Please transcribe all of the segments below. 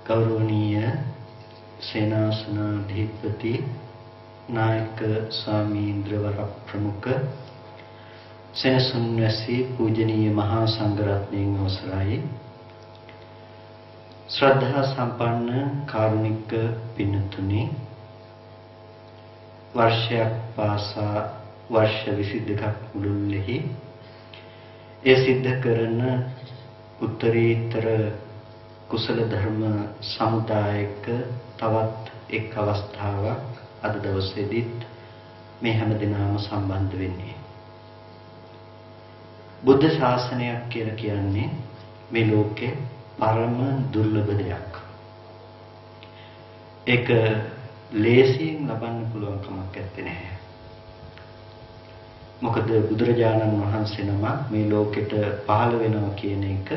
ගෞරවනීය සේනාසනාධිපති නායක ස්වාමීන්ද්‍රවර ප්‍රමුඛ සෙනසුන්වැසි පූජනීය මහා සංඝරත්නයන් අවසරයි ශ්‍රද්ධා සම්පන්න කාරුණික පින්තුනි වර්ෂයක් පාසා වර්ෂ 22ක් මුළුල්ලෙහි ඒ සිද්ධ කරන උත්තරීතර කුසල ධර්ම සමුදායක තවත් එක් අවස්ථාවක් අද දවසේදීත් මේ හැම දිනම සම්බන්ධ වෙන්නේ බුද්ධ ශාසනයක් කියලා කියන්නේ මේ ලෝකේ පරම දුර්ලභ දෙයක්. ඒක ලේසියෙන් ලබන්න පුළුවන් කමක් නැත්තේ. මොකද බුදුරජාණන් වහන්සේ නම මේ ලෝකෙට පහළ වෙනවා කියන එක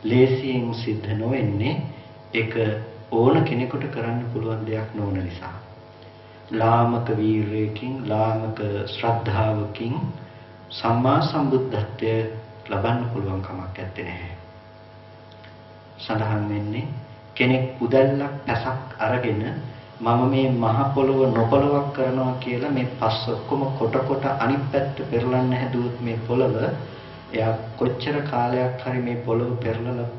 ලේසියෙන් සිද්ධ නොවෙන්නේ ඒක ඕන කෙනෙකුට කරන්න පුළුවන් දෙයක් නොවන නිසා. ලාමක වීරයකින් ලාමක ශ්‍රද්ධාවකින් සම්මා සම්බුද්ධත්වය ලබන්න පුළුවන් කමක් නැත්තේ. සඳහන් වෙන්නේ කෙනෙක් උදැල්ලක් පැසක් අරගෙන මම මේ මහ පොළව නොපොළවක් කරනවා කියලා මේ පස් ඔක්කොම කොට අනිත් පැත්ත පෙරලන්න හැදුවොත් මේ පොළව එයා කොච්චර කාලයක් හරි මේ පොළව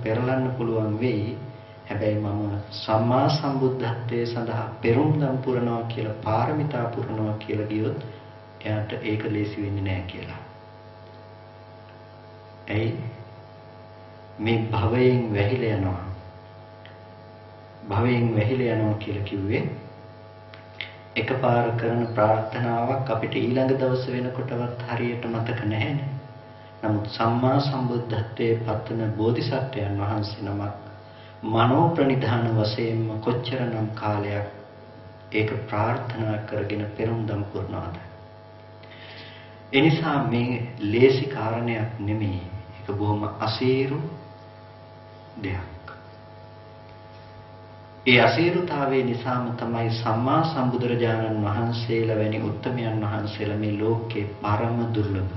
පෙරලන්න පුළුවන් වෙයි. හැබැයි මම සම්මා සම්බුද්ධත්වයේ සඳහා පෙරම්දම් පුරනවා කියලා පාරමිතා පුරනවා කියලා ගියොත් එයාට ඒක ලේසි වෙන්නේ නැහැ කියලා. ඒ මේ භවයෙන් වැහිලා යනවා. භවයෙන් වැහිලා යනවා කියලා කිව්වේ එකපාර කරන ප්‍රාර්ථනාවක් අපිට ඊළඟ දවස වෙනකොටවත් හරියට මතක නැහැනේ. නමුත් සම්මා සම්බුද්ධත්වයේ පතන බෝධිසත්වයන් වහන්සේ නමක් මනෝ ප්‍රනිධාන වශයෙන්ම කොච්චරනම් කාලයක් ඒක ප්‍රාර්ථනා කරගෙන පෙරම්දම් පුරනවාද. එනිසා මේ ලේසි කාරණයක් නෙමෙයි. ඒක බොහොම අසීරු දෙයක්. ඒ අසීරුතාවයේ නිසාම තමයි සම්මා සම්බුදුරජාණන් වහන්සේලා වැනි උත්තමයන් වහන්සේලා මේ ලෝකේ පරම දුර්ලභ.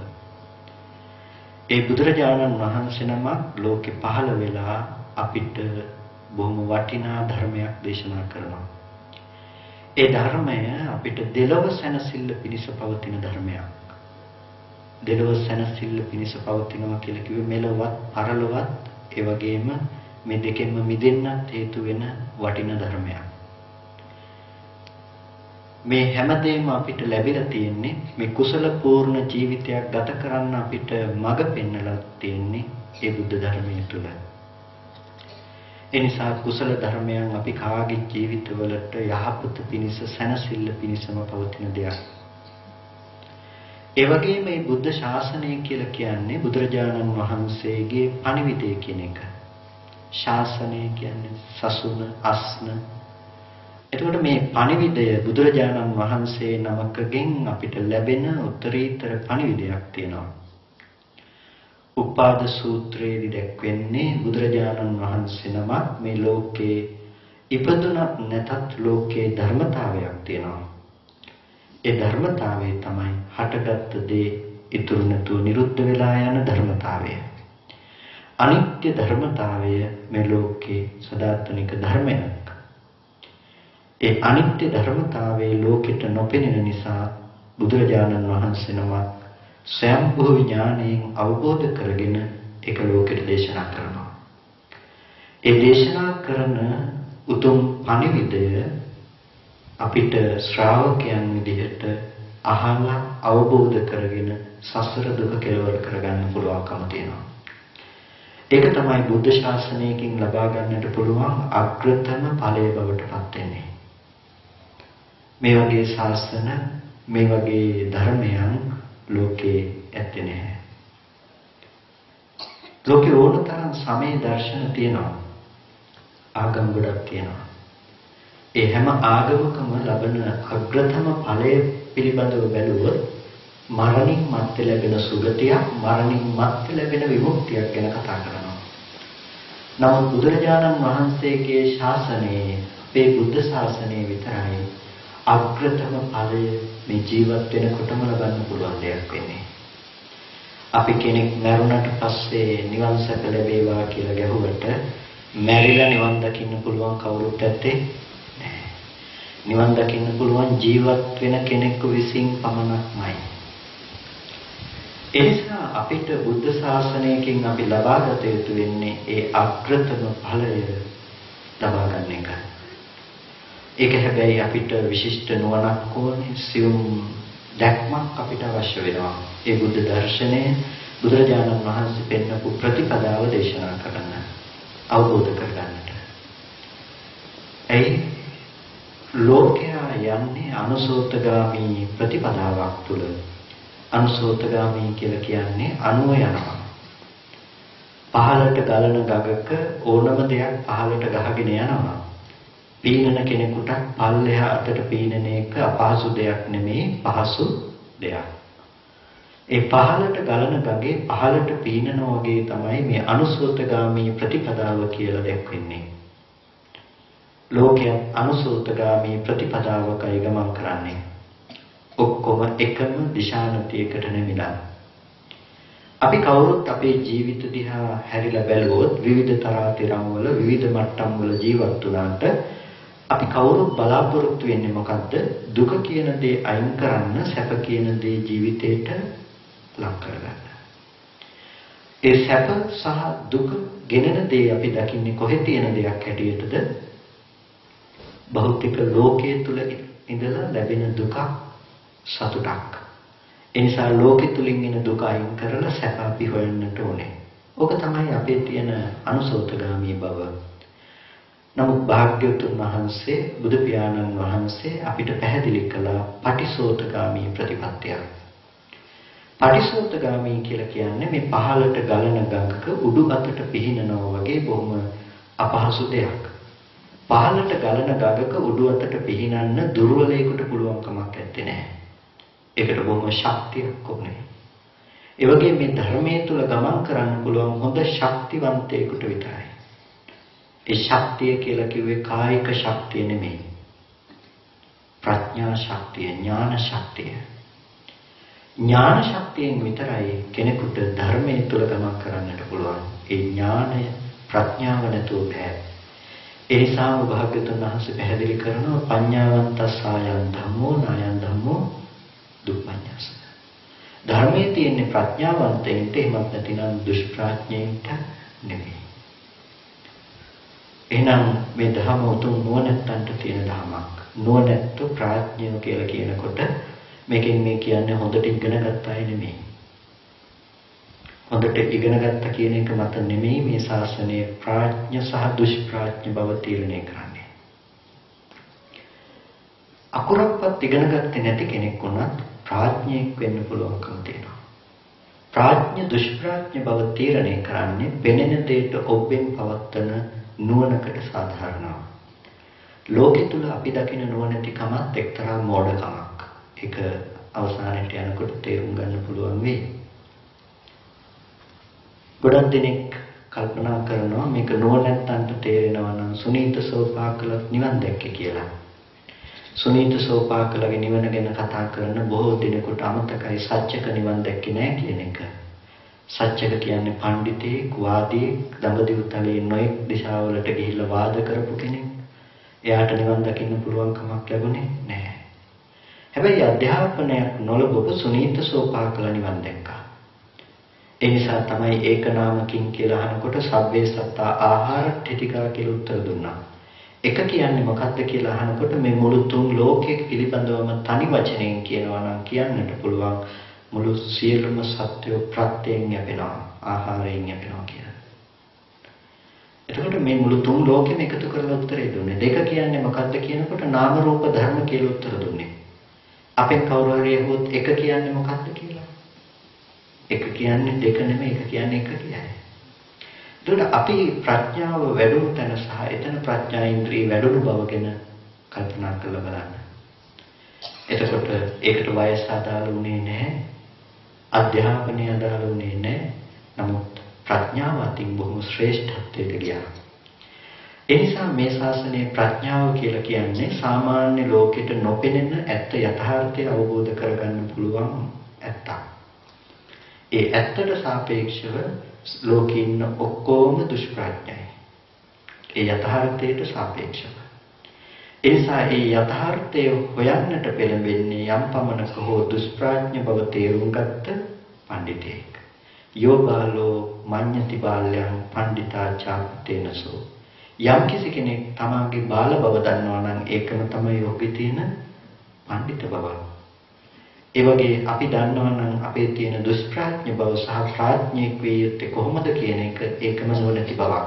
ඒ බුදුරජාණන් වහන්සේ නමක් ලෝකේ පහළ වෙලා අපිට බොහොම වටිනා ධර්මයක් දේශනා කරනවා. ඒ ධර්මය අපිට දෙලොව සැනසෙල්ල පිණිස පවතින ධර්මයක්. දෙලොව සැනසෙල්ල පිණිස පවතිනවා කියලා කිව්වේ මෙලොවත් පරලොවත් ඒ වගේම මේ දෙකෙන්ම මිදෙන්නත් හේතු වෙන වටිනා ධර්මයක්. මේ හැමදේම අපිට ලැබිලා තියෙන්නේ මේ කුසල පූර්ණ ජීවිතයක් ගත කරන්න අපිට මඟ පෙන්වලා තියෙන්නේ ඒ බුද්ධ ධර්මයේ තුල. ඒ නිසා කුසල ධර්මයන් අපි කාගේ ජීවිතවලට යහපත පිණිස සැනසෙල්ල පිණිසම පවතින දෙයක්. ඒ වගේම මේ බුද්ධ ශාසනය කියලා කියන්නේ බුදුරජාණන් වහන්සේගේ පණිවිඩය කියන එක. ශාසනය කියන්නේ සසුන අස්න. එතකොට මේ පණිවිඩය බුදුරජාණන් වහන්සේ නමකගෙන් අපිට ලැබෙන උත්තරීතර පණිවිඩයක් තියෙනවා. උපාද සූත්‍රයේදී දැක්වෙන්නේ බුදුරජාණන් වහන්සේ නමක් මේ ලෝකේ ඉපදුනත් නැතත් ලෝකේ ධර්මතාවයක් තියෙනවා. ඒ ධර්මතාවය තමයි හටගත් දේ ඉතුරු නැතුව නිරුද්ධ වෙලා යන ධර්මතාවය. අනිත්‍ය ධර්මතාවය මේ ලෝකේ සදාතනික ධර්මයක්. ඒ අනිත්‍ය ධර්මතාවයේ ලෝකෙට නොපෙනෙන නිසා බුදුරජාණන් වහන්සේ නමක් ස්වයංභූ ඥාණයෙන් අවබෝධ කරගෙන ඒක ලෝකෙට දේශනා කරනවා. ඒ දේශනා කරන උතුම් පණිවිඩය අපිට ශ්‍රාවකයන් විදිහට අහලා අවබෝධ කරගෙන සසර දුක කෙලවර කරගන්න පුළුවන්කම තියෙනවා. ඒක තමයි බුද්ධ ශාසනයකින් ලබා ගන්නට පුළුවන් අග්‍රතම ඵලය බවට පත් වෙන්නේ. මේ වගේ ශාසන මේ වගේ ධර්මයන් ලෝකේ ඇත්තේ නැහැ. ලෝකේ ඕනතරම් සමේ දර්ශන තියෙනවා. ආගම් ගොඩක් තියෙනවා. ඒ හැම ආගමකම ලබන අග්‍රතම ඵලය පිළිබඳව බැලුවොත් මරණින් මත්තේ ලැබෙන සුගතිය, මරණින් මත්තේ ලැබෙන විමුක්තියක් ගැන කතා කරනවා. නමුත් බුදුරජාණන් වහන්සේගේ ශාසනයේ අපේ බුද්ධ ශාසනයේ විතරයි අග්‍රතම ඵලය මේ ජීවත් වෙනකොටම ලබන්න පුළුවන් දෙයක් වෙන්නේ. අපි කෙනෙක් මරුණට පස්සේ නිවන් සැප ලැබේවා කියලා ගැහුවට මැරිලා නිවන් දකින්න පුළුවන් කවුරුත් ඇත්තේ නැහැ. නිවන් දකින්න පුළුවන් ජීවත් වෙන කෙනෙකු විසින් පමණක්මයි. ඒ නිසා අපිට බුද්ධ ශාසනයකින් අපි ලබාගත යුතු වෙන්නේ ඒ අග්‍රතම ඵලය ලබා ගන්න එක. ඒක හැබැයි අපිට විශිෂ්ට නුවණක් ඕනේ, සියුම් දැක්මක් අපිට අවශ්‍ය වෙනවා. ඒ බුද්ධ දර්ශනය බුදුරජාණන් වහන්සේ පෙන්වපු ප්‍රතිපදාව දේශනා කරන්න, අවබෝධ කරගන්නට. ඒ ලෝකයා යන්නේ අනුසෝතගාමී ප්‍රතිපදාවක් තුළ. අනුසෝතගාමී කියලා කියන්නේ අනුව යනවා. පහළට ගලන ගඟක ඕනම දෙයක් පහළට ගහගෙන යනවා. පීනන කෙනෙකුට පල්ලෙහා අතට පීනන එක අපහසු දෙයක් නෙමෙයි, පහසු දෙයක්. ඒ පහළට ගලන ගඟේ පහළට පීනනවා වගේ තමයි මේ අනුසෝතගාමී ප්‍රතිපදාව කියලා දැක්වෙන්නේ. ලෝකයේ අනුසෝතගාමී ප්‍රතිපදාවකයි ගමන් කරන්නේ. ඔක්කොම එකම දිශානතියකට නැමිලා. අපි කවුරුත් අපේ ජීවිත දිහා හැරිලා බැලුවොත් විවිධ තරාතිරම් වල විවිධ මට්ටම් වල ජීවත් වුණාට අපි කවුරුත් බලාපොරොත්තු වෙන්නේ මොකද්ද? දුක කියන දේ අයින් කරන්න, සැප කියන දේ ජීවිතේට ලක් කරගන්න. ඒ සැප සහ දුක ගෙනෙන දේ අපි දකින්නේ කොහේ තියෙන දෙයක් හැටියටද? භෞතික ලෝකයේ තුල ඉඳලා ලැබෙන දුක, සතුටක්. ඒ නිසා ලෝකෙ තුලින් එන දුක අයින් කරලා සැප අපි හොයන්නට ඕනේ. ඕක තමයි අපේ තියෙන අනුසෝතගාමී බව. නමුත් භාග්‍යවතුන් වහන්සේ, බුදු පියාණන් වහන්සේ අපිට පැහැදිලි කළා පටිසෝතගාමී ප්‍රතිපත්තිය. පටිසෝතගාමී කියලා කියන්නේ මේ පහළට ගලන ගඟක උඩු අතට පිහිනනවා වගේ බොහොම අපහසු දෙයක්. පහළට ගලන ගඟක උඩු අතට පිහිනන්න දුර්වලයෙකුට පුළුවන් කමක් නැත්තේ. ඒකට බොහොම ශක්තියක් ඕනේ. ඒ වගේ මේ ධර්මයේ තුල ගමන් කරන්න පුළුවන් හොඳ ශක්තිවන්තයෙකුට විතරයි. ඒ ශක්තිය කියලා කිව්වේ කායික ශක්තිය නෙමෙයි. ප්‍රඥා ශක්තිය, ඥාන ශක්තිය. ඥාන ශක්තියෙන් විතරයි කෙනෙකුට ධර්මයේ තුල ගමන් කරන්නට පුළුවන්. ඒ ඥානය, ප්‍රඥාව නැතුව බෑ. ඒ නිසාම භාග්‍යවතුන් වහන්සේ පැහැදිලි කරනවා පඤ්ඤාවන්තස්සායන් ධම්මෝ නායන් ධම්මෝ දුප්පඤ්ඤාස. ධර්මයේ තියෙන ප්‍රඥාවන්තයින්ට එහෙමත් නැතිනම් දුෂ්ප්‍රඥයින්ට නෙමෙයි. එහෙනම් මේ ධර්ම උතුම් නුවණැත්තන්ට තියෙන ධර්මයක්. නුවණැත්තු ප්‍රඥයෝ කියලා කියනකොට මේකෙන් මේ කියන්නේ හොඳට ඉගෙන ගත්ත අය නෙමෙයි. හොඳට ඉගෙන ගත්ත කියන එක මත නෙමෙයි මේ ශාසනයේ ප්‍රඥ සහ දුෂ්ප්‍රඥ බව තීරණය කරන්නේ. අකුරක්වත් ඉගෙන ගත්තේ නැති කෙනෙක් වුණත් ප්‍රඥෙක් වෙන්න පුළුවන්කම තියෙනවා. ප්‍රඥ දුෂ්ප්‍රඥ බව තීරණය කරන්නේ පෙනෙන දෙයට ඔබෙන් පවත්තන නුවණකට සාධාරණව. ලෝකෙ තුල අපි දකින නුවණැතිකමත් එක්තරා මෝඩකමක්. ඒක අවසානයේ යනකොට තේරුම් ගන්න පුළුවන් වෙයි. ගොඩක් දෙනෙක් කල්පනා කරනවා මේක නුවණැත්තන්ට තේරෙනවා නම් සුනීත සෝපාකල නිවන් දැක්කේ කියලා. සුනීත සෝපාකලගේ නිවන ගැන කතා කරන බොහෝ දිනකට අමතකයි සත්‍යක නිවන් දැක්කේ නැහැ කියන එක. සත්‍යක කියන්නේ පඬිතෙක්, වාදියෙක්, දඹදිව තලයේ නොයෙක් දිශාවලට ගිහිල්ලා වාද කරපු කෙනෙක්. එයාට නිවන් දකින්න පුළුවන් කමක් ලැබුණේ නැහැ. හැබැයි අධ්‍යාපනයක් නොලබපු සුනීත සෝපාකල නිවන් දැක්කා. ඒ නිසා තමයි ඒක නාමකින් කියලා අහනකොට සබ්බේ සත්තා ආහාර ඨිතිකා කියලා උත්තර දුන්නා. එක කියන්නේ මොකක්ද කියලා අහනකොට මේ මුළු තුන් ලෝකයේ පිළිබඳවම තනි වචනයෙන් කියනවා නම් කියන්නට පුළුවන් මුළු සියලුම සත්‍යය ප්‍රත්‍යයෙන් යැපෙනවා, ආහාරයෙන් යැපෙනවා කියලා. එතකොට මේ මුළු තුන් ලෝකෙම එකතු කරලා උත්තරේ දුන්නේ. දෙක කියන්නේ මොකක්ද කියනකොට නාම රූප ධර්ම කියලා උත්තර දුන්නේ. අපෙන් කවුරු හරි අහුවොත් එක කියන්නේ මොකක්ද කියලා? එක කියන්නේ දෙක නෙමෙයි, එක කියන්නේ එක කියයි. ඒකට අපි ප්‍රඥාව වැඩුණු තැන සහ එතන ප්‍රඥා ඉන්ද්‍රිය වැඩුණු බව ගැන කල්පනා කරලා බලන්න. එතකොට ඒකට වයස අදාළ වුණේ නැහැ. අධ්‍යාපනය අදාළ වුණේ නැහැ. නමුත් ප්‍රඥාව අතින් බොහොම ශ්‍රේෂ්ඨත්වයට ගියා. ඒ නිසා මේ ශාසනයේ ප්‍රඥාව කියලා කියන්නේ සාමාන්‍ය ලෝකෙට නොපෙනෙන ඇත්ත යථාර්ථය අවබෝධ කරගන්න පුළුවන් ඇත්තක්. ඒ ඇත්තට සාපේක්ෂව ලෝකේ ඉන්න ඔක්කොම දුෂ්ප්‍රඥයි. ඒ යථාර්ථයට සාපේක්ෂව. ඒ නිසා ඒ යථාර්ථය හොයන්නට පෙළඹෙන්නේ යම් පමණක හෝ දුෂ්ප්‍රඥ බව තේරුම් ගත්ත පඬිතෙක්. යෝබාලෝ මඤ්ඤති බාල්‍යං පණ්ඩිතා චාප්තේනසෝ. යම් කිසි කෙනෙක් තමාගේ බාල බව දන්නවා නම් ඒකම තමයි ඔහුගේ තියෙන පඬිත බව. ඒ වගේ අපි දන්නවා නම් අපේ තියෙන දුෂ්ප්‍රඥ බව සහ ප්‍රඥෙක් වේ යුත්තේ කොහොමද කියන එක ඒකම නොනැති බවක්.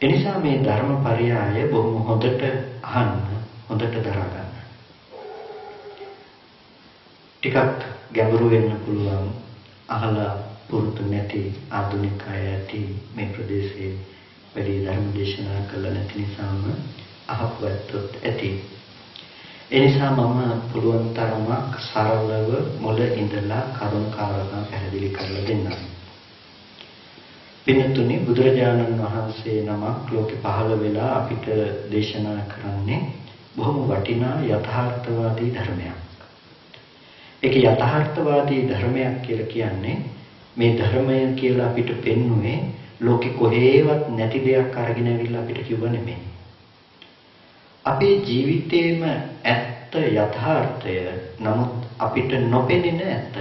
එනිසා මේ ධර්මපරයය බොහොම හොඳට අහන්න, හොඳට දරා ගන්න. ටිකක් ගැඹුරු වෙන්න පුළුවන්. අහලා පුරුදු නැති ආධුනික අය ඇති මේ ප්‍රදේශයේ වැඩි ධර්ම දේශනා කළ නැති නිසාම අහපුවත්ොත් ඇති. ඒ නිසා මම පුළුවන් තරමක් සරලව මුල ඉඳලා කරුණු කාරණා පැහැදිලි කරලා දෙන්නම්. පින්තුනි, බුදුරජාණන් වහන්සේ නමක් ලෝකෙ පහළ වෙලා අපිට දේශනා කරන්නේ බොහොම වටිනා යථාර්ථවාදී ධර්මයක්. ඒක යථාර්ථවාදී ධර්මයක් කියලා කියන්නේ මේ ධර්මය කියලා අපිට පෙන්වුවේ ලෝකෙ කොහේවත් නැති දෙයක් අරගෙන ඇවිල්ලා අපිට කිව්ව නෙමෙයි. අපේ ජීවිතේම ඇත්ත යථාර්ථය නමුත් අපිට නොපෙනෙන ඇත්ත.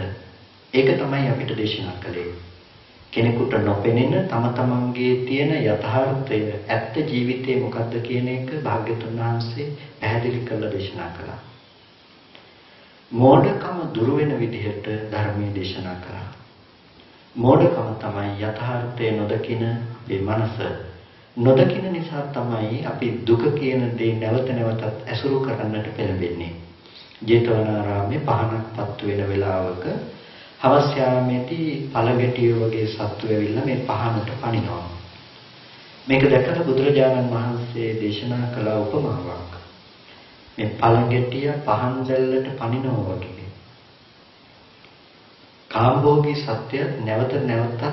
ඒක තමයි අපිට දේශනා කළේ. කෙනෙකුට නොපෙනෙන තම තමන්ගේ තියෙන යථාර්ථය ඇත්ත ජීවිතේ මොකද්ද කියන එක භාග්‍යතුන් වහන්සේ පැහැදිලි කරලා දේශනා කළා. මෝඩකම දුරු වෙන විදිහට ධර්මයේ දේශනා කළා. මෝඩකම තමයි යථාර්ථය නොදකින මේ මනස. නොදකින නිසා තමයි අපි දුක කියන දේ නැවත නැවතත් ඇසුරු කරන්නට පෙළඹෙන්නේ. ජේතවනාරාමයේ පහනක් පත්තු වෙන වෙලාවක හවස් යාමේදී පළගැටිය වගේ සත්තු ඇවිල්ලා මේ පහනට පනිනවා. මේක දැකලා බුදුරජාණන් වහන්සේ දේශනා කළ උපමාවක්. මේ පළගැටිය පහන් දැල්ලට පනිනවා වගේ. කාම්භෝගී සත්‍ය නැවත නැවතත්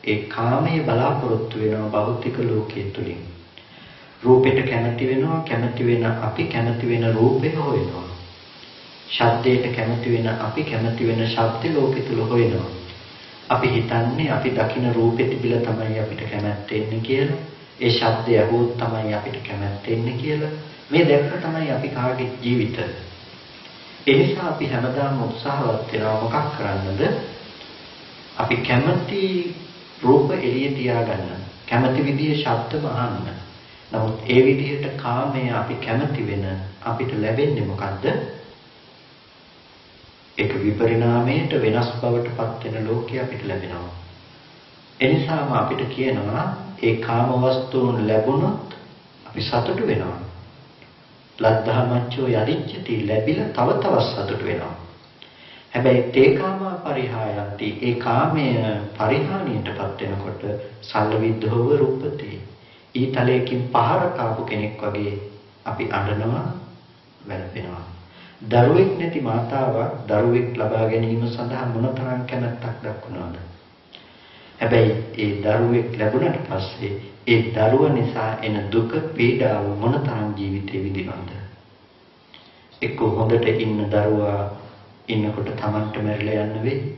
ඒ කාමයේ බලාපොරොත්තු වෙනවා භෞතික ලෝකයේ තුලින්. රූපෙට කැමති වෙනවා, කැමති වෙන අපි කැමති වෙන රූපේ හොයනවා. ශබ්දයට කැමති වෙන අපි කැමති වෙන ශබ්ද ලෝකෙ තුල හොයනවා. අපි හිතන්නේ අපි දකින රූපෙ තිබිලා තමයි අපිට කැමැත්ත එන්නේ කියලා. ඒ ශබ්දය අහුවොත් තමයි අපිට කැමැත්ත එන්නේ කියලා. මේ දැක්ක තමයි අපි කාගේ ජීවිතය. ඒ නිසා අපි හැමදාම උත්සාහවත් වෙනවා මොකක් කරන්නද? අපි කැමති රූප එළිය තියාගන්න. කැමති විදිහේ ශබ්ද අහන්න. නමුත් ඒ විදිහට කාමය අපි කැමති වෙන අපිට ලැබෙන්නේ මොකද්ද? ඒක විපරිණාමයට වෙනස් බවට පත් වෙන ලෝකයක් අපිට ලැබෙනවා. එනිසාම අපිට කියනවා ඒ කාම වස්තුන් ලැබුණොත් අපි සතුටු වෙනවා. ලද්ධා මච්චෝ යදිච්චති ලැබිලා තව තවත් සතුටු වෙනවා. හැබැයි තේකාමා පරිහායන්ති ඒ කාමය පරිහානියටපත් වෙනකොට සල්ලවිද්ධෝව රූපති. ඊතලයකින් පහර කාපු කෙනෙක් වගේ අපි අඬනවා, වැළපෙනවා. දරුවෙක් නැති මාතාවක් දරුවෙක් ලබා ගැනීම සඳහා මොනතරම් කැමැත්තක් දක්වනවද? හැබැයි ඒ දරුවෙක් ලැබුණාට පස්සේ ඒ දරුවා නිසා එන දුක පීඩාව මොනතරම් ජීවිතේ විඳිනවද? එක්ක හොඳට ඉන්න දරුවා ඉන්නකොට Tamanට මැරිලා යන්න වෙයි.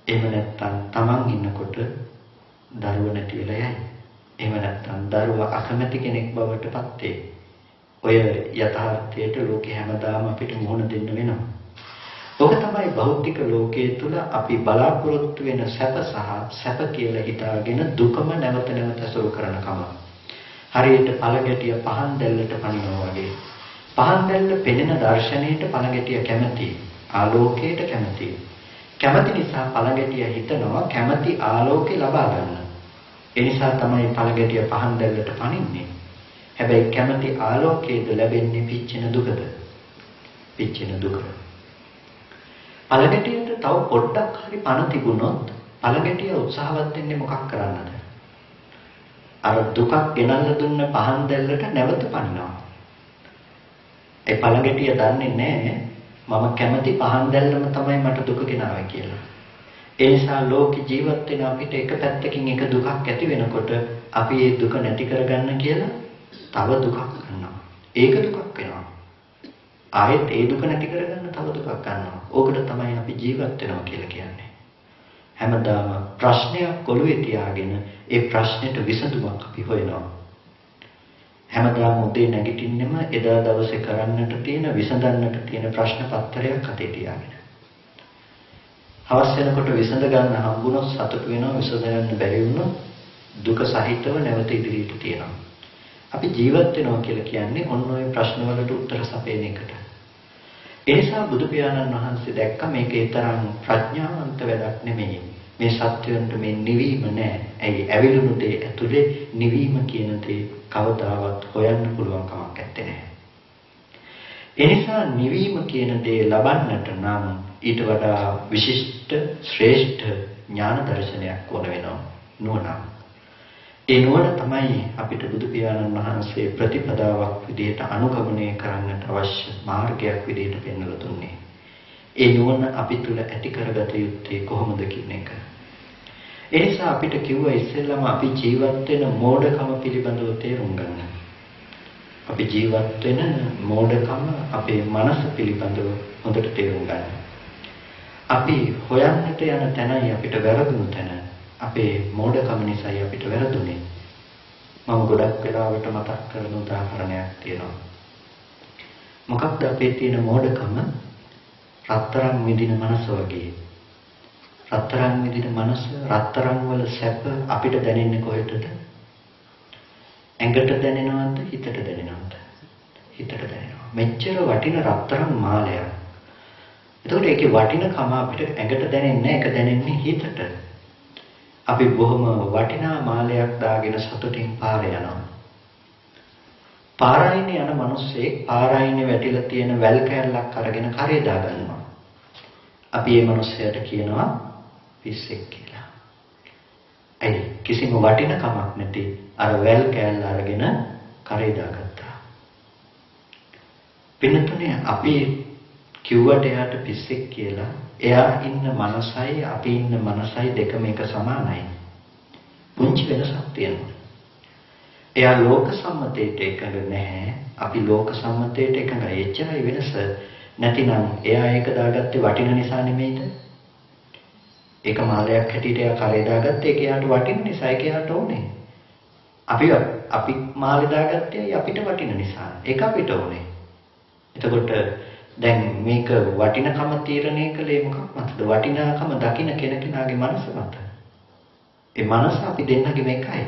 එහෙම නැත්නම් Taman ඉන්නකොට දරුවා නැති වෙලා යයි. එහෙම නැත්නම් දරුවා අකමැති කෙනෙක් බවට පත් වෙයි. ඔය යථාර්ථයට ලෝකේ හැමදාම අපිට මුහුණ දෙන්න වෙනවා. ඔක තමයි භෞතික ලෝකයේ තුල අපි බලාපොරොත්තු වෙන සැප සහ සැප කියලා හිතාගෙන දුකම නැවත නැවත අසුරු කරන කම. හරියට පළගැටිය පහන් දැල්ලට පනිනවා වගේ. පහන් දැල්ල පෙනෙන දර්ශනයට පළගැටිය කැමතියි. ආලෝකයට කැමතියි. කැමති නිසා පළගැටිය හිතනවා කැමති ආලෝකය ලබා ගන්න. ඒ නිසා තමයි පළගැටිය පහන් දැල්ලට පනින්නේ. හැබැයි කැමති ආලෝකයේද ලැබෙන්නේ පිච්චෙන දුකද? පිච්චෙන දුක. පළගැටියට තව පොඩ්ඩක් හරි පණ තිබුණොත් පළගැටිය උත්සාහවත් වෙන්නේ මොකක් කරන්නද? අර දුකක් ගෙනල්ලා දුන්න පහන් දැල්ලට නැවත පනිනවා. ඒ පළගැටිය දන්නේ නැහැ මම කැමති පහන් දැල්ලම තමයි මට දුක ගෙනාවේ කියලා. ඒ නිසා ලෝක ජීවත් වෙන අපිට එක පැත්තකින් එක දුකක් ඇති වෙනකොට අපි ඒ දුක නැති කරගන්න කියලා තව දුකක් ගන්නවා. ඒක දුකක් වෙනවා. ආයෙත් ඒ දුක නැති කරගන්න තව දුකක් ගන්නවා. ඕකට තමයි අපි ජීවත් වෙනවා කියලා කියන්නේ. හැමදාම ප්‍රශ්නයක් ඔළුවේ තියාගෙන ඒ ප්‍රශ්නෙට විසඳුමක් අපි හොයනවා. හැමදාම උදේ නැගිටින්නෙම එදා දවසේ කරන්නට තියෙන විසඳන්නට තියෙන ප්‍රශ්න පත්‍රයක් අතේ තියාගෙන. හවස් වෙනකොට විසඳ ගන්න හම්බුනොත් සතුට වෙනවා, විසඳ ගන්න බැරි වුණොත් දුක සහිතව නැවත ඉදිරියට තියෙනවා. අපි ජීවත් වෙනවා කියලා කියන්නේ ඔන්න ඔය ප්‍රශ්න වලට උත්තර සපයන එකට. ඒ නිසා බුදු පියාණන් වහන්සේ දැක්ක මේක ඒ තරම් ප්‍රඥාවන්ත වැඩක් නෙමෙයි. මේ සත්‍යයන්ට මේ නිවීම නෑ. ඇයි ඇවිලුණු දේ ඇතුලේ නිවීම කියන දේ කවදාවත් හොයන්න පුළුවන් කමක් නැත්තේ. ඒ නිසා නිවීම කියන දේ ලබන්නට නම් ඊට වඩා විශිෂ්ට ශ්‍රේෂ්ඨ ඥාන දර්ශනයක් ඕන වෙනවා. නුවණ. ඒ නුවණ තමයි අපිට බුදු පියාණන් වහන්සේ ප්‍රතිපදාවක් විදිහට අනුගමනය කරන්නට අවශ්‍ය මාර්ගයක් විදිහට පෙන්වලා දුන්නේ. ඒ නුවණ අපි තුල ඇති කරගත යුත්තේ කොහොමද කියන එක. ඒ නිසා අපිට කිව්වා ඉස්සෙල්ලාම අපි ජීවත් වෙන මෝඩකම පිළිබඳව තේරුම් ගන්න. අපි ජීවත් වෙන මෝඩකම අපේ මනස පිළිබඳව හොඳට තේරුම් ගන්න. අපි හොයන්නට යන තැනයි අපිට වැරදුණු තැන. අපේ මෝඩකම නිසායි අපිට වැරදුනේ. මම ගොඩක් වෙලාවට මතක් කරන උදාහරණයක් තියෙනවා. මොකක්ද අපේ තියෙන මෝඩකම? රත්තරන් විදින මනස වගේ. රත්තරන් විදින මනස, රත්තරන් වල සැප අපිට දැනෙන්නේ කොහෙටද? ඇඟට දැනෙනවද? හිතට දැනෙනවද? හිතට දැනෙනවා. මෙච්චර වටින රත්තරන් මාලයක්. එතකොට ඒකේ වටිනකම අපිට ඇඟට දැනෙන්නේ නැහැ, ඒක දැනෙන්නේ හිතට. අපි බොහොම වටිනා මාලයක් දාගෙන සතුටින් පාරේ යනවා. පාරායිනේ යන මිනිස්සේ පාරායිනේ වැටිලා තියෙන වැල් කෑල්ලක් අරගෙන කරේ දා ගන්නවා. අපි මේ මිනිස්සයාට කියනවා පිස්සෙක් කියලා. ඒ කිසිම වටිනකමක් නැති අර වැල් කෑල්ල අරගෙන කරේ දාගත්තා. පින්නතුනේ අපි කිව්වට එයාට පිස්සෙක් කියලා, එයා ඉන්න මනසයි අපි ඉන්න මනසයි දෙකම එක සමානයි. පුංචි වෙනසක් තියෙනවා. එයා ලෝක සම්මතයට එකඟ නැහැ. අපි ලෝක සම්මතයට එකඟයි. එච්චරයි වෙනස. නැතිනම් එයා ඒක දාගත්තේ වටින නිසා නෙමෙයිද? ඒක මාලයක් හැටියට එයා කරේ දාගත්තේ ඒක එයාට වටින නිසා, ඒක එයාට ඕනේ. අපි මාලේ දාගත්තේ අපිට වටින නිසා. ඒක අපිට ඕනේ. එතකොට දැන් මේක වටිනකම තීරණය කළේ මොකක් මතද? වටිනාකම දකින්න කෙනෙකුගේ මනස මත. ඒ මනස අපි දෙන්නගේ මේකයි.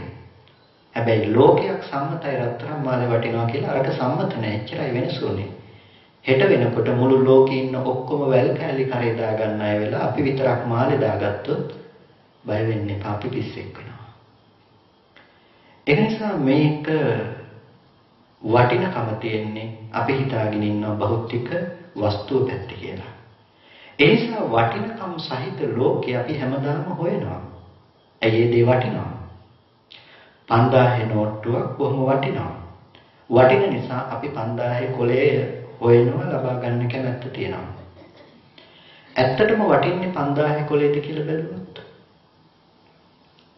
හැබැයි ලෝකයක් සම්මතයි රත්තරන් මාලේ වටිනවා කියලා, අරක සම්මත නැහැ. එච්චරයි වෙනස උනේ. හෙට වෙනකොට මුළු ලෝකේ ඉන්න ඔක්කොම වැල් කෑලි කරේ දා ගන්න අය වෙලා අපි විතරක් මාලේ දාගත්තොත් බය වෙන්න එපා, අපි පිස්සෙක් වෙනවා. ඒ නිසා මේක වටිනකම තියෙන්නේ අපි හිතාගෙන ඉන්න භෞතික වස්තුව පැත්ත කියලා. ඒ නිසා වටිනකම් සහිත ලෝකේ අපි හැමදාම හොයනවා. ඇයි ඒ දේ වටිනවා? 5000 නෝට්ටුවක් බොහොම වටිනවා. වටින නිසා අපි 5000 කොලේ හොයනවා, ලබා ගන්න කැමැත්ත තියෙනවා. ඇත්තටම වටින්නේ 5000 කොලේද කියලා බැලුවොත්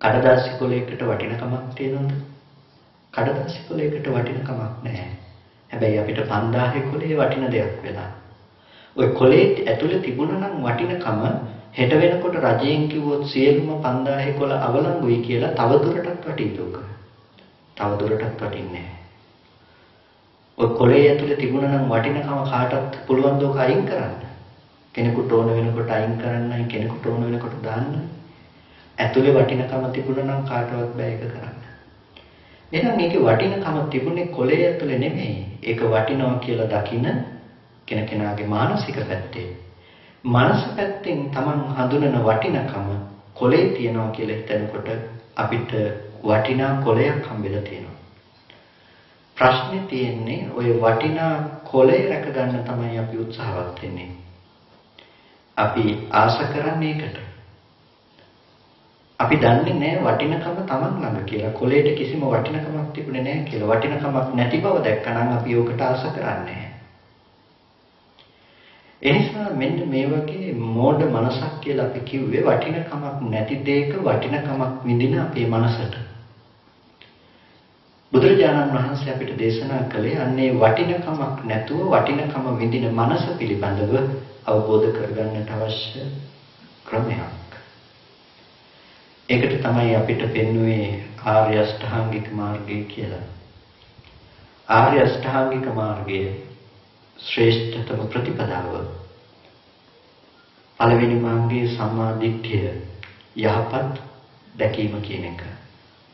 කඩදාසි කොලයකට වටිනකමක් තියෙනවද? කඩදාසි කොලයකට වටිනකමක් නැහැ. හැබැයි අපිට 5000 කොලේ වටින දෙයක් වෙලා. ඔය කොලේ ඇතුලේ තිබුණා නම් වටිනකම හෙට වෙනකොට රජයෙන් කිව්වොත් සියලුම 5000 කොල අවලංගුයි කියලා තවදුරටත් වටියි දුක. තවදුරටත් වටින්නේ නැහැ. ඔය කොලේ ඇතුලේ තිබුණා නම් වටිනකම කාටත් පුළුවන් දෝක අයින් කරන්න. කෙනෙකුට ඕන වෙනකොට අයින් කරන්නයි, කෙනෙකුට ඕන වෙනකොට දාන්නයි. ඇතුලේ වටිනකම තිබුණා නම් කාටවත් බෑ ඒක කරන්න. එහෙනම් මේකේ වටිනකම තිබුණේ කොලේ ඇතුලේ නෙමෙයි. ඒක වටිනවා කියලා දකින කෙනෙකුගේ මානසික පැත්තේ. මානසික පැත්තෙන් Taman හඳුනන වටිනකම කොලේ තියනවා කියලා හිතනකොට අපිට වටිනා කොලයක් හම්බෙලා තියෙනවා. ප්‍රශ්නේ තියෙන්නේ ওই වටිනා කොලේ රැක ගන්න තමයි අපි උත්සාහවත් වෙන්නේ. අපි ආශ කරන්නේ ඒකට. අපි දන්නේ නැහැ වටිනකම Taman ළඟ කියලා. කොලේට කිසිම වටිනකමක් තිබුණේ නැහැ කියලා. වටිනකමක් නැති බව දැක්කනම් අපි ඕකට ආශ කරන්නේ නැහැ. එනිසා මෙන්න මේ වගේ මෝඩ මනසක් කියලා අපි කිව්වේ වටිනකමක් නැති දෙයක වටිනකමක් විඳින අපේ මනසට. බුදුරජාණන් වහන්සේ අපිට දේශනා කළේ අන්නේ වටිනකමක් නැතුව වටිනකම විඳින මනස පිළිබඳව අවබෝධ කරගන්නට අවශ්‍ය ක්‍රමයක්. ඒකට තමයි අපිට පෙන්වුවේ ආර්ය අෂ්ටාංගික මාර්ගය කියලා. ආර්ය අෂ්ටාංගික මාර්ගයේ ශ්‍රේෂ්ඨතම ප්‍රතිපදාව පළවෙනි මාර්ගයේ සම්මා දිට්ඨිය යහපත් දැකීම කියන එක.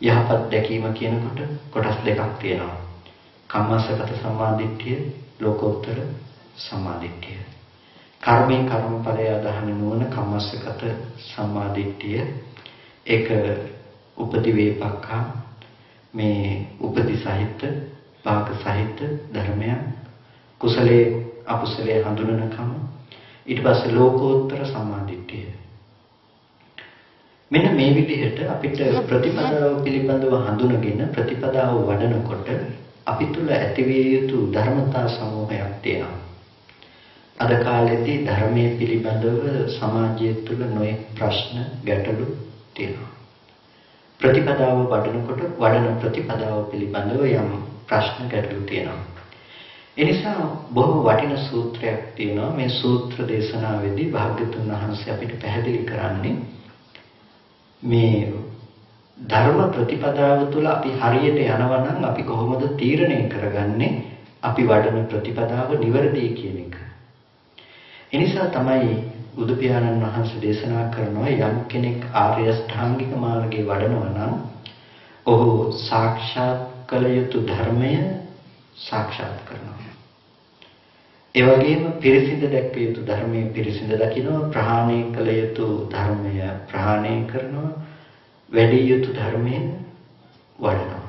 යහපත් දැකීම කියනකොට කොටස් දෙකක් තියෙනවා. කම්මස්සගත සම්මාදිට්ඨිය, ලෝකෝත්තර සම්මාදිට්ඨිය. කර්මයෙන් කර්මඵලය අදහන නුවණ කම්මස්සගත සම්මාදිට්ඨිය. ඒක උපදි වේපක්ඛා මේ උපදි සහිත, පාක සහිත ධර්මයන් කුසලයේ අකුසලයේ හඳුනනකම. ඊට පස්සේ ලෝකෝත්තර සම්මාදිට්ඨිය. මෙන්න මේ විදිහට අපිට ප්‍රතිපදාව පිළිබඳව හඳුනගෙන ප්‍රතිපදාව වඩනකොට අපි තුල ඇතිවිය යුතු ධර්මතා සමූහයක් තියෙනවා. අද කාලේදී ධර්මයේ පිළිබඳව සමාජය තුල නොයෙක් ප්‍රශ්න ගැටලු තියෙනවා. ප්‍රතිපදාව වඩනකොට වඩන ප්‍රතිපදාව පිළිබඳව යම් ප්‍රශ්න ගැටලු තියෙනවා. ඒ නිසා බොහෝ වටිනා සූත්‍රයක් තියෙනවා. මේ සූත්‍ර දේශනාවේදී භාග්‍යවතුන් වහන්සේ අපිට පැහැදිලි කරන්නේ මේ ධර්ම ප්‍රතිපදාව තුළ අපි හරියට යනවා නම් අපි කොහොමද තීරණය කරගන්නේ අපි වඩන ප්‍රතිපදාව නිවැරදි කියන එක. ඒ නිසා තමයි බුදු පියාණන් වහන්සේ දේශනා කරනවා යම් කෙනෙක් ආර්ය අෂ්ටාංගික මාර්ගයේ වඩනවා නම් ඔහු සාක්ෂාත් කළ යුතු ධර්මය සාක්ෂාත් කරනවා. ඒ වගේම පිරිසිඳ දැක්විය යුතු ධර්මයේ පිරිසිඳ දකිනවා, ප්‍රහාණය කළ යුතු ධර්මය ප්‍රහාණය කරනවා, වැඩි යුතු ධර්මයෙන් වඩනවා.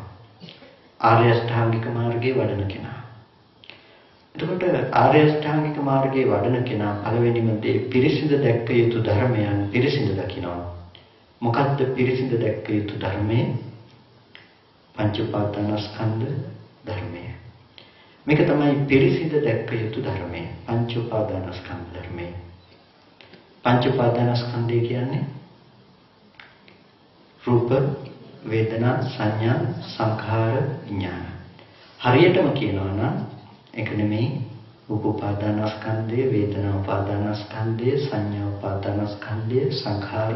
ආර්ය අෂ්ටාංගික මාර්ගයේ වඩන කෙනා. එතකොට ආර්ය අෂ්ටාංගික මාර්ගයේ වඩන කෙනා පළවෙනිම දේ පිරිසිඳ දැක්විය යුතු ධර්මයන් පිරිසිඳ දකිනවා. මොකද්ද පිරිසිඳ දැක්විය යුතු ධර්මය? පංච උපාදානස්කන්ධ ධර්මය. මේක තමයි පිරිසිඳ දැක්විය යුතු ධර්මය. පංච උපාදානස්කන්ධ ධර්මය. පංච උපාදානස්කන්ධය කියන්නේ රූප, වේදනා, සංඥා, සංඛාර, විඥාන. හරියටම කියනවා නම් ඒක නෙමෙයි රූප උපාදානස්කන්ධය, වේදනා උපාදානස්කන්ධය, සංඥා උපාදානස්කන්ධය, සංඛාර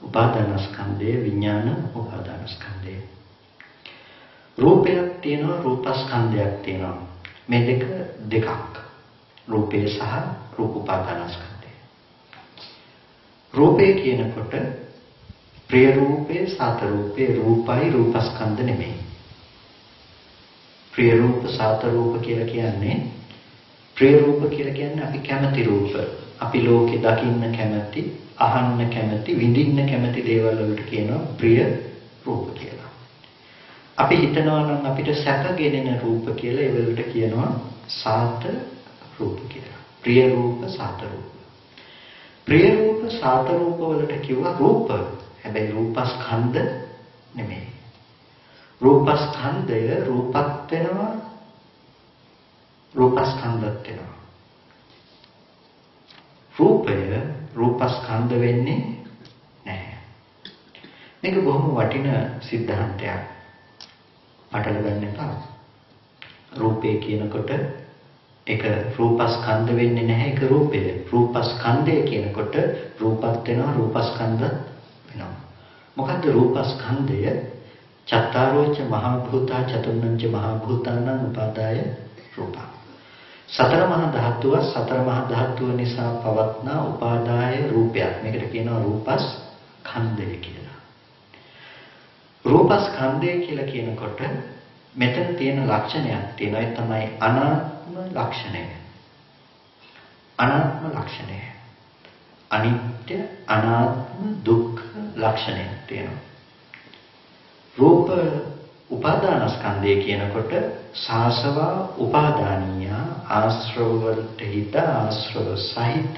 උපාදානස්කන්ධය, විඥාන උපාදානස්කන්ධය. රූපයක් තියෙනවා, රූපස්කන්ධයක් තියෙනවා. මේ දෙකක්. රූපය සහ රූප උපාදානස්කන්ධය. රූපය කියනකොට ප්‍රිය රූපේ, සාත රූපේ, රූපයි රූපස්කන්ධ නෙමෙයි. ප්‍රිය රූප, සාත රූප කියලා කියන්නේ ප්‍රිය රූප කියලා කියන්නේ අපි කැමති රූප. අපි ලෝකේ දකින්න කැමති, අහන්න කැමති, විඳින්න කැමති දේවල් වලට කියනවා ප්‍රිය රූප කියලා. අපි හිතනවා නම් අපිට සැපගෙනෙන රූප කියලා ඒවලට කියනවා සාත රූප කියලා. ප්‍රිය රූප, සාත රූප. ප්‍රිය රූප, සාත රූප වලට කිව්වා රූප. හැබැයි රූපස්කන්ධ නෙමෙයි. රූපස්කන්ධය රූපත් වෙනවා, රූපස්කන්ධත් වෙනවා. රූපය රූපස්කන්ධ වෙන්නේ නැහැ. මේක බොහොම වටිනා સિદ્ધාන්තයක්. පටල ගන්න එපා. රූපය කියනකොට ඒක රූපස්කන්ධ වෙන්නේ නැහැ. ඒක රූපය. රූපස්කන්ධය කියනකොට රූපත් වෙනවා, රූපස්කන්ධ වෙනවා. මොකද්ද රූපස්කන්ධය? චත්තාරෝච මහා භූතා චතුර්ණංච මහා භූතානං උපාදාය රූපං. සතර මහා ධාතුව සතර මහා ධාතුව නිසා පවත්නා උපාදාය රූපයක්. මේකට කියනවා රූපස්කන්ධය කියලා. රූපස්කන්ධය කියලා කියනකොට මෙතන තියෙන ලක්ෂණයක් තියෙනවා. ඒ තමයි අනාත්ම ලක්ෂණය. අනාත්ම ලක්ෂණය. අනිත්‍ය, අනාත්ම, දුක්ඛ ලක්ෂණයක් තියෙනවා. රූප උපාදානස්කන්ධය කියනකොට සාසවා උපාදානීය ආශ්‍රව වලට හිත, ආශ්‍රව සහිත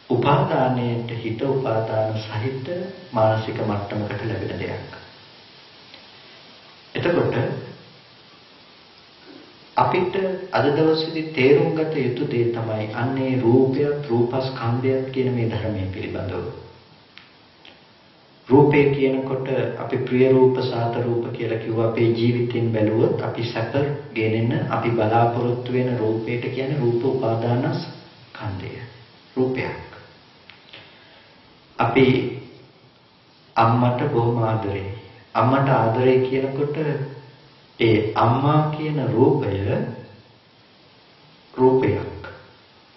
උපාදානයට හිත, උපාදාන සහිත මානසික මට්ටමකට ලැබෙන දෙයක්. එතකොට අපිට අද දවසේදී තේරුම් ගත යුතු දේ තමයි අන්නේ රූපයත්, රූපස්කන්ධයත් කියන මේ ධර්මයේ පිළිබඳව. රූපේ කියනකොට අපි ප්‍රිය රූප, සාත රූප කියලා කිව්වා. අපේ ජීවිතෙන් බැලුවොත් අපි සැප ගෙනෙන, අපි බලාපොරොත්තු වෙන රූපයට කියන්නේ රූප උපාදානස්කන්ධය. රූපයක්. අපි අම්මට බොහොම ආදරේ. අම්මට ආදරේ කියනකොට ඒ අම්මා කියන රූපයක්.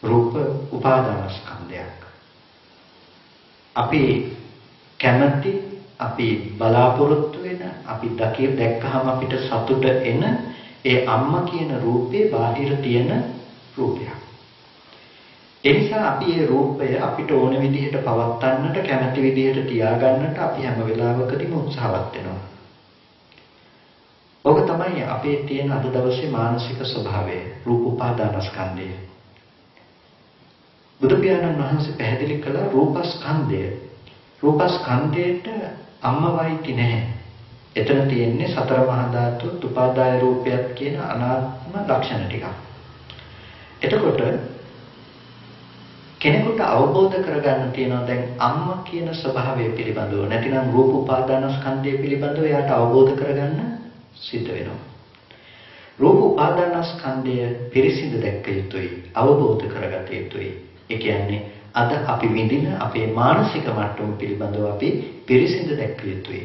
රූප උපාදානස්කන්ධයක්. අපි කැමති, අපි බලාපොරොත්තු වෙන, අපි දැක්කහම අපිට සතුට එන ඒ අම්මා කියන රූපේ බාහිර තියෙන රූපයක්. ඒ නිසා අපි මේ රූපය අපිට ඕන විදිහට පවත්වන්නට, කැමති විදිහට තියාගන්නට අපි හැම වෙලාවකදීම උත්සාහවත් වෙනවා. ඔක තමයි අපේ තියෙන අද දවසේ මානසික ස්වභාවය, රූප උපාදානස්කන්ධය. බුදු පියාණන් වහන්සේ පැහැදිලි කළ රූපස්කන්ධය. රූපස්කන්ධයට අම්මවයිති නැහැ. එතන තියෙන්නේ සතර මහා ධාතු උපාදාය රූපයත් කියන අනාත්ම ලක්ෂණ ටික. එතකොට කෙනෙකුට අවබෝධ කරගන්න තියෙනවා දැන් අම්මා කියන ස්වභාවය පිළිබඳව, නැතිනම් රූප උපාදානස්කන්ධය පිළිබඳව එයාට අවබෝධ කරගන්න සිද්ධ වෙනවා. රූප උපාදානස්කන්ධය පිරිසිදු දැක්ක යුතුයි, අවබෝධ කරගත යුතුයි. ඒ කියන්නේ අද අපි විඳින අපේ මානසික මට්ටම පිළිබඳව අපි පිරිසිදු දැක්ක යුතුයි.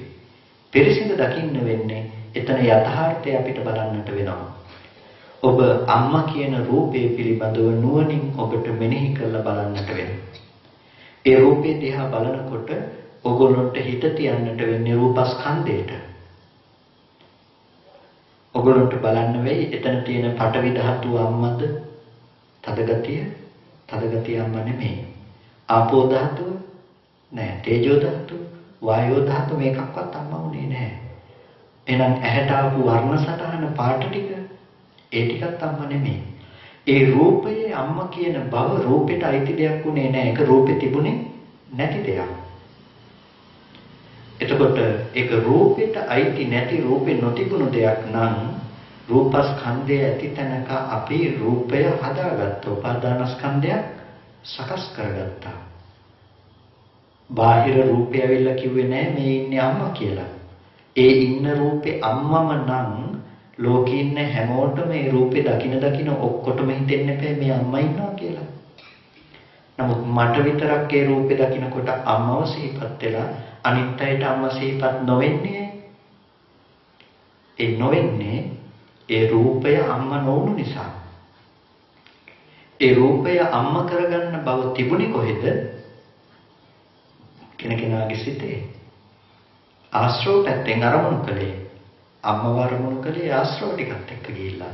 පිරිසිදු දකින්න වෙන්නේ එතන යථාර්ථය අපිට බලන්නට වෙනවා. ඔබ අම්මා කියන රූපේ පිළිබඳව නුවණින් ඔබට මෙනෙහි කරලා බලන්නට වෙනවා. ඒ රූපේ දිහා බලනකොට ඔගොල්ලන්ට හිත තියන්නට වෙන්නේ රූපස්කන්ධයට. ඔගොල්ලන්ට බලන්න වෙයි එතන තියෙන පඨවි ධාතුව අම්මද? තදගතිය අම්මා නෙමෙයි. ආපෝ ධාතුව නෑ. තේජෝ ධාතුව, වායෝ ධාතුව මේකක්වත් අම්මා උනේ නෑ. එහෙනම් ඇහැට ආපු වර්ණ සටහන පාට ටික ඒ ටිකත් අම්මා නෙමෙයි. ඒ රූපයේ අම්මා කියන බව රූපෙට අයිති දෙයක් උනේ නෑ. ඒක රූපෙ තිබුණේ නැති දෙයක්. එතකොට ඒක රූපෙට අයිති නැති, රූපෙ නොතිබුණු දෙයක් නම් රූපස්කන්ධය ඇති තැනක අපි රූපය හදාගත්ත උපාදානස්කන්ධයක් සකස් කරගත්තා. බාහිර රූපය ඇවිල්ලා කිව්වේ නෑ මේ ඉන්නේ අම්මා කියලා. ඒ ඉන්න රූපේ අම්මම නම් ලෝකේ ඉන්න හැමෝටම මේ රූපේ දකින ඔක්කොටම හිතෙන්න එපා මේ අම්මා ඉන්නවා කියලා. නමුත් මට විතරක් ඒ රූපේ දකිනකොට අම්මව සිහිපත් වෙලා අනිත් අයට අම්මා සිහිපත් නොවෙන්නේ. ඒ නොවෙන්නේ ඒ රූපය අම්මා නොවුණු නිසා. ඒ රූපය අම්මා කරගන්න බව තිබුණේ කොහෙද? කෙනෙකුගේ සිතේ. ආශ්‍රව පැත්තෙන් අරමුණු කළේ. අම්මව අරමුණු කළේ ආශ්‍රව ටිකත් එක්ක ගිහිල්ලා.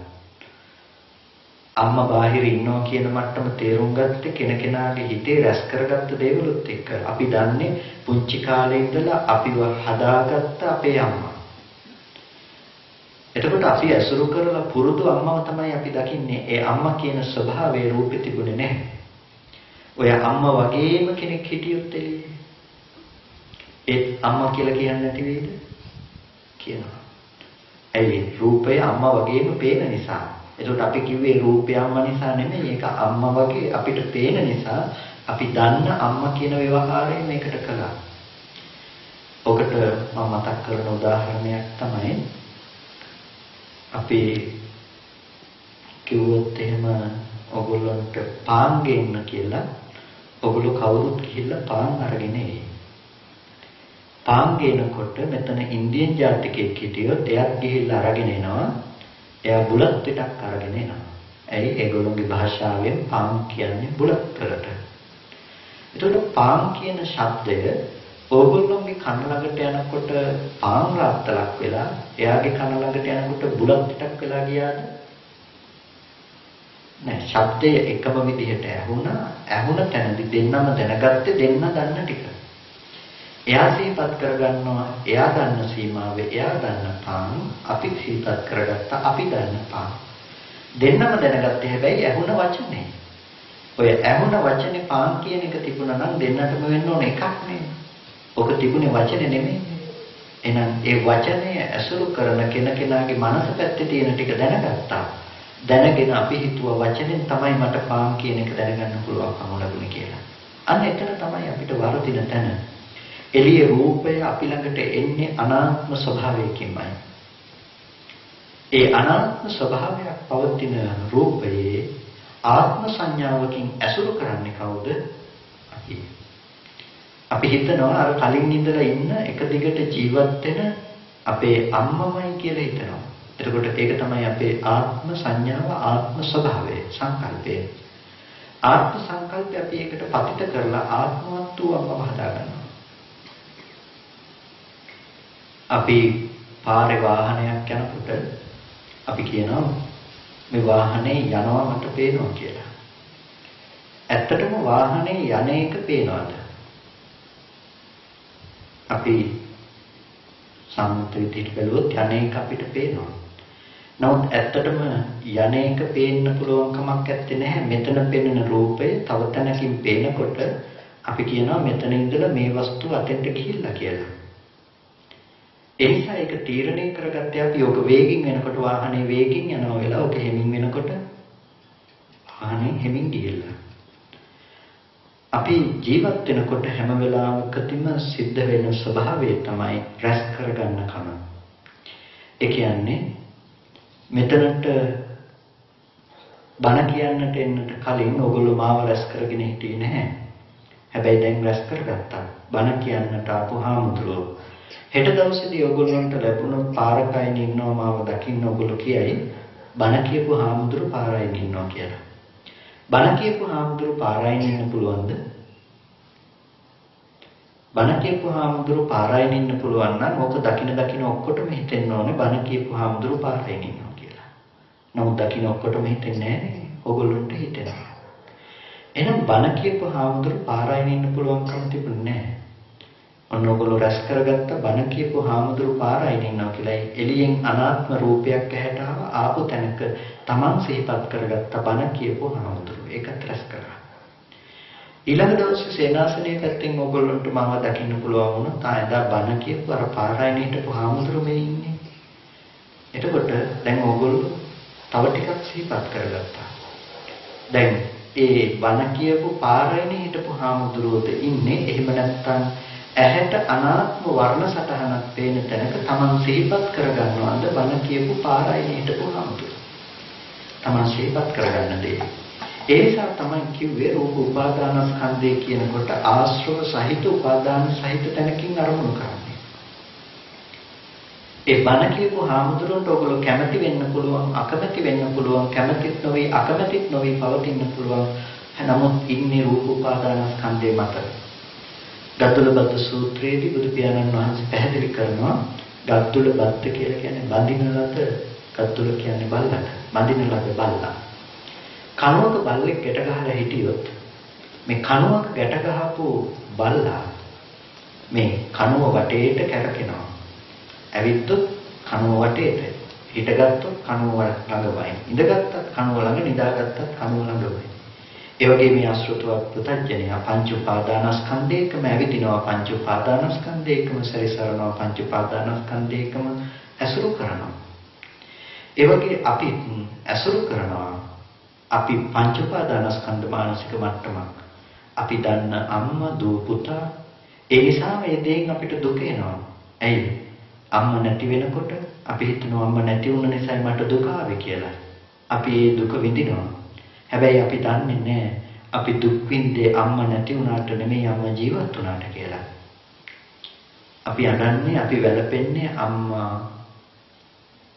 අම්මා බාහිර ඉන්නවා කියන මට්ටම තේරුම් ගත්තේ කෙනෙකුගේ හිතේ රැස් කරගත්ත දේවලුත් එක්ක. අපි දන්නේ පුංචි කාලේ ඉඳලා අපිව හදාගත්ත අපේ අම්මා. එතකොට අපි ඇසුරු කරලා පුරුදු අම්මව තමයි අපි දකින්නේ. ඒ අම්මා කියන ස්වභාවයේ රූපෙ තිබුණේ නැහැ. ඔය අම්මා වගේම කෙනෙක් හිටියොත් එළියේ. ඒ අම්මා කියලා කියන්නේ නැති වෙයිද? කියනවා. ඇයි? රූපය අම්මා වගේම පේන නිසා. එතකොට අපි කිව්වේ රූපය අම්මා නිසා නෙමෙයි. ඒක අම්මා වගේ අපිට පේන නිසා අපි දන්න අම්මා කියන ව්‍යවහාරය මේකට කළා. ඔකට මම මතක් කරන උදාහරණයක් තමයි අපි කිව්වොත් එහෙම ඔයගොල්ලන්ට පාන් ගේන්න කියලා ඔයගොල්ලෝ කවුරුත් ගිහිල්ලා පාන් අරගෙන එයි. පාන් ගේනකොට මෙතන ඉන්දියන් ජාතිකයෙක් හිටියොත් එයාත් ගිහිල්ලා අරගෙන එනවා. එයා බුලත් පිටක් අරගෙන එනවා. ඇයි? ඒගොල්ලෝගේ භාෂාවෙන් පාන් කියන්නේ බුලත් වලට. එතකොට පාන් කියන શબ્දය ඕගොල්ලෝගේ කන ළඟට යනකොට පාන් රාත්තලක් වෙලා එයාගේ කන ළඟට යනකොට බුලත් පිටක් වෙලා ගියාද? නෑ. શબ્දය එකම විදිහට ඇහුණා. ඇහුණ තැනදී දෙන්නම දැනගත්තේ දෙන්න දන්න ටික. එයා සිහිපත් කරගන්නවා එයා දන්න සීමාවේ එයා දන්න පාන්, අපි සිහිපත් කරගත්ත අපි දන්න පාන්. දෙන්නම දැනගත්තේ හැබැයි ඇහුණ වචනේ. ඔය ඇහුණ වචනේ පාන් කියන එක තිබුණා නම් දෙන්නටම වෙන්න ඕන එකක් නේ. ඔක තිබුණේ වචනේ නෙමෙයි. එහෙනම් ඒ වචනය ඇසුරු කරන කෙනාගේ මනස පැත්තේ තියෙන ටික දැනගත්තා. දැනගෙන අපි හිතුවා වචනෙන් තමයි මට පාන් කියන එක දැනගන්න පුළුවන්කම ලැබුණේ කියලා. අන්න එතන තමයි අපිට වරදින තැන. එළිය රූපය අපි ළඟට එන්නේ අනාත්ම ස්වභාවයකින්මයි. ඒ අනාත්ම ස්වභාවයක් පවතින රූපයේ ආත්ම සංඥාවකින් ඇසුරු කරන්නේ කවුද? අපි හිතනවා අර කලින් ඉඳලා ඉන්න එක දිගට ජීවත් වෙන අපේ අම්මමයි කියලා හිතනවා. එතකොට ඒක තමයි අපේ ආත්ම සංඥාව, ආත්ම ස්වභාවය, සංකල්පය. ආත්ම සංකල්පය අපි ඒකට පතිත කරලා ආත්මවත් වූ අම්මව හදා ගන්නවා. අපි පාරේ වාහනයක් යනකොට අපි කියනවා මේ වාහනේ යනවා මට පේනවා කියලා. ඇත්තටම වාහනේ යන එක පේනවද? අපි සම්මුත විදිහට බැලුවොත් යන එක අපිට පේනවා. නමුත් ඇත්තටම යන එක පේන්න පුළුවන් කමක් නැත්තේ නැහැ. මෙතන පෙනෙන රූපය තව තැනකින් පේනකොට අපි කියනවා මෙතන ඉඳලා මේ වස්තුව අතෙන්ට ගිහිල්ලා කියලා. ඒ නිසා ඒක තීරණය කරගත්තේ අපි ඔක වේගින් වෙනකොට වාහනේ වේගින් යනවා වෙලා ඔක හෙමින් වෙනකොට වාහනේ හෙමින් ගිහිල්ලා. අපි ජීවත් වෙනකොට හැම වෙලාවකදීම සිද්ධ වෙන ස්වභාවය තමයි රැස් කරගන්න කම. ඒ කියන්නේ මෙතනට බණ කියන්නට එන්නට කලින් ඕගොල්ලෝ මාව රැස් කරගෙන හිටියේ නැහැ. හැබැයි දැන් රැස් කරගත්තා. බණ කියන්නට ආපු හාමුදුරුවෝ. හෙට දවසේදී ඕගොල්ලන්ට ලැබුණොත් පාරකයින් ඉන්නවා මාව දකින්න ඕගොල්ලෝ කියයි බණ කියපු හාමුදුරුවෝ පාරයින් ඉන්නවා කියලා. බණ කියපු හාමුදුරුවෝ පාරයින් ඉන්න පුළුවන්ද? බණ කියපු හාමුදුරුවෝ පාරයින් ඉන්න පුළුවන් නම් ඕක දකින ඔක්කොටම හිතෙන්න ඕනේ බණ කියපු හාමුදුරුවෝ පාරයින් ඉන්නවා කියලා. නමුත් දකින ඔක්කොටම හිතෙන්නේ නැහැ. ඕගොල්ලන්ට හිතෙනවා. එහෙනම් බණ කියපු හාමුදුරුවෝ පාරයින් ඉන්න පුළුවන්කම තිබුණේ නැහැ. ඔන්න ඕගොල්ලෝ රැස් කරගත්ත බණ කියපු හාමුදුරුවෝ පාරයින් ඉන්නවා කියලා එළියෙන් අනාත්ම රූපයක් ඇහැට ආපු තැනක තමන් සිහිපත් කරගත්ත බණ කියපු හාමුදුරුවෝ ඒකත් රැස් කරා. ඊළඟ දවසේ සේනාසනයේ පැත්තෙන් ඕගොල්ලන්ට මාව දකින්න පුළුවන් වුණා. තායදා බණ කියපු අර පාරයින් හිටපු හාමුදුරුවෝ මේ ඉන්නේ. එතකොට දැන් ඕගොල්ලෝ තව ටිකක් සිහිපත් කරගත්තා. දැන් ඒ බණ කියපු පාරයින් හිටපු හාමුදුරුවෝද ඉන්නේ. එහෙම නැත්නම් ඇහැට අනාත්ම වර්ණ සටහනක් පේන තැනක තමන් සිහිපත් කරගන්නවද බණ කියපු පාරයින් හිටපු හාමුදුරුවෝ. තමන් සිහිපත් කරගන්න දේ. ඒ නිසා තමයි කිව්වේ රූප උපාදානස්කන්ධය කියනකොට ආශ්‍රව සහිත උපාදාන සහිත තැනකින් අරමුණු කරන්නේ. ඒ බණ කියපු හාමුදුරුවන්ට ඔයගොල්ලෝ කැමති වෙන්න පුළුවන්, අකමැති වෙන්න පුළුවන්, කැමතිත් නොවේ, අකමැතිත් නොවේ පවතින්න පුළුවන්. නමුත් ඉන්නේ රූප උපාදානස්කන්ධය මත. ගද්දුලබද්ද සූත්‍රයේදී බුදු පියාණන් වහන්සේ පැහැදිලි කරනවා ගද්දුලබද්ද කියලා කියන්නේ බඳින ලද, ගද්දුල කියන්නේ බල්ලට. බඳින ලද බල්ලා. කණුවක බල්ලෙක් ගැට ගහලා හිටියොත් මේ කණුවක ගැට ගහපු බල්ලා මේ කණුව වටේට කැරකෙනවා. ඇවිත්තොත් කණුව වටේට, හිටගත්තොත් කණුව ළඟ වයින්. ඉඳගත්තත් කණුව ළඟ, නිදාගත්තත් කණුව ළඟ වයින්. ඒ වගේ මේ අසෘතවත් පුතඥය පංච උපාදානස්කන්ධයකම ඇවිදිනවා, පංච උපාදානස්කන්ධයකම සැරිසරනවා, පංච උපාදානස්කන්ධයකම ඇසුරු කරනවා. ඒ වගේ අපි ඇසුරු කරනවා. අපි පංච උපාදානස්කන්ධ මානසික මට්ටමක්. අපි දන්න අම්මා, දූ, පුතා. ඒ නිසා මේ දෙයින් අපිට දුක එනවා. ඇයි? අම්මා නැති වෙනකොට අපි හිතනවා අම්මා නැති වුණ නිසා මට දුක ආවේ කියලා. අපි ඒ දුක විඳිනවා. හැබැයි අපි දන්නේ නැහැ අපි දුක් විඳේ අම්මා නැති වුණාට නෙමෙයි අම්මා ජීවත් වුණාට කියලා. අපි අඬන්නේ, අපි වැළපෙන්නේ අම්මා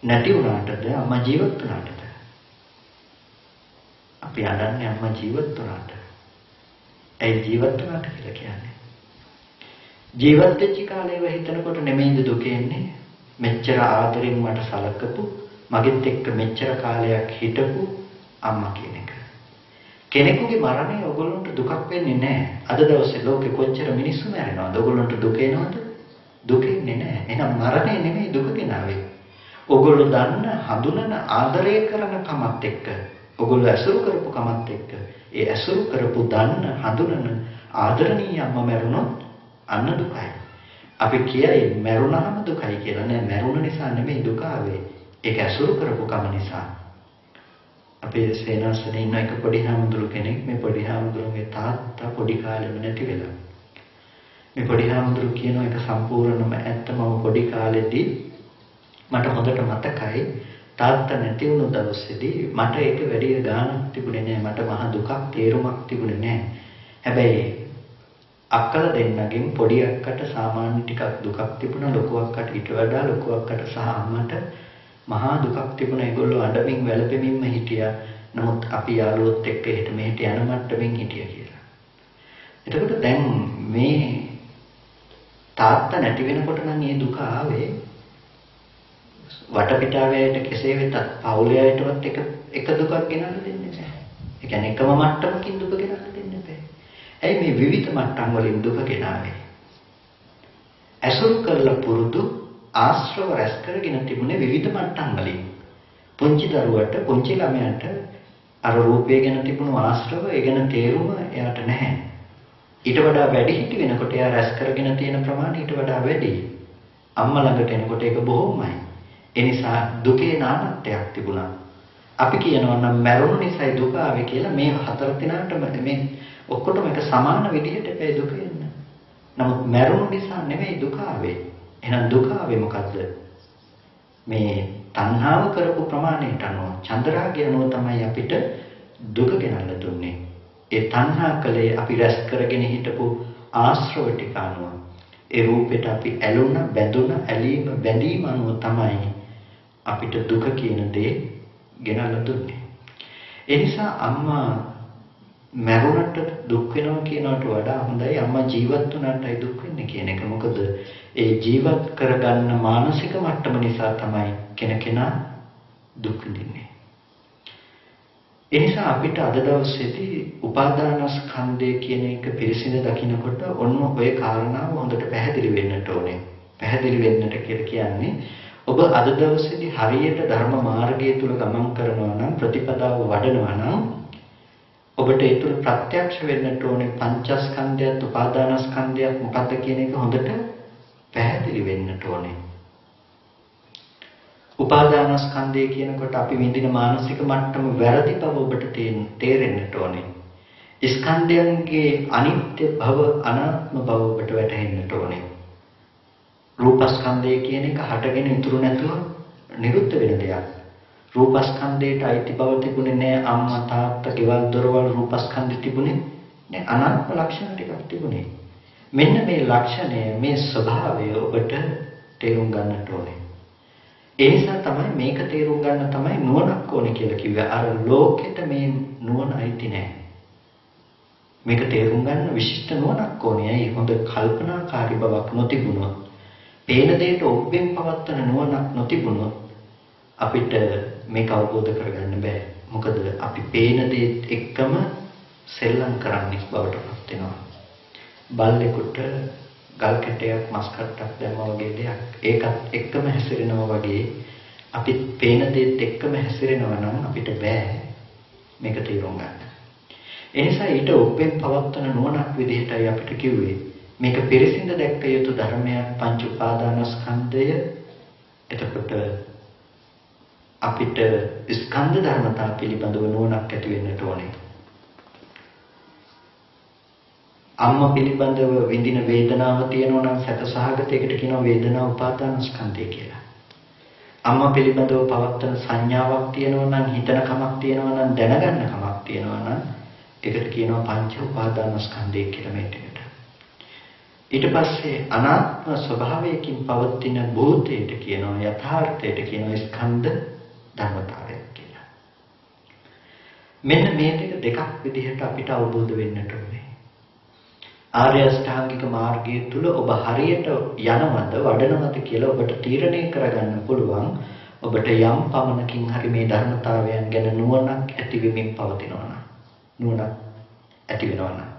නැති වුණාටද අම්මා ජීවත් වුණාටද? අපි අඬන්නේ අම්මා ජීවත් වුණාට. ඒ ජීවත් වුණාට කියලා කියන්නේ. ජීවත් වෙච්ච කාලේව හිතනකොට නෙමෙයිද දුක එන්නේ? මෙච්චර ආදරෙන් මට සලකපු, මගෙත් එක්ක මෙච්චර කාලයක් හිටපු අම්මා කියන එක. කෙනෙකුගේ මරණය ඔයගොල්ලන්ට දුකක් වෙන්නේ නැහැ. අද දවසේ ලෝකෙ කොච්චර මිනිස්සු මැරෙනවද? ඔයගොල්ලන්ට දුක එනවද? දුක එන්නේ නැහැ. එහෙනම් මරණය නෙමෙයි දුක ගෙනාවේ. ඔයගොල්ලෝ දන්න, හඳුනන, ආදරය කරන කමත් එක්ක, ඔයගොල්ලෝ ඇසුරු කරපු කමත් එක්ක, ඒ ඇසුරු කරපු, දන්න, හඳුනන, ආදරණීය අම්මා මැරුණොත් අන්න දුකයි. අපි කියයි මැරුණාම දුකයි කියලා. නෑ, මැරුණ නිසා නෙමෙයි දුක ආවේ. ඒක ඇසුරු කරපු කම නිසා. අපේ සේනාසනේ ඉන්න එක පොඩි හාමුදුරු කෙනෙක්, මේ පොඩි හාමුදුරුගේ තාත්තා පොඩි කාලෙම නැති වෙලා. මේ පොඩි හාමුදුරු කියනවා ඒක සම්පූර්ණම ඇත්තම පොඩි කාලෙදී මට හොඳට මතකයි තාත්තා නැති වුණු දවසේදී මට ඒක වැඩි ගාණක් තිබුණේ නෑ. මට මහ දුකක්, තේරුමක් තිබුණේ නෑ. හැබැයි අක්කල දෙන්නගෙන් පොඩි අක්කට සාමාන්‍ය ටිකක් දුකක් තිබුණා. ලොකු අක්කට ඊට වඩා, ලොකු අක්කට සහ අම්මට මහා දුකක් තිබුණා. ඒගොල්ලෝ අඬමින් වැළපෙමින්ම හිටියා. නමුත් අපි යාළුවොත් එක්ක එහෙට මෙහෙට යන මට්ටමින් හිටියා කියලා. එතකොට දැන් මේ තාත්තා නැති වෙනකොට නම් මේ දුක ආවේ වටපිටාවේට කෙසේ වෙතත් පවුලයටවත් එක දුකක් ගෙනල්ලා දෙන්නේ නැහැ. ඒ කියන්නේ එකම මට්ටමකින් දුක ගෙනල්ලා දෙන්නේ නැහැ. ඇයි මේ විවිධ මට්ටම් වලින් දුක ගෙනාවේ? අසුරු කරලා පුරුදු ආශ්‍රව රැස් කරගෙන තිබුණේ විවිධ මට්ටම් වලින්. පුංචි දරුවට පුංචි ළමයාට අර රූපය ගැන තිබුණු ආශ්‍රව ඒ ගැන තේරුම එයාට නැහැ. ඊට වඩා වැඩි හිටි වෙනකොට එයා රැස් කරගෙන තියෙන ප්‍රමාණය ඊට වඩා වැඩි. අම්මා ළඟට එනකොට ඒක බොහොමයි. ඒ නිසා දුකේ නානත්වයක් තිබුණා. අපි කියනවා නම් මරුණු නිසායි දුක ආවේ කියලා. මේ හතර දිනාටම මේ ඔක්කොටම එක සමාන විදිහට ඒ දුක එන්නේ. නමුත් මරුණු නිසා නෙමෙයි දුක ආවේ. එහෙනම් දුක ආවේ මොකද්ද? මේ තණ්හාව කරපු ප්‍රමාණයට අනුව චන්ද්‍රාගය අනුව තමයි අපිට දුක ගෙනල්ලා දුන්නේ. ඒ තණ්හා කලේ අපි රැස් කරගෙන හිටපු ආශ්‍රව ටික අනුව ඒ රූපෙට අපි ඇලුන බැඳුන ඇලීම බැඳීම අනුව තමයි අපිට දුක කියන දේ ගෙනල්ලා දුන්නේ. ඒ නිසා අම්මා මරුණට දුක් වෙනවා කියනකට වඩා හොඳයි අම්මා ජීවත් වුණාටයි දුක් වෙන්නේ කියන එක. මොකද ඒ ජීවත් කරගන්න මානසික මට්ටම නිසා තමයි කෙනකෙනා දුක් විඳින්නේ. ඒ නිසා අපිට අද දවසේදී උපාදානස්කන්ධය කියන එක පිරිසිදු දකින්නකොට ඔන්න ඔය කාරණාව හොඳට පැහැදිලි වෙන්නට ඕනේ. පැහැදිලි වෙන්නට කියලා කියන්නේ ඔබ අද දවසේදී හරියට ධර්ම මාර්ගය තුල ගමන් කරනවා නම් ප්‍රතිපදාව වඩනවා නම් ඔබට ඒ තුල ප්‍රත්‍යක්ෂ වෙන්නට ඕනේ පංචස්කන්ධයත් උපාදානස්කන්ධයත් මොකක්ද කියන එක හොඳට පැහැදිලි වෙන්නට ඕනේ. උපාදානස්කන්ධය කියනකොට අපි විඳින මානසික මට්ටම වැරදි බව ඔබට තේරෙන්නට ඕනේ. ස්කන්ධයන්ගේ අනිත්‍ය බව අනාත්ම බව ඔබට වැටහෙන්නට ඕනේ. රූපස්කන්ධය කියන එක හටගෙන ඉතුරු නැතුව නිරුද්ධ වෙන දෙයක්. රූපස්කන්ධයට අයිති බව තිබුණේ නෑ අම්මා තාත්තා ගෙවල් දොරවල් රූපස්කන්ධෙ තිබුණේ නෑ අනාත්ම ලක්ෂණ ටිකක් තිබුණේ. මෙන්න මේ ලක්ෂණය මේ ස්වභාවය ඔබට තේරුම් ගන්නට ඕනේ. ඒ නිසා තමයි මේක තේරුම් ගන්න තමයි නුවණක් ඕනේ කියලා කිව්වේ. අර ලෝකෙට මේ නුවණ අයිති නෑ. මේක තේරුම් ගන්න විශිෂ්ට නුවණක් ඕනේ. ඒ හොඳ කල්පනාකාරී බවක් නොතිබුණොත්, පේන දෙයට ඔබෙන් පවත්තන නුවණක් නොතිබුණොත් අපිට මේක අවබෝධ කරගන්න බෑ. මොකද අපි පේන දේත් එක්කම සෙල්ලම් කරන්නේ බවට පත් වෙනවා. බල්ලෙකුට ගල් කැටයක් මස් කට්ටක් දැම්මා වගේ දෙයක්. ඒකත් එක්කම හැසිරෙනවා වගේ අපි පේන දේත් එක්කම හැසිරෙනවා නම් අපිට බෑ මේක තේරුම් ගන්න. ඒ නිසා ඊට ඔබෙන් පවත්තන නුවණක් විදිහටයි අපිට කිව්වේ මේක පිරිසිඳ දැක්ක යුතු ධර්මයක් පංච උපාදානස්කන්ධය. එතකොට අපිට ස්කන්ධ ධර්මතා පිළිබඳව නුවණක් ඇති වෙන්නට ඕනේ. අම්මා පිළිබඳව විඳින වේදනාව තියෙනවා නම් සැකසහගතයකට කියනවා වේදනා උපාදානස්කන්ධය කියලා. අම්මා පිළිබඳව පවත්තන සංඥාවක් තියෙනවා නම් හිතන කමක් තියෙනවා නම් දැනගන්න කමක් තියෙනවා නම් ඒකට කියනවා පංච උපාදානස්කන්ධය කියලා මේ ටිකට. ඊට පස්සේ අනාත්ම ස්වභාවයකින් පවතින භූතයට කියනවා යථාර්ථයට කියනවා ස්කන්ධ ධර්මතාවය කියලා. මෙන්න මේ දෙක විදිහට අපිට අවබෝධ වෙන්නට ඕනේ. ආර්ය අෂ්ටාංගික මාර්ගය තුල ඔබ හරියට යනවද වඩනවද කියලා ඔබට තීරණය කරගන්න පුළුවන්. ඔබට යම් පමණකින් හරි මේ ධර්මතාවයන් ගැන නුවණක් ඇති වෙමින් පවතිනවා නම් නුවණක් ඇති වෙනවා නම්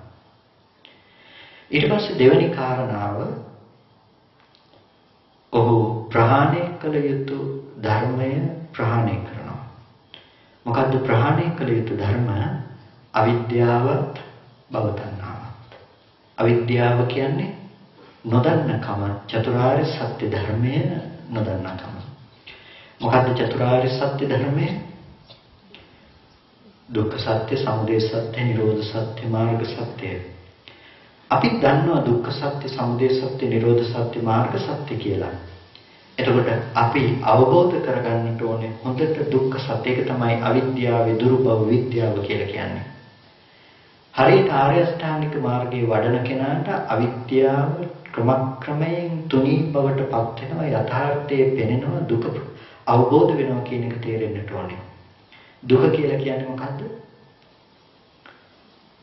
ඊට පස්සේ දෙවෙනි කාරණාව ඔහු ප්‍රහාණය කළ යුතු ධර්මය ප්‍රහාණය කරනවා. මොකද්ද ප්‍රහාණය කළ යුතු ධර්ම? අවිද්‍යාවත් භව තණ්හාවත්. අවිද්‍යාව කියන්නේ නොදන්නකම, චතුරාර්ය සත්‍ය ධර්මය නොදන්නකම. මොකද්ද චතුරාර්ය සත්‍ය ධර්මය? දුක්ඛ සත්‍ය, සමුදය සත්‍ය, නිරෝධ සත්‍ය, මාර්ග සත්‍ය. අපි දන්නවා දුක්ඛ සත්‍ය, සමුදය සත්‍ය, නිරෝධ සත්‍ය, මාර්ග සත්‍ය කියලා. එතකොට අපි අවබෝධ කරගන්නට ඕනේ හොඳට දුක්ඛ සත්‍ය. ඒක තමයි අවිද්‍යාවේ දුරු බව විද්‍යාව කියලා කියන්නේ. හරියට ආර්ය අෂ්ටාංගික මාර්ගයේ වඩන කෙනාට අවිද්‍යාව ක්‍රමක්‍රමයෙන් තුනී බවට පත් වෙනවා. යථාර්ථයේ පෙනෙනවා. දුක අවබෝධ වෙනවා කියන එක තේරෙන්නට ඕනේ. දුක කියලා කියන්නේ මොකද්ද?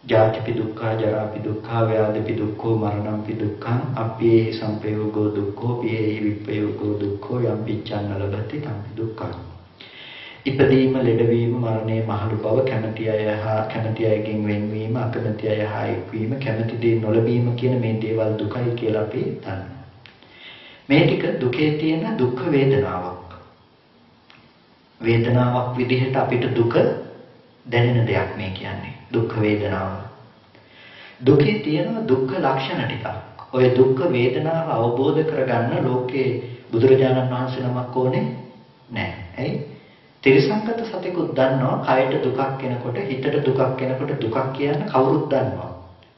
ජාතිපි දුක්ඛ, ජරාපි දුක්ඛ, ව්‍යාධිපි දුක්ඛ, මරණම්පි දුක්ඛං, අප්පේ සංපයෝගෝ දුක්ඛෝ, පියේ විප්පයෝගෝ දුක්ඛෝ, යම් පිච්ඡන්න ලබති තම්පි දුක්ඛං. ඉපදීම, ලෙඩවීම, මරණය, මහලු බව, කැමැති අයගෙන් වෙන්වීම, අකමැති අය හා එක්වීම, කැමැති දේ නොලැබීම කියන මේ දේවල් දුකයි කියලා අපි දන්නවා. මේ ටික දුකේ තියෙන දුක් වේදනාවක්. වේදනාවක් විදිහට අපිට දුක දැනෙන දෙයක් මේ කියන්නේ. දුක් වේදනාව. දුකේ තියෙන දුක්ඛ ලක්ෂණ ටිකක්. ඔය දුක්ඛ වේදනාව අවබෝධ කරගන්න ලෝකේ බුදුරජාණන් වහන්සේ නමක් ඕනේ නැහැ. ඇයි? තිරසංගත සතෙකුත් දන්නවා කයට දුකක් එනකොට, හිතට දුකක් එනකොට දුකක් කියන කවුරුත් දන්නවා.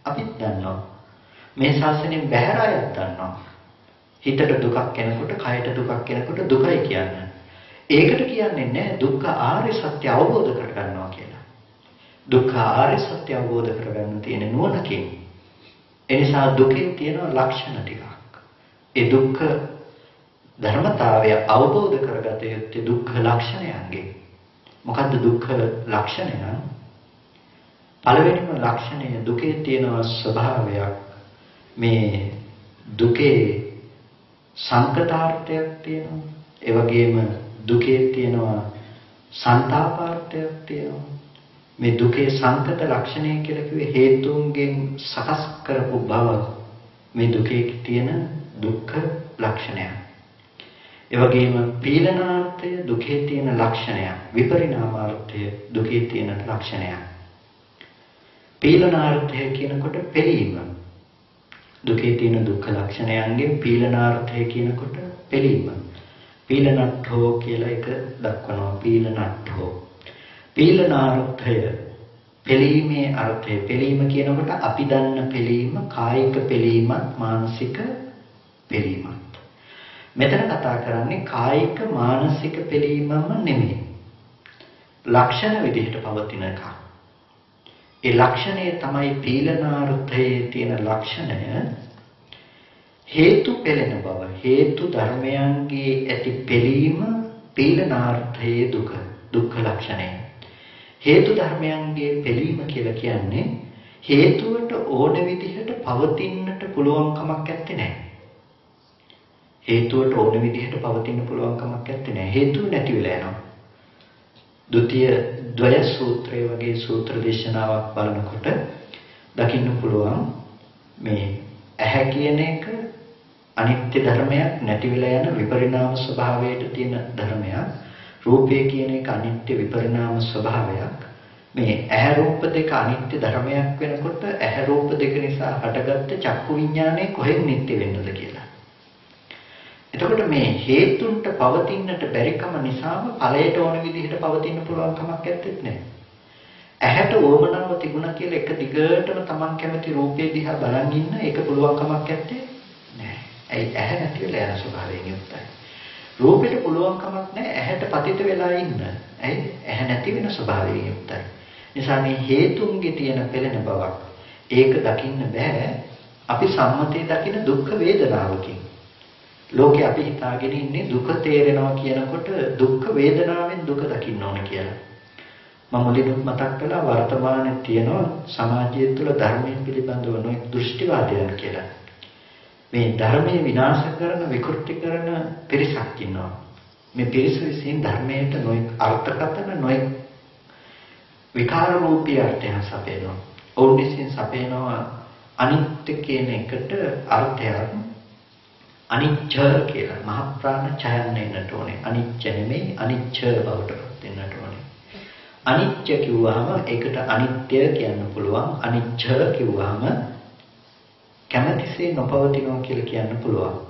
අපිත් දන්නවා. මේ ශාසනයෙන් බැහැර අයත් දන්නවා. හිතට දුකක් එනකොට, කයට දුකක් එනකොට දුකයි කියන්නේ. ඒකට කියන්නේ නැහැ දුක්ඛ ආර්ය සත්‍ය අවබෝධ කරගන්නවා කියලා. දුක්ඛ ආර්ය සත්‍ය අවබෝධ කරගන්න තියෙන නුවණකින්. ඒ නිසා දුකේ තියෙන ලක්ෂණ ටිකක්. ඒ දුක්ඛ ධර්මතාවය අවබෝධ කරගත යුත්තේ දුක්ඛ ලක්ෂණයන්ගෙන්. මොකද්ද දුක්ඛ ලක්ෂණය? පළවෙනිම ලක්ෂණය දුකේ තියෙන ස්වභාවයක්. මේ දුකේ සංකතාර්ථයක් තියෙනවා. ඒ වගේම දුකේ තියෙනවා සංතාපාර්ථයක් තියෙනවා. මේ දුකේ සංකත ලක්ෂණය කියලා කිව්වේ හේතුන්ගෙන් සකස් කරපු බව. මේ දුකේ තියෙන දුක්ඛ ලක්ෂණය. ඒ වගේම පීලනාර්ථය දුකේ තියෙන ලක්ෂණය. විපරිණාමාර්ථය දුකේ තියෙන ලක්ෂණය. පීලනාර්ථය කියනකොට පෙළීම. දුකේ තියෙන දුක්ඛ ලක්ෂණයන්ගෙන් පීලනාර්ථය කියනකොට පෙළීම. පීලනට්ඨෝ කියලා එක දක්වනවා. පීලනට්ඨෝ. පීලනාර්ථය පෙළීමේ අර්ථය. පෙළීම කියනකොට අපි දන්න පෙළීම කායික පෙළීමත් මානසික පෙළීමත්. මෙතන කතා කරන්නේ කායික මානසික පෙළීමම නෙමෙයි. ලක්ෂණ විදිහට පවතින එක. ඒ ලක්ෂණය තමයි පීලනාර්ථයේ තියෙන ලක්ෂණය. හේතු පෙළෙන බව. හේතු ධර්මයන්ගේ ඇති පෙළීම පීලනාර්ථයේ දුක්ඛ ලක්ෂණය. හේතු ධර්මයන්ගේ පෙළීම කියලා කියන්නේ හේතුවට ඕන විදිහට පවතින්නට පුළුවන් කමක් නැත්තේ නෑ. හේතුවට ඕන විදිහට පවතින්න පුළුවන් කමක් නැත්තේ නෑ. හේතුව නැති වෙලා යනවා. ဒုတိ ය ද්වය සූත්‍රයේ වගේ සූත්‍ර දේශනාවක් බලනකොට දකින්න පුළුවන් මේ ඇහැ කියන එක අනිත්‍ය ධර්මයක්, නැති වෙලා යන විපරිණාම ස්වභාවයට තියෙන ධර්මයක්. රූපය කියන එක අනිත්‍ය විපරිණාම ස්වභාවයක්. මේ ඇහැ රූප දෙක අනිත්‍ය ධර්මයක් වෙනකොට ඇහැ රූප දෙක නිසා හටගත්ත චක්කු විඥානය කොහෙන් නිට්ටය වෙන්නද කියලා. එතකොට මේ හේතුන්ට පවතින්නට බැරිකම නිසාම ඵලයට ඕන විදිහට පවතින්න පුළුවන් කමක් නැත්තේ. ඇහැට ඕමනාව තිබුණා කියලා එක දිගටම Taman කැමති රූපේ දිහා බලන් ඉන්න ඒක පුළුවන් කමක් නැත්තේ නෑ. ඇයි? ඇහැ නැති වෙලා යන ස්වභාවයෙන් යුක්තයි. රූපෙට පුළුවන් කමක් නැහැ ඇහැට පතිත වෙලා ඉන්න. ඇයි? ඇහැ නැති වෙන ස්වභාවයෙන් යුක්තයි. නිසා මේ හේතුන්ගේ තියෙන පෙළෙන බවක් ඒක දකින්න බෑ. අපි සම්මතයේ දකින දුක් වේදනාවකින්. ලෝකේ අපි හිතාගෙන ඉන්නේ දුක තේරෙනවා කියනකොට දුක් වේදනාවෙන් දුක දකින්න ඕන කියලා. මම මුලින්ම මතක් කළා වර්තමානයේ තියෙන සමාජය තුළ ධර්මයෙන් පිළිබඳව නොයෙක් දෘෂ්ටිවාදයන් කියලා. මේ ධර්මයේ විනාශ කරන විකෘති කරන පිරිසක් ඉන්නවා. මේ පිරිස විසින් ධර්මයට නොයෙක් අර්ථකථන නොයෙක් විකාර රූපී අර්ථයන් සපයනවා. ඔවුන් විසින් සපයනවා අනිත්‍ය කියන එකට අර්ථයක් අනිච්ච කියලා. මහ ප්‍රාණ ඡයන්න එන්නට ඕනේ. අනිච්ච නෙමෙයි අනිච්ච බවට පත් වෙන්නට ඕනේ. අනිච්ච කිව්වහම ඒකට අනිත්‍ය කියන්න පුළුවන්. අනිච්ච කිව්වහම කැමැතිසේ නොපවතිනවා කියලා කියන්න පුළුවන්.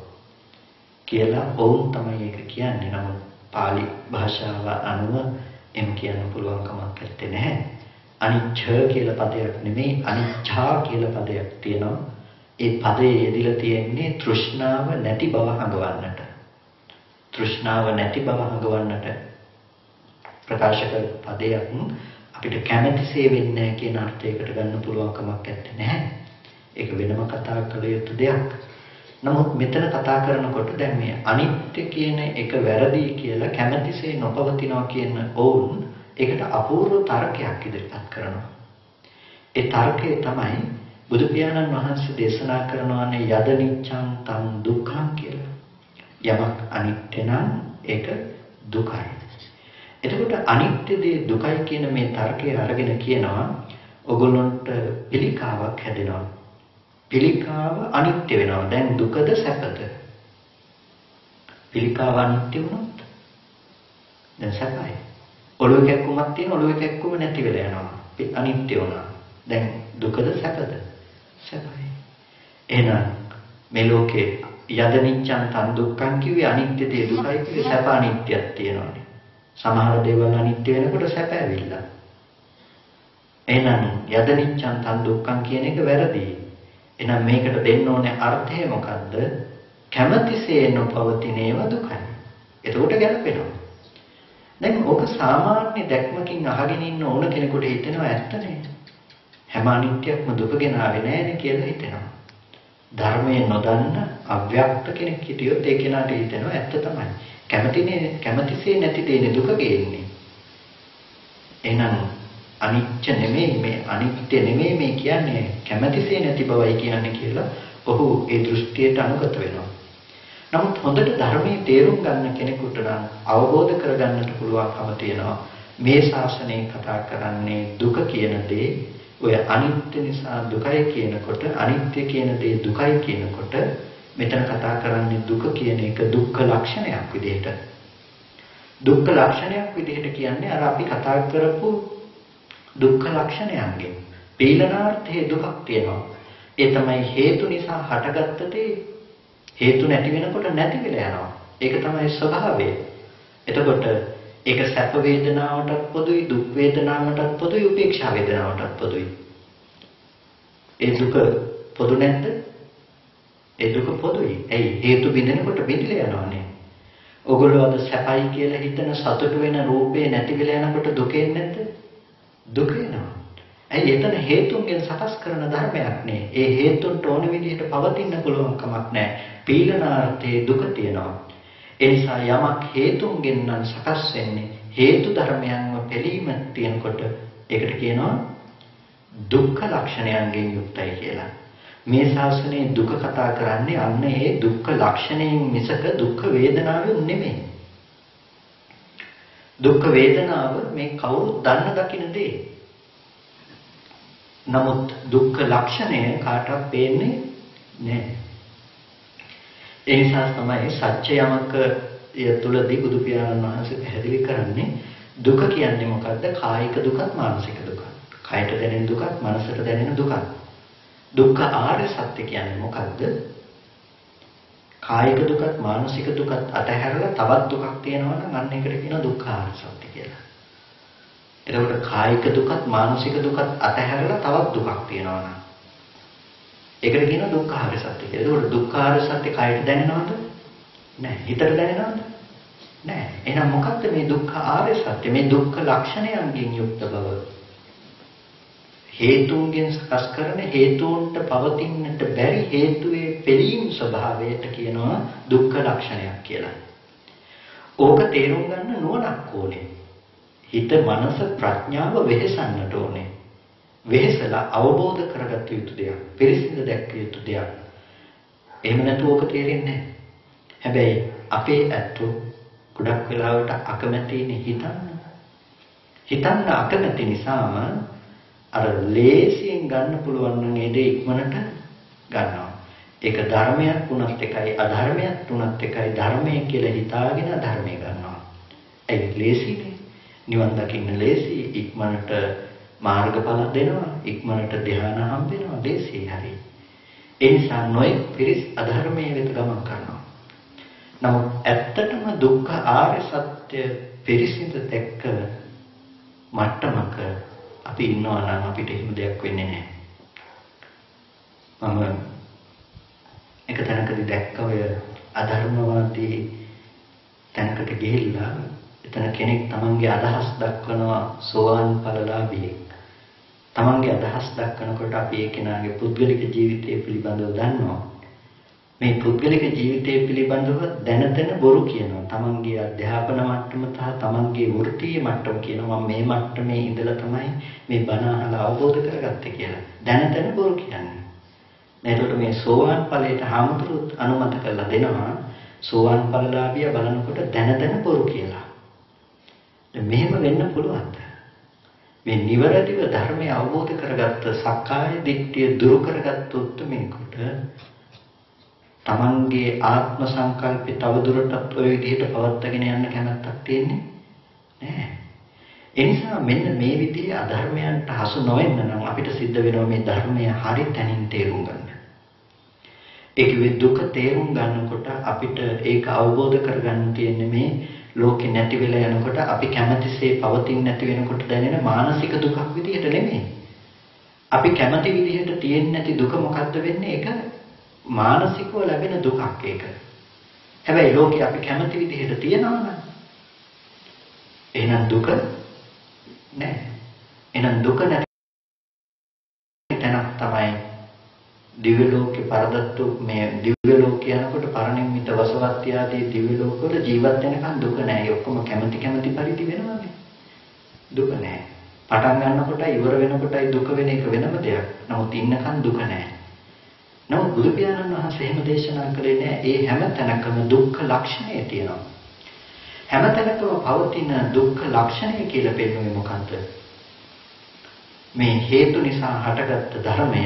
කියලා ඔවුන් තමයි ඒක කියන්නේ. නමුත් පාලි භාෂාව අනුව එම් කියන්න පුළුවන් කමක් නැත්තේ. අනිච්ච කියලා පදයක් නෙමෙයි අනිච්චා කියලා පදයක් තියෙනවා. ඒ පදයේ යෙදিলা තියෙන්නේ තෘෂ්ණාව නැති බව හඟවන්නට. තෘෂ්ණාව නැති බව හඟවන්නට ප්‍රකාශ කර පදයක් අපිට කැමැතිසේ වෙන්නේ නැහැ කියන අර්ථයකට ගන්න පුළුවන් කමක් නැත්තේ. ඒක වෙනම කතා කළ යුතු දෙයක්. නමුත් මෙතන කතා කරනකොට දැන් මේ අනිත්‍ය කියන එක වැරදි කියලා කැමැතිසේ නොපවතිනවා කියන ඕන් ඒකට අපූර්ව තර්කයක් ඉදිරිපත් කරනවා. ඒ තර්කය තමයි බුදු පියාණන් වහන්සේ දේශනා කරනවානේ යද නිච්ඡං තං දුක්ඛං කියලා. යමක් අනිත්‍ය නම් ඒක දුකයි. එතකොට අනිත්‍ය දේ දුකයි කියන මේ තර්කය අරගෙන කියනවා ඔගොල්ලන්ට පිළිකාවක් හැදෙනවා. පිළිකාව අනිත්‍ය වෙනවා. දැන් දුකද සැපද? පිළිකාව අනිත්‍ය වුණොත් දැන් සැපයි. ඔළුව කැක්කුමක් තියෙන ඔළුව කැක්කුම නැති වෙලා යනවා. අනිත්‍ය වුණා. දැන් දුකද සැපද? සැපයි. එහෙනම් මේ ලෝකේ යද නිච්ඡං තන් දුක්ඛං කිව්වේ අනිත්‍ය දේ දුකයි කිව්වේ සැප අනිත්‍යයක් තියෙනවානේ. සමහර දේවල් අනිත්‍ය වෙනකොට සැප ඇවිල්ලා. එහෙනම් යද නිච්ඡං තන් දුක්ඛං කියන එක වැරදි. එහෙනම් මේකට දෙන්න ඕනේ අර්ථය මොකද්ද? කැමැතිසේ නොපවතින ඒවා දුකයි. එතකොට ගැලපෙනවා. දැන් ඔක සාමාන්‍ය දැක්මකින් අහගෙන ඉන්න ඕන කෙනෙකුට හිතෙනවා ඇත්තනේ. හැම අනිත්‍යයක්ම දුක ගෙනාවේ නෑනේ කියලා හිතෙනවා. ධර්මයේ නොදන්න අව්‍යක්ත කෙනෙක් හිටියොත් ඒ කෙනාට හිතෙනවා ඇත්ත තමයි. කැමැතිසේ නැති දෙන්නේ දුක ගේන්නේ. එහෙනම් අනිත්‍ය නෙමෙයි මේ අනිත්‍ය නෙමෙයි මේ කියන්නේ කැමැතිසේ නැති බවයි කියන්නේ කියලා ඔහු ඒ දෘෂ්ටියට අනුගත වෙනවා. නමුත් හොඳට ධර්මයේ තේරුම් ගන්න කෙනෙකුට නම් අවබෝධ කරගන්නට පුළුවන්කම තියෙනවා මේ ශාසනය කතා කරන්නේ දුක කියන දේ ඔය අනිත්‍ය නිසා දුකයි කියනකොට අනිත්‍ය කියන දේ දුකයි කියනකොට මෙතන කතා කරන්නේ දුක කියන එක දුක්ඛ ලක්ෂණයක් විදිහට. දුක්ඛ ලක්ෂණයක් විදිහට කියන්නේ අර අපි කතා කරපු දුක්ඛ ලක්ෂණයන්ගෙන් පීලනාර්ථයේ දුකක් තියෙනවා. ඒ තමයි හේතු නිසා හටගත්ත දේ හේතු නැති වෙනකොට නැති වෙලා යනවා. ඒක තමයි ස්වභාවය. එතකොට ඒක සැප වේදනාවටත් පොදුයි දුක් වේදනාවටත් පොදුයි උපේක්ෂා වේදනාවටත් පොදුයි. ඒ දුක පොදු නැද්ද? ඒ දුක පොදුයි. ඇයි? හේතු බිඳෙනකොට බිඳිලා යනවානේ. ඔගොල්ලෝ අද සැපයි කියලා හිතන සතුට වෙන රූපේ නැති වෙලා යනකොට දුකෙන් නැද්ද? දුක වෙනවා. ඇයි? එතන හේතුන්ගෙන් සකස් කරන ධර්මයක් නේ. ඒ හේතුන්ට ඕන විදිහට පවතින්න පුළුවන් කමක් නැහැ. පීලනාර්ථයේ දුක තියෙනවා. ඒ නිසා යමක් හේතුන්ගෙන් නම් සකස් වෙන්නේ හේතු ධර්මයන්ව පිළීම තියෙනකොට ඒකට කියනවා දුක්ඛ ලක්ෂණයන්ගෙන් යුක්තයි කියලා. මේ ශාසනයේ දුක කතා කරන්නේ අන්න ඒ දුක්ඛ ලක්ෂණයෙන් මිසක දුක්ඛ වේදනාවෙන් නෙමෙයි. දුක්ඛ වේදනාව මේ කවුරුත් දන්න දකින දේ. නමුත් දුක්ඛ ලක්ෂණය කාටවත් පේන්නේ නැහැ. ඒ නිසා තමයි සත්‍ය යමක තුලදී බුදු පියාණන් වහන්සේ පැහැදිලි කරන්නේ දුක කියන්නේ මොකද්ද? කායික දුකත් මානසික දුකත්. කයට දැනෙන දුකත් මනසට දැනෙන දුකත්. දුක්ඛ ආර්ය සත්‍ය කියන්නේ මොකද්ද? කායික දුකත් මානසික දුකත් අතහැරලා තවත් දුකක් තියෙනවා නම් අන්න ඒකට කියනවා දුක්ඛ ආර්ය සත්‍ය කියලා. එතකොට කායික දුකත් මානසික දුකත් අතහැරලා තවත් දුකක් තියෙනවා නම් ඒකට කියනවා දුක්ඛාර සත්‍ය කියලා. ඒකෝට දුක්ඛාර සත්‍ය කයට දැනෙනවද? නැහැ. හිතට දැනෙනවද? නැහැ. එහෙනම් මොකක්ද මේ දුක්ඛ ආර්ය සත්‍ය? මේ දුක්ඛ ලක්ෂණයන්ගෙන් යුක්ත බව. හේතුන්ගෙන් සකස් කරන හේතුන්ට පවතින්නට බැරි හේතුවේ පෙළීම් ස්වභාවයට කියනවා දුක්ඛ ලක්ෂණයක් කියලා. ඕක තේරුම් ගන්න නුවණක් ඕනේ. හිත මනස ප්‍රඥාව වෙහෙසන්නට ඕනේ. වෙහෙසලා අවබෝධ කරගත යුතු දෙයක්, පිරිසිදු දැක්ක යුතු දෙයක්. එහෙම නැතුව ඕක තේරෙන්නේ නැහැ. හැබැයි අපේ ඇත්තෝ ගොඩක් වෙලාවට අකමැතිනේ හිතන්න. හිතන්න අකමැති නිසාම අර ලේසියෙන් ගන්න පුළුවන් නේද ඉක්මනට ගන්නවා. ඒක ධර්මයක් වුණත් එකයි අධර්මයක් වුණත් එකයි ධර්මය කියලා හිතාගෙන ධර්මය ගන්නවා. ඒක ලේසිනේ. නිවන් දකින්න ලේසි ඉක්මනට මාර්ගඵල දෙනවා ඉක්මනට ධ්‍යාන හම්බ වෙනවා ලේසි හරි. ඒ නිසා නොයෙක් පිරිස් අධර්මයේ වෙත ගමන් කරනවා. නමුත් ඇත්තටම දුක්ඛ ආර්ය සත්‍ය පිරිසිදු දැක්ක මට්ටමක අපි ඉන්නවා නම් අපිට එහෙම දෙයක් වෙන්නේ නැහැ. මම එක තැනකදී දැක්ක ඔය අධර්මවාදී තැනකට ගිහිල්ලා එතන කෙනෙක් තමන්ගේ අදහස් දක්වනවා සෝවාන් ඵලලාභියෙක්. තමන්ගේ අදහස් දක්වනකොට අපි ඒ කෙනාගේ පුද්ගලික ජීවිතය පිළිබඳව දන්නවා. මේ පුද්ගලික ජීවිතය පිළිබඳව දැන බොරු කියනවා. තමන්ගේ අධ්‍යාපන මට්ටම සහ තමන්ගේ වෘත්තීය මට්ටම කියනවා මම මේ මට්ටමේ ඉඳලා තමයි මේ බණ අහලා අවබෝධ කරගත්තේ කියලා. දැන බොරු කියන්නේ. එතකොට මේ සෝවාන් ඵලයට හාමුදුරුවෝ අනුමත කරලා දෙනවා සෝවාන් ඵලලාභියා බලනකොට දැන බොරු කියලා. දැන් මෙහෙම වෙන්න පුළුවන්ද? මේ නිවැරදිව ධර්මය අවබෝධ කරගත්ත සක්කාය දිට්ඨිය දුරු කරගත්ත උත්මේකට තමන්ගේ ආත්ම සංකල්පය තව දුරටත් ওই විදිහට පවත්වාගෙන යන්න කැමැත්තක් තියෙන්නේ නැහැ. ඒ නිසා මෙන්න මේ විදිහේ අධර්මයන්ට හසු නොවෙන්න නම් අපිට සිද්ධ වෙනවා මේ ධර්මය හරි තැනින් තේරුම් ගන්න. ඒකේ දුක තේරුම් ගන්නකොට අපිට ඒක අවබෝධ කරගන්න තියෙන්නේ මේ ලෝකේ නැති වෙලා යනකොට අපි කැමැතිසේ පවතින්නේ නැති වෙනකොට දැනෙන මානසික දුකක් විදිහට නෙමෙයි. අපි කැමැති විදිහට තියෙන්නේ නැති දුක මොකද්ද වෙන්නේ? ඒක මානසිකව ලැබෙන දුකක් ඒක. හැබැයි ලෝකේ අපි කැමති විදිහට තියනවා නම් එහෙනම් දුක නෑ. එහෙනම් දුක නැති තැනක් තමයි දිව්‍ය ලෝකේ පරදත්තු මේ දිව්‍ය ලෝකේ යනකොට පරිණිම්මිත වසවත්ති ආදී දිව්‍ය ලෝකවල ජීවත් වෙනකන් දුක නෑ. ඒ ඔක්කොම කැමති පරිදි වෙනවානේ. දුක නෑ. පටන් ගන්නකොටයි ඉවර වෙනකොටයි දුක වෙන එක වෙනම දෙයක්. නමුත් ඉන්නකන් දුක නෑ. නමුත් බුදු පියාණන් වහන්සේ එහෙම දේශනා කළේ නෑ. ඒ හැම තැනකම දුක්ඛ ලක්ෂණය තියෙනවා. හැම තැනකම පවතින දුක්ඛ ලක්ෂණය කියලා පෙන්වන්නේ මොකද්ද? මේ හේතු නිසා හටගත්ත ධර්මය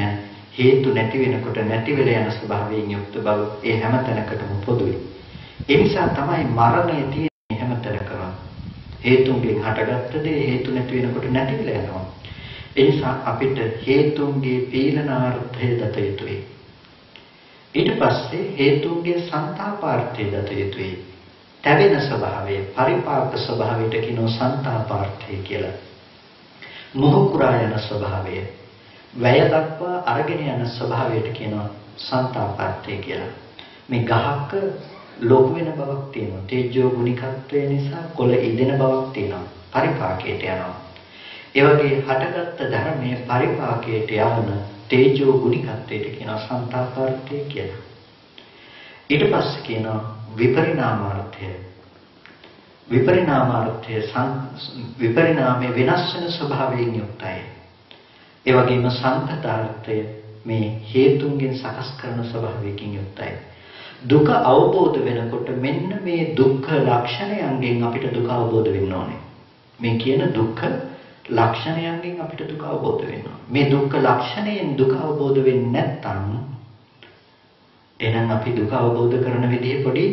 හේතු නැති වෙනකොට නැති වෙලා යන ස්වභාවයෙන් යුක්ත බව ඒ හැම තැනකටම පොදුයි. ඒ නිසා තමයි මරණය තියෙන්නේ හැම තැනකම. හේතුන්ගෙන් හටගත්ත දේ හේතු නැති වෙනකොට නැති වෙලා යනවා. ඒ නිසා අපිට හේතුන්ගේ පීලනාර්ථය දත යුතුයි. ඊට පස්සේ හේතුන්ගේ සංතාපාර්ථය දත යුතුයි. තැවෙන ස්වභාවය, පරිපාක ස්වභාවයට කියනවා සංතාපාර්ථය කියලා. මොහුකුරා යන ස්වභාවය, වැය දක්වා අරගෙන යන ස්වභාවයට කියනවා සංතාපාර්ථය කියලා. මේ ගහක ලොකු වෙන බවක් තියෙනවා. තේජෝ ගුණිකත්වය නිසා කොළ ඉදෙන බවක් තියෙනවා. පරිපාකයට යනවා. ඒ වගේ හටගත්ත ධර්මයේ පරිපාකයට යවන තේජෝ ගුණිකත්වයට කියනවා සංතාපාර්ථය කියලා. ඊට පස්සේ කියනවා විපරිණාමාර්ථය. විපරිණාමයේ වෙනස් වෙන ස්වභාවයෙන් යුක්තයි. ඒ වගේම සංකතාර්ථය මේ හේතුන්ගෙන් සකස් කරන ස්වභාවයකින් යුක්තයි. දුක අවබෝධ වෙනකොට මෙන්න මේ දුක්ඛ ලක්ෂණයන්ගෙන් අපිට දුක අවබෝධ වෙන්න ඕනේ. මේ කියන දුක්ඛ ලක්ෂණයන්ගෙන් අපිට දුක අවබෝධ වෙනවා. මේ දුක්ඛ ලක්ෂණයෙන් දුක අවබෝධ වෙන්නේ නැත්නම් එහෙනම් අපි දුක අවබෝධ කරන විදිහේ පොඩි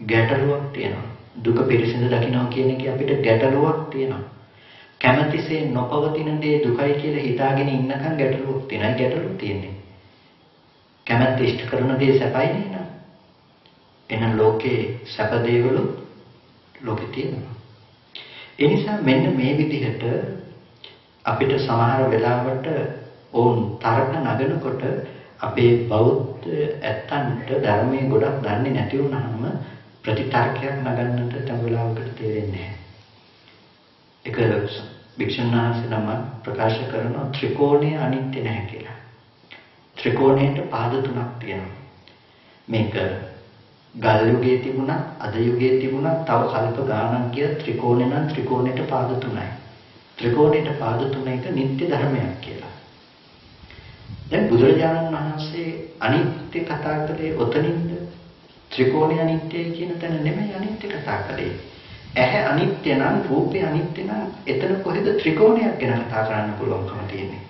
ගැටලුවක් තියෙනවා. දුක පිරිසිදු දකින්නවා කියන එකේ අපිට ගැටලුවක් තියෙනවා. කැමැතිසේ නොපවතින දේ දුකයි කියලා හිතාගෙන ඉන්නකන් ගැටලුවක් තියෙනවා. ගැටලුව තියෙන්නේ. කැමැත්ත ඉෂ්ට කරන දේ සැපයි නේද? එහෙනම් ලෝකේ සැප දේවලු ලෝකේ තියෙනවා. ඒ නිසා මෙන්න මේ විදිහට අපිට සමහර වෙලාවට ඕන් තරක නගනකොට අපේ බෞද්ධ ඇත්තන්ට ධර්මයේ ගොඩක් දන්නේ නැති වුනහම ප්‍රතිතර්කයක් නගන්නට තම වෙලාවකට තේරෙන්නේ නැහැ. ඒක භික්ෂුන් වහන්සේ නම ප්‍රකාශ කරන ත්‍රිකෝණය අනිත්‍ය නැහැ කියලා. ත්‍රිකෝණයට පාද තුනක් තියෙනවා. මේක ගල් යුගයේ තිබුණා, අද යුගයේ තිබුණා, තව කල්ප ගානක් ගිය ත්‍රිකෝණය නම් ත්‍රිකෝණයට පාද තුනයි. ත්‍රිකෝණයට පාද තුන එක නිත්‍ය ධර්මයක් කියලා. දැන් බුදුරජාණන් වහන්සේ අනිත්‍ය කතා කළේ ඔතනින්ද? ත්‍රිකෝණය අනිත්‍යයි කියන තැන නෙමෙයි අනිත්‍ය කතා කළේ. ඇහැ අනිත්‍ය නම්, රූපය අනිත්‍ය නම් එතන කොහෙද ත්‍රිකෝණයක් ගැන කතා කරන්න පුළුවන්කම තියෙන්නේ?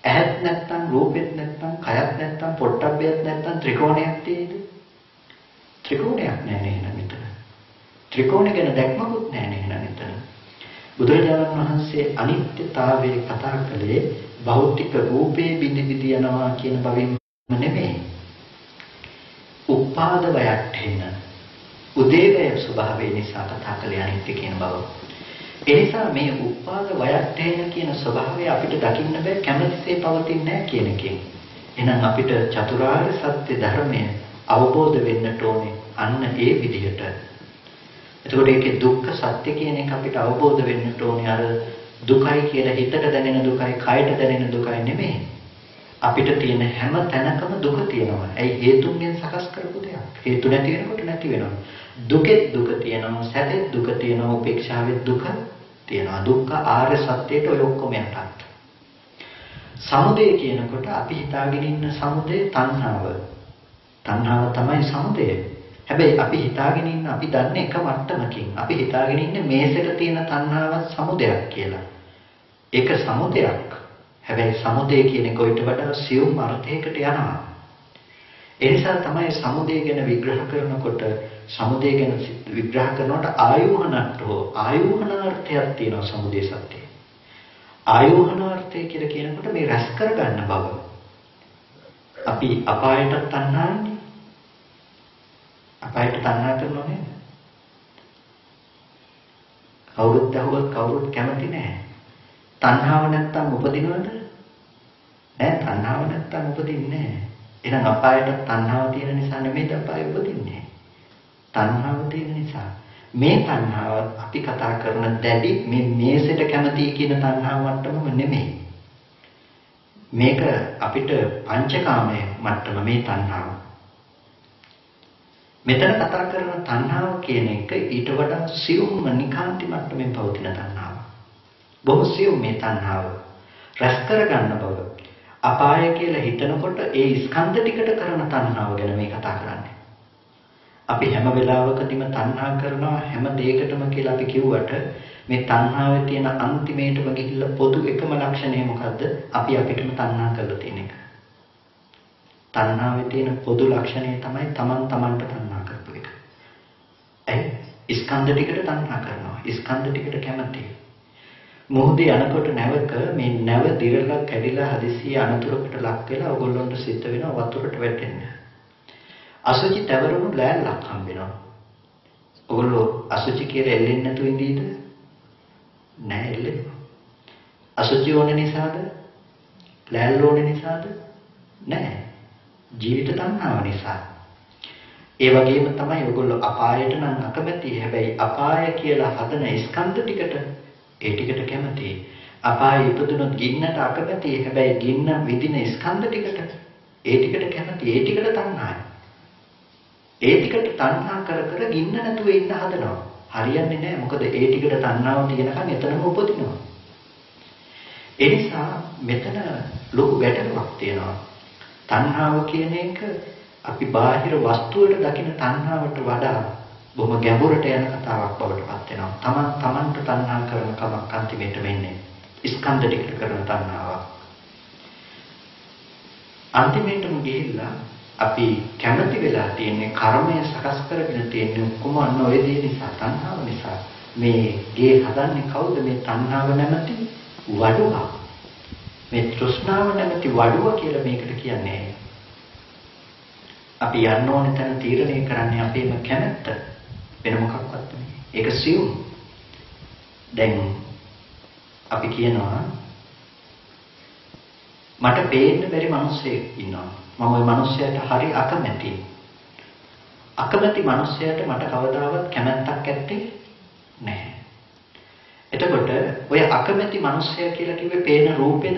ඇහත් නැත්තම්, රූපෙත් නැත්තම්, කයත් නැත්තම්, පොට්ටබ්බයත් නැත්තම් ත්‍රිකෝණයක් තියෙයිද? ත්‍රිකෝණයක් නැහැ නේද මෙතන. ත්‍රිකෝණය ගැන දැක්මකුත් නැහැ නේද මෙතන. බුදුරජාණන් වහන්සේ අනිත්‍යතාවය කතා කළේ භෞතික රූපේ බිඳ යනවා කියන බවින්ම නෙමෙයි. උපාද වයට්ඨේන උදේවය ස්වභාවය නිසා කතා කළේ අනිත්‍ය කියන බව. ඒ නිසා මේ උපාද වයට්ඨේන කියන ස්වභාවය අපිට දකින්න බෑ කැමැතිසේ පවතින්නේ නැහැ කියන එකෙන්. එහෙනම් අපිට චතුරාර්ය සත්‍ය ධර්මය අවබෝධ වෙන්නට ඕනේ අන්න ඒ විදිහට. එතකොට ඒකේ දුක්ඛ සත්‍ය කියන එක අපිට අවබෝධ වෙන්නට ඕනේ අර දුකයි කියලා හිතට දැනෙන දුකයි, කයට දැනෙන දුකයි නෙමෙයි. අපිට තියෙන හැම තැනකම දුක තියෙනවා. ඒ හේතුන්ගෙන් සකස් කරපු දෙයක්. හේතු නැති වෙනකොට නැති වෙනවා. දුකෙත් දුක තියෙනවා, සැපෙත් දුක තියෙනවා, උපේක්ෂාවෙත් දුක තියෙනවා. දුක්ඛ ආර්ය සත්‍යයට ඔය ඔක්කොම යටත්. සමුදය කියනකොට අපි හිතාගෙන ඉන්න සමුදය තණ්හාව. තණ්හාව තමයි සමුදය. හැබැයි අපි හිතාගෙන ඉන්න අපි දන්නේ එක මට්ටමකින්. අපි හිතාගෙන ඉන්නේ මේසෙට තියෙන තණ්හාවත් සමුදයක් කියලා. ඒක සමුදයක්. හැබැයි සමුදය කියන්නේ කොයිට වඩා සියුම් අර්ථයකට යනවා. ඒ නිසා තමයි සමුදය ගැන විග්‍රහ කරනකොට සමුදය ගැන විග්‍රහ කරනකොට ආයෝහනාර්ථයක් තියෙනවා සමුදය සත්‍යය. ආයෝහනාර්ථය කියලා කියනකොට මේ රැස් කරගන්න බව. අපි අපායට තණ්හාන්නේ. අපායට තණ්හා කරනව නේද? කවුරුත් අහුවත් කවුරුත් කැමති නැහැ. තණ්හාව නැත්තම් උපදිනවද? නෑ, තණ්හාව නැත්තම් උපදින්නේ නැහැ. එහෙනම් අපායට තණ්හාව තියෙන නිසා නෙමෙයි අපාය උපදින්නේ. තණ්හාව තියෙන නිසා. මේ තණ්හාව අපි කතා කරන දැඩි මේ මේසෙට කැමති කියන තණ්හාව මට්ටමම නෙමෙයි. මේක අපිට පංචකාමයේ මට්ටම මේ තණ්හාව. මෙතන කතා කරන තණ්හාව කියන එක ඊට වඩා සියුම්ම නිකාන්ති මට්ටමින් පවතින තණ්හාව. බොහෝ සියුම් මේ තණ්හාව රැස් කරගන්න බව. අපාය කියලා හිතනකොට ඒ ස්කන්ධ ටිකට කරන තණ්හාව ගැන මේ කතා කරන්නේ. අපි හැම වෙලාවකදීම තණ්හා කරනවා හැම දෙයකටම කියලා අපි කිව්වට මේ තණ්හාවේ තියෙන අන්තිමේටම ගිහිල්ලා පොදු එකම ලක්ෂණය මොකද්ද? අපි අපිටම තණ්හා කරලා තියෙන එක. තණ්හාවේ තියෙන පොදු ලක්ෂණය තමයි තමන්ට තණ්හා කරපු එක. ස්කන්ධ ටිකට තණ්හා කරනවා. ස්කන්ධ ටිකට කැමති. මොහොතේ යනකොට නැවක මේ නැව දිරලා කැඩිලා හදිසිය අනතුරකට ලක් වෙලා ඔයගොල්ලන්ට සිද්ධ වෙනවා වතුරට වැටෙන්න. අසුචි තවරුණු ලෑල්ලක් හම්බ වෙනවා. ඔයගොල්ලෝ අසුචි කියලා එල්ලෙන්නේ නැතුව ඉඳීද? නෑ එල්ලෙන්නේ. අසුචි ඕන නිසාද? ලෑල්ල ඕන නිසාද? නෑ. ජීවිත තණ්හාව නිසා. ඒ වගේම තමයි ඔයගොල්ලෝ අපායට නම් අකමැති. හැබැයි අපාය කියලා හදන ස්කන්ධ ටිකට ඒ ටිකට කැමති. අපාය ඉපදුනොත් ගින්නට අකමැති. හැබැයි ගින්න විදින ස්කන්ධ ටිකට ඒ ටිකට කැමති. ඒ ටිකට තණ්හායි. ඒ ටිකට තණ්හා කර කර ගින්න නැතුව ඉන්න හදනවා. හරියන්නේ නැහැ. මොකද ඒ ටිකට තණ්හාව තියෙනකන් එතනම උපදිනවා. ඒ නිසා මෙතන ලොකු ගැටලුවක් තියෙනවා. තණ්හාව කියන එක අපි බාහිර වස්තුවට දකින තණ්හාවට වඩා බොහොම ගැඹුරට යන කතාවක් බවට පත් වෙනවා. තමන්ට තණ්හා කරන කමක් අන්තිමේට වෙන්නේ ස්කන්ධ ටිකට කරන තණ්හාවක්. අන්තිමේටම ගිහිල්ලා අපි කැමති වෙලා තියෙන්නේ කර්මය සකස් කරගෙන තියෙන්නේ ඔක්කොම අන්න ඔය දේ නිසා තණ්හාව නිසා. මේ ගේ හදන්නේ කවුද? මේ තණ්හාව නැමැති වඩුව. මේ තෘෂ්ණාව නැමැති වඩුව කියලා මේකට කියන්නේ. අපි යන්න ඕනේ තැන තීරණය කරන්නේ අපේම කැමැත්ත. වෙන මොකක්වත් නෙමෙයි. ඒක සියුම්. දැන් අපි කියනවා මට පේන්න බැරි මිනිස්සෙක් ඉන්නවා. මම ওই මිනිස්සයාට හරි අකමැතියි. අකමැති මිනිස්සයාට මට කවදාවත් කැමැත්තක් ඇත්තේ නැහැ. එතකොට ඔය අකමැති මිනිස්සයා කියලා කිව්වේ පේන රූපෙද?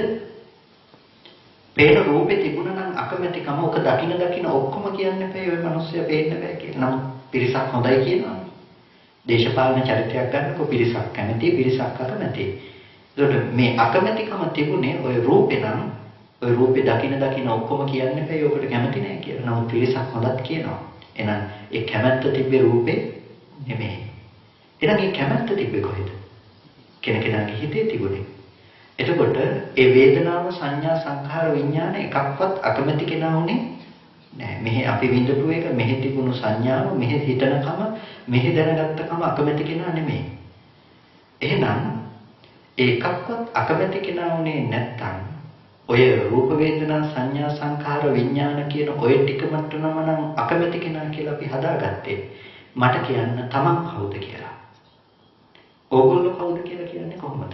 පේන රූපේ තිබුණා නම් අකමැතිකම ඔක දකින ඔක්කොම කියන්න එපා ඔය මිනිස්සයා පේන්න බෑ කියලා. නමුත් පිරිසක් හොඳයි කියනවා. දේශපාලන චරිතයක් ගන්නකො පිරිසක් කැමතියි පිරිසක් අකමැතියි. ඒකට මේ අකමැතිකම තිබුණේ ඔය රූපේ නම් ඔය රූපේ දකින ඔක්කොම කියන්න එපා ඔකට කැමති නැහැ කියලා. නමුත් පිරිසක් හොඳත් කියනවා. එහෙනම් ඒ කැමැත්ත තිබ්බේ රූපේ නෙමෙයි. එහෙනම් ඒ කැමැත්ත තිබ්බේ කොහෙද? කෙනෙකුගේ හිතේ තිබුණේ. එතකොට ඒ වේදනාව සංඥා සංඛාර විඥාන එකක්වත් අකමැති කෙනා උනේ නැහැ. මෙහි අපි විඳපු එක මෙහි තිබුණු සංඥාව මෙහි හිතනකම මෙහි දැනගත්තකම අකමැති කෙනා නෙමෙයි. එහෙනම් ඒකක්වත් අකමැති කෙනා උනේ නැත්තම් ඔය රූප වේදනා සංඥා සංඛාර විඥාන කියන ඔය ටිකමට නම් අකමැති කෙනා කියලා අපි හදාගත්තේ. මට කියන්න තමන් කවුද කියලා. ඕගොල්ලෝ කවුද කියලා කියන්නේ කොහොමද?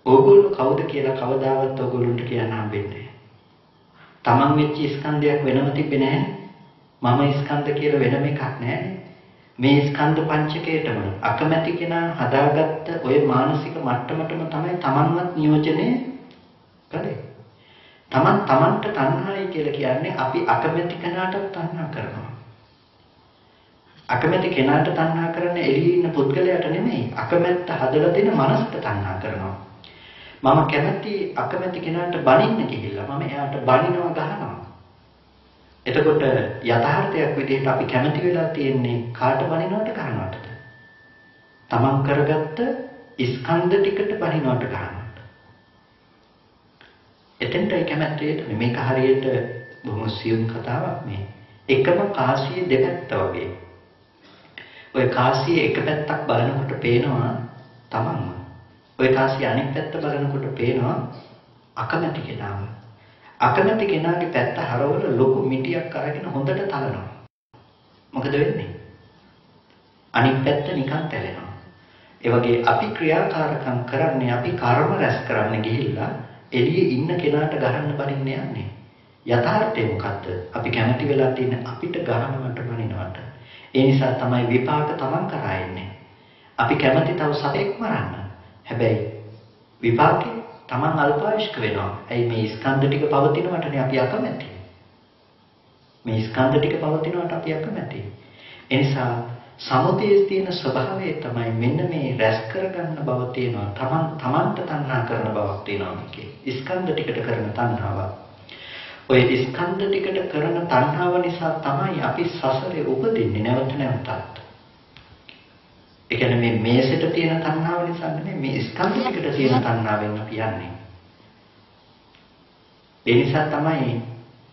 ඕගොල්ලෝ කවුද කියලා කවදාවත් ඕගොල්ලන්ට කියන්න හම්බෙන්නේ නැහැ. තමන් වෙච්ච ස්කන්ධයක් වෙනම තිබෙන්නේ නැහැ. මම ස්කන්ධ කියලා වෙනම එකක් නැහැ. මේ ස්කන්ධ පංචකයටම අකමැති කෙනා හදාගත්ත ඔය මානසික මට්ටමටම තමයි තමන්වත් නියෝජනය කලේ. තමන්ට තණ්හායි කියලා කියන්නේ අපි අකමැති කෙනාට තණ්හා කරනවා. අකමැති කෙනාට තණ්හා කරන්නේ එළියේ ඉන්න පුද්ගලයාට නෙමෙයි. අකමැත්ත හදලා දෙන මනසට තණ්හා කරනවා. මම කැමති අකමැති කෙනාට බනින්න ගිහිල්ලා මම එයාට බනිනවා ගහනවා. එතකොට යථාර්ථයක් විදිහට අපි කැමති වෙලා තියෙන්නේ කාට බනිනවට ගන්නවටද? තමන් කරගත්ත ස්කන්ධ ටිකට බනිනවට ගන්නවට. එතෙන්ටයි කැමැත්තේ මේක හරියට බොහොම සියුම් කතාවක් මේ. එකම කාසියේ දෙපැත්ත වගේ. ඔය කාසියේ එක පැත්තක් බලනකොට පේනවා තමන්ම. ඔය කාසියේ අනෙක් පැත්ත බලනකොට පේනවා අකමැති කෙනාම. අකමැති කෙනාගේ පැත්ත හරවල ලොකු මිටියක් අරගෙන හොඳට තලනවා. මොකද වෙන්නේ? අනිත් පැත්ත නිකන් තැලෙනවා. ඒ වගේ අපි ක්‍රියාකාරකම් කරන්නේ අපි කර්ම රැස් කරන්න ගිහිල්ලා එළියේ ඉන්න කෙනාට ගහන්න බලින්න යන්නේ. යථාර්ථය මොකද්ද? අපි කැමති වෙලා තියෙන අපිට ගහනවට බලිනවට. ඒ නිසා තමයි විපාක තමන් කරා එන්නේ. අපි කැමති තව සතෙක් මරන්න. හැබැයි විපාකේ තමන් අල්පායුෂ්ක වෙනවා. ඇයි මේ ස්කන්ධ ටික පවතිනවටනේ අපි අකමැති. මේ ස්කන්ධ ටික පවතිනවට අපි අකමැති. ඒ නිසා සමුදයේ තියෙන ස්වභාවය තමයි මෙන්න මේ රැස් කරගන්න බව තියෙනවා. තමන්ට තණ්හා කරන බවක් තියෙනවා මේකේ. ස්කන්ධ ටිකට කරන තණ්හාව. ඔය ස්කන්ධ ටිකට කරන තණ්හාව නිසා තමයි අපි සසරේ උපදින්නේ නැවත නැවතත්. ඒ කියන්නේ මේ මේසෙට තියෙන තණ්හාව නිසා නෙමෙයි මේ ස්කන්ධ ටිකට තියෙන තණ්හාවෙන් අපි යන්නේ. ඒ නිසා තමයි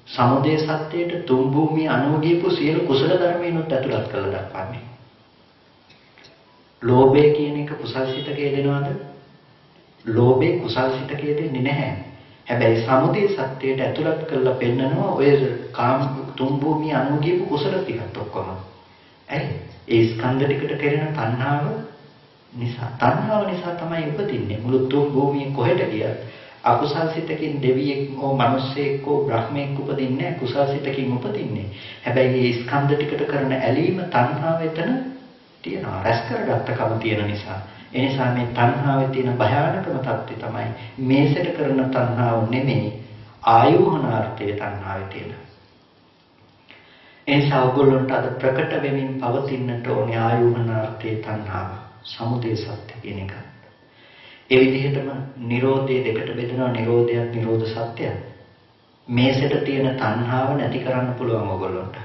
සමුදය සත්‍යයට තුන් භූමිය අනුගීපු සියලු කුසල ධර්මයන්වත් ඇතුළත් කරලා දක්වන්නේ. ලෝභය කියන එක කුසල්සිතකේ දෙනවද? ලෝභය කුසල්සිතකේ දෙන්නේ නැහැ. හැබැයි සමුදය සත්‍යයට ඇතුළත් කරලා පෙන්නනවා ඔය කාම තුන් භූමිය අනුගීපු කුසල ටිකත් ඔක්කොම. ඇයි? ඒ ස්කන්ධ ටිකට කෙරෙන තණ්හාව නිසා තමයි උපදින්නේ. මුළු තුන් භූමිය කොහෙට ගියත් අකුසල් සිතකින් දෙවියෙක් හෝ මිනිසෙක් හෝ බ්‍රහ්මෙක් උපදින්නේ නැහැ. කුසල් සිතකින් උපදින්නේ. හැබැයි මේ ස්කන්ධ ටිකට කරන ඇලීම තණ්හාව එතන තියෙනවා. රැස් කරගත්තකම තියෙන නිසා. ඒ නිසා මේ තණ්හාවේ තියෙන භයානකම தත්ත්වය තමයි මේසෙට කරන තණ්හාව නෙමෙයි ආයෝහනාර්ථයේ තණ්හාවේ තියෙන. එනිසා ඔයගොල්ලන්ට අද ප්‍රකට වෙමින් පවතින්නට ඕනේ ආයෝහනාර්ථයේ තණ්හාව. සමුදය සත්‍ය කියන එක. ඒ විදිහටම Nirodhe දෙකට බෙදෙනවා. Nirodhayat Nirodha Satyat. මේසෙට තියෙන තණ්හාව නැති කරන්න පුළුවන් ඔයගොල්ලන්ට.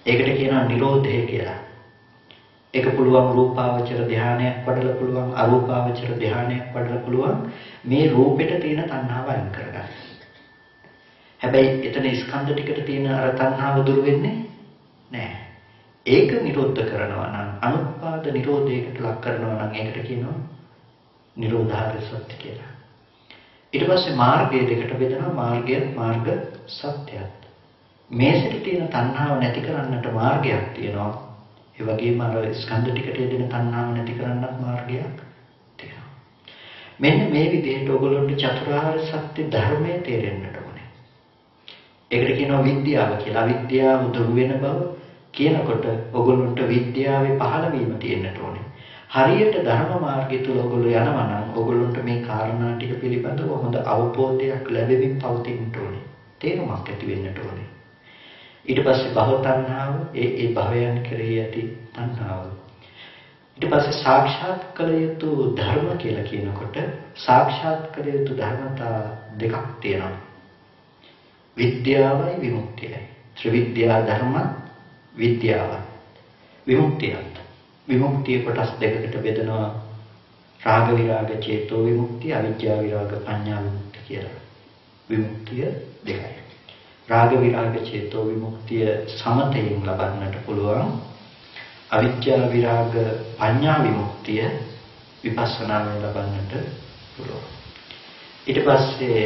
ඒකට කියනවා Nirodhe කියලා. ඒක පුළුවන් රූපාවචර ධානයක් වඩලා පුළුවන් අරූපාවචර ධානයක් වඩලා පුළුවන් මේ රූපෙට තියෙන තණ්හාව අයින් කරගන්න. හැබැයි එතන ස්කන්ධ ටිකට තියෙන අර තණ්හාව දුරු වෙන්නේ නැහැ. ඒක නිරෝධ කරනවා නම් අනුත්පාද නිරෝධයකට ලක් කරනවා නම් ඒකට කියනවා නිරෝධාර්ය සත්‍ය කියලා. ඊට පස්සේ මාර්ගය දෙකට බෙදෙනවා. මාර්ග සත්‍යයත්. මේසෙට තියෙන තණ්හාව නැති කරන්නට මාර්ගයක් තියෙනවා. ඒ වගේම අර ස්කන්ධ ටිකට දෙන තණ්හාව නැති කරන්නත් මාර්ගයක් තියෙනවා. මෙන්න මේ විදිහට ඔයගොල්ලන්ට චතුරාර්ය සත්‍ය ධර්මයේ තේරෙන්නට ඕනේ. ඒකට කියනවා විද්‍යාව කියලා. අවිද්‍යාව දුරු වෙන බව කියනකොට ඔයගොල්ලන්ට විද්‍යාවේ පහළ වීම තියෙන්නට ඕනේ. හරියට ධර්ම මාර්ගය තුල ඔයගොල්ලෝ යනවා නම් ඔයගොල්ලන්ට මේ කාරණා ටික පිළිබඳව හොඳ අවබෝධයක් ලැබෙමින් පවතින්න ඕනේ. තේරුමක් ඇති වෙන්නට ඕනේ. ඊට පස්සේ භව තණ්හාව ඒ භවයන් කෙරෙහි ඇති තණ්හාව. ඊට පස්සේ සාක්ෂාත් කළ යුතු ධර්ම කියලා කියනකොට සාක්ෂාත් කළ යුතු ධර්මතා දෙකක් තියෙනවා. විද්‍යාවයි විමුක්තියයි. ත්‍රිවිද්‍යා ධර්ම විද්‍යාව. විමුක්තියත්. විමුක්තිය කොටස් දෙකකට බෙදනවා. රාග විරාග චේතෝ විමුක්තිය, අවිජ්ජා විරාග පඤ්ඤා විමුක්තිය කියලා. විමුක්තිය දෙකයි. රාග විරාග චේතෝ විමුක්තිය සමතයෙන් ලබන්නට පුළුවන්. අවිජ්ජා විරාග පඤ්ඤා විමුක්තිය විපස්සනාවෙන් ලබන්නට පුළුවන්. ඊට පස්සේ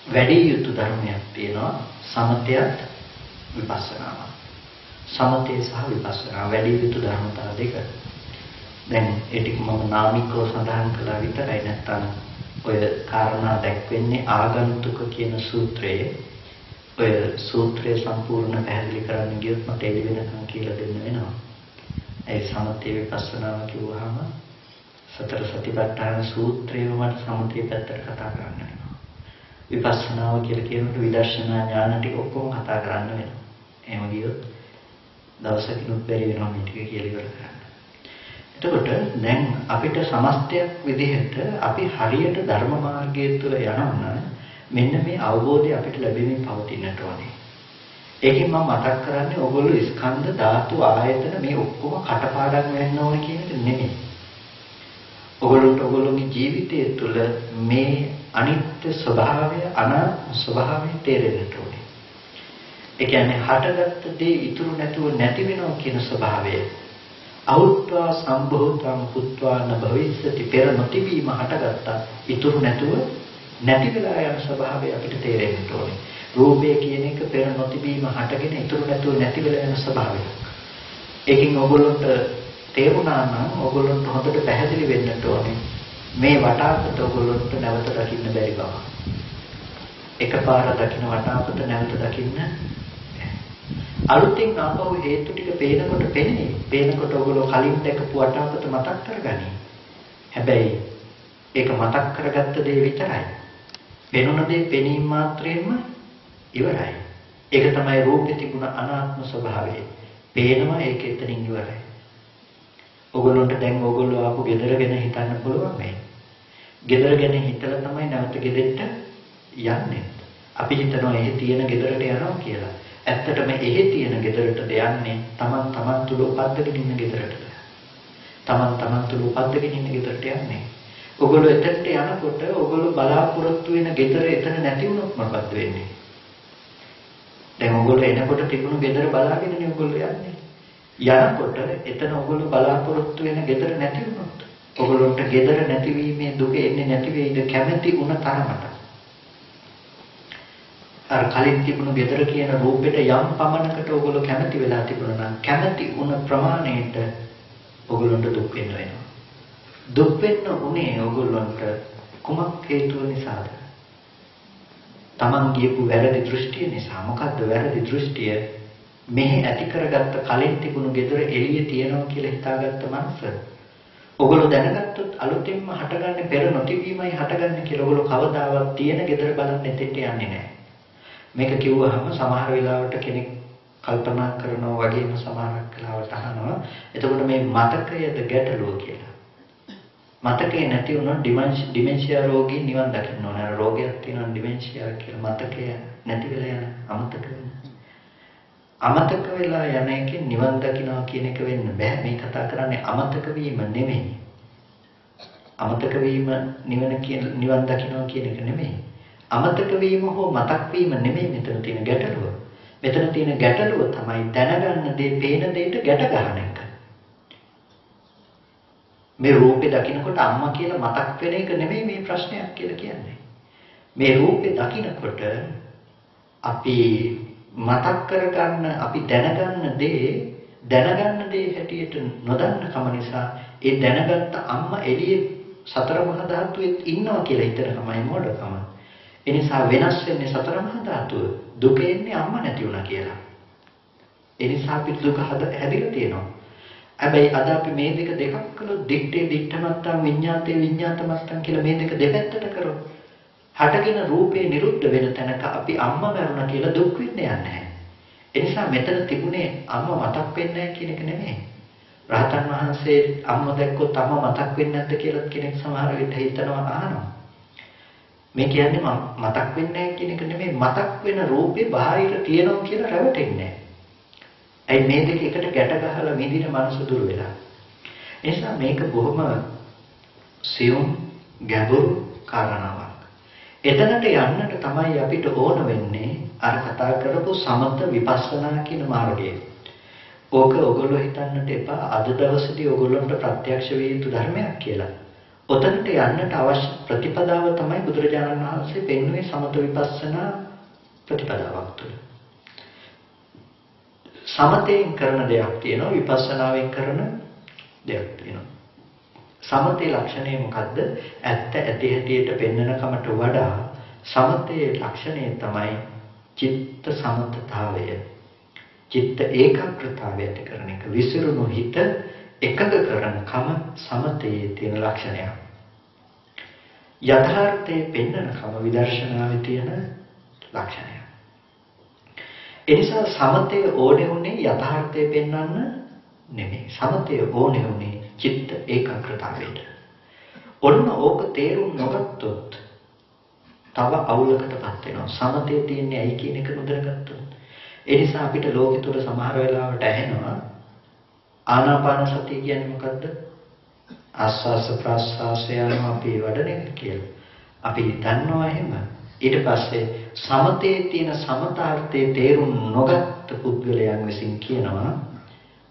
වැඩි යුතු ධර්මයක් තියෙනවා. සමතයත් විපස්සනාව. සමතය සහ විපස්සනා වැඩි යුතු ධර්මතා දෙක. දැන් ඒ ටික මම නාමිකව සඳහන් කළා විතරයි. නැත්තම් ඔය කාරණා දැක්වෙන්නේ ආගන්තුක කියන සූත්‍රයේ. ඔය සූත්‍රය සම්පූර්ණ පැහැදිලි කරන්න ගියොත් මට එළි වෙනකන් කියලා දෙන්න වෙනවා. ඒ සමතේ විපස්සනාව කිව්වහම සතර සතිපට්ඨාන සූත්‍රයම මට සමථය පැත්තට කතා කරන්න වෙනවා. විපස්සනාව කියලා කියනකොට විදර්ශනා ඥාන ටික ඔක්කොම කතා කරන්න වෙනවා. එහෙම ගියොත් දවසකිනුත් බැරි වෙනවා මේ ටික කියලා ඉවර කරන්න. එතකොට දැන් අපිට සමස්තයක් විදිහට අපි හරියට ධර්ම මාර්ගය තුළ යනවා මෙන්න මේ අවබෝධය අපිට ලැබෙමින් පවතින්නට ඕනේ. ඒකෙන් මම මතක් කරන්නේ ඕගොල්ලෝ ස්කන්ධ ධාතු ආයතන මේ ඔක්කොම කටපාඩම් වෙන්න ඕනේ කියන එක නෙමෙයි. ඔගොල්ලෝගේ ජීවිතය තුළ මේ අනිත්‍ය ස්වභාවය අනාත්ම ස්වභාවය තේරෙන්නට ඕනේ. ඒ කියන්නේ හටගත්ත දේ ඉතුරු නැතුව නැති වෙනවා කියන ස්වභාවය. අවුත්වා සම්භූතං පුත්වා න භවිස්සති පෙර නොතිබීම හටගත්තා ඉතුරු නැතුව නැති වෙලා යන ස්වභාවය අපිට තේරෙන්නට ඕනේ. රූපය කියන එක පෙර නොතිබීම හටගෙන ඉතුරු නැතුව නැති වෙලා යන ස්වභාවයක්. ඒකෙන් ඔයගොල්ලන්ට තේරුණා නම් ඔයගොල්ලන්ට හොඳට පැහැදිලි වෙන්නට ඕනේ මේ වටාපත ඔයගොල්ලන්ට නැවත දකින්න බැරි බව. එකපාර දකින්න වටාපත නැවත දකින්න අලුතින් ආපහු හේතු ටික පේනකොට පෙනේ. පේනකොට ඔයගොල්ලෝ කලින් දැකපු වටාපත මතක් කරගනි. හැබැයි ඒක මතක් කරගත්ත දේ විතරයි. වෙනුන දේ පෙනීම මාත්‍රයෙන්ම ඉවරයි. ඒක තමයි රූපේ තිබුණ අනාත්ම ස්වභාවය. පේනවා ඒක එතනින් ඉවරයි. ඔයගොල්ලන්ට දැන් ඔයගොල්ලෝ ආපු ගෙදර ගැන හිතන්න පුළුවන් මේ. ගෙදර ගැන හිතලා තමයි නැවත ගෙදෙට්ට යන්නේ. අපි හිතනවා එහෙ තියෙන ගෙදරට යනවා කියලා. ඇත්තටම එහෙ තියෙන ගෙදරටද යන්නේ තමන් තුල උපද්දගෙන ඉන්න ගෙදරටද. තමන් තුල උපද්දගෙන ඉන්න ගෙදරට යන්නේ. ඔයගොල්ලෝ එතනට යනකොට ඔයගොල්ලෝ බලාපොරොත්තු වෙන ගෙදර එතන නැති වුණොත් මොකක්ද වෙන්නේ? දැන් ඔයගොල්ලෝ එනකොට තිබුණු ගෙදර බලාගෙනනේ ඔයගොල්ලෝ යන්නේ. යනකොට එතන ඔයගොල්ලෝ බලාපොරොත්තු වෙන ගෙදර නැති වුණොත් ඔයගොල්ලන්ට ගෙදර නැතිවීමේ දුක එන්නේ නැති වෙයිද කැමැති වුණ තරමට. අර කලින් තිබුණු ගෙදර කියන රූපෙට යම් පමණකට ඔයගොල්ලෝ කැමැති වෙලා තිබුණා නම් කැමැති වුණ ප්‍රමාණයට ඔයගොල්ලන්ට දුක් වෙන්න වෙනවා. දුක් වෙන්න උනේ ඔයගොල්ලන්ට කුමක් හේතුව නිසාද? Taman ගියපු වැරදි දෘෂ්ටිය නිසා. මොකද්ද වැරදි දෘෂ්ටිය? මෙහි ඇති කරගත්ත කලින් තිබුණු ගෙදර එළියේ තියනවා කියලා හිතාගත්ත මනස. ඔයගොල්ලෝ දැනගත්තොත් අලුතෙන්ම හටගන්නේ පෙර නොතිබීමයි හටගන්නේ කියලා ඔයගොල්ලෝ කවදාවත් තියෙන ගෙදර බලන්න එතෙට යන්නේ නැහැ. මේක කිව්වහම සමහර වෙලාවට කෙනෙක් කල්පනා කරනවා වගේම සමහරක් වෙලාවට අහනවා. එතකොට මේ මතකයද ගැටලුව කියලා. මතකේ නැති වුණොත් ඩිමෙන්ෂියා රෝගී නිවන් දකින්න ඕන. අර රෝගයක් තියෙනවා ඩිමෙන්ෂියා කියලා. මතකය නැති වෙලා යන අමතක වෙන. අමතක වෙලා යන එකෙන් නිවන් දකින්නවා කියන එක වෙන්න බෑ. මේ කතා කරන්නේ අමතක වීම නෙමෙයි. අමතක වීම නිවන කියන නිවන් දකින්නවා කියන එක නෙමෙයි. අමතක වීම හෝ මතක් වීම නෙමෙයි මෙතන තියෙන ගැටලුව. මෙතන තියෙන ගැටලුව තමයි දැනගන්න දේ පේන දෙයට ගැට ගන්න එක. මේ රූපේ දකින්නකොට අම්මා කියලා මතක් වෙන එක නෙමෙයි මේ ප්‍රශ්නයක් කියලා කියන්නේ. මේ රූපේ දකින්නකොට අපි මතක් කරගන්න අපි දැනගන්න දේ හැටියට නොදන්න කම නිසා ඒ දැනගත්ත අම්මා එළියේ සතර මහා ධාතුවේ ඉන්නවා කියලා හිතන කමයි මොඩකම. ඒ නිසා වෙනස් වෙන්නේ සතර මහා ධාතුව. දුක එන්නේ අම්මා නැති වුණා කියලා. ඒ නිසා අපි දුක හැදිලා තියෙනවා. හැබැයි අද අපි මේ දෙක කළොත් දික්ටේ දික්ටමත්තම් විඤ්ඤාතේ විඤ්ඤාතමත්තම් කියලා මේ දෙක දෙපැත්තට කරොත් හටගෙන රූපේ නිරුද්ධ වෙන තැනක අපි අම්මා මරුණා කියලා දුක් වෙන්නේ නැහැ. ඒ නිසා මෙතන තිබුණේ අම්මා මතක් වෙන්නේ නැහැ කියන එක නෙමෙයි. රහතන් වහන්සේ අම්මා දැක්කොත් අම්මා මතක් වෙන්නේ නැද්ද කියලා කෙනෙක් සමහර විට හිතනවා අහනවා. මේ කියන්නේ මතක් වෙන්නේ නැහැ කියන එක නෙමෙයි. මතක් වෙන රූපේ බාහිර තියෙනවා කියලා රැවටෙන්නේ නැහැ. ඇයි මේ දෙක එකට ගැට ගහලා මිදින මනස දුර වෙලා. ඒ නිසා මේක බොහොම සියුම් ගැඹුරු කාරණාවක්. එතනට යන්නට තමයි අපිට ඕන වෙන්නේ අර කතා කරපු සමත විපස්සනා කියන මාර්ගය. ඕක ඔයගොල්ලෝ හිතන්නට එපා අද දවසේදී ඔයගොල්ලන්ට ප්‍රත්‍යක්ෂ වේ යුතු ධර්මයක් කියලා. ඔතනට යන්නට අවශ්‍ය ප්‍රතිපදාව තමයි බුදුරජාණන් වහන්සේ පෙන්වුවේ සමත විපස්සනා ප්‍රතිපදාවක් තුළ. සමතෙන් කරන දෙයක් තියෙනවා විපස්සනාවෙන් කරන දෙයක් තියෙනවා. සමතේ ලක්ෂණය මොකද්ද? ඇත්ත ඇති හැටියට පෙන්වන කමට වඩා සමතේ ලක්ෂණය තමයි චිත්ත සමතතාවය. චිත්ත ඒකාග්‍රතාවය ඇති කරන එක. විසිරුණු හිත එකඟ කරන කම සමතයේ තියෙන ලක්ෂණයක්. යථාර්ථයේ පෙන්වන කම විදර්ශනාවේ තියෙන ලක්ෂණයක්. ඒ නිසා සමතයේ ඕනේ උනේ යථාර්ථයේ පෙන්වන්න නෙමෙයි. සමතයේ ඕනේ උනේ චිත්ත ඒකාග්‍රතාවයට. ඔන්න ඕක තේරුම් නොගත්තොත් තව අවුලකටපත් වෙනවා. සමතේ තියන්නේ ඇයි කියන එක නොදැනගත්තොත්. ඒ නිසා අපිට ලෝකෙ තුල සමහර වෙලාවට ඇහෙනවා ආනාපාන සතිය කියන්නේ මොකද්ද? ආස්වාස ප්‍රාස්වාසය යනවා අපි වඩන එක කියලා. අපි දන්නවා එහෙම. ඊට පස්සේ සමතේ තියෙන සමතාර්ථයේ තේරුම් නොගත් පුද්ගලයන් විසින් කියනවා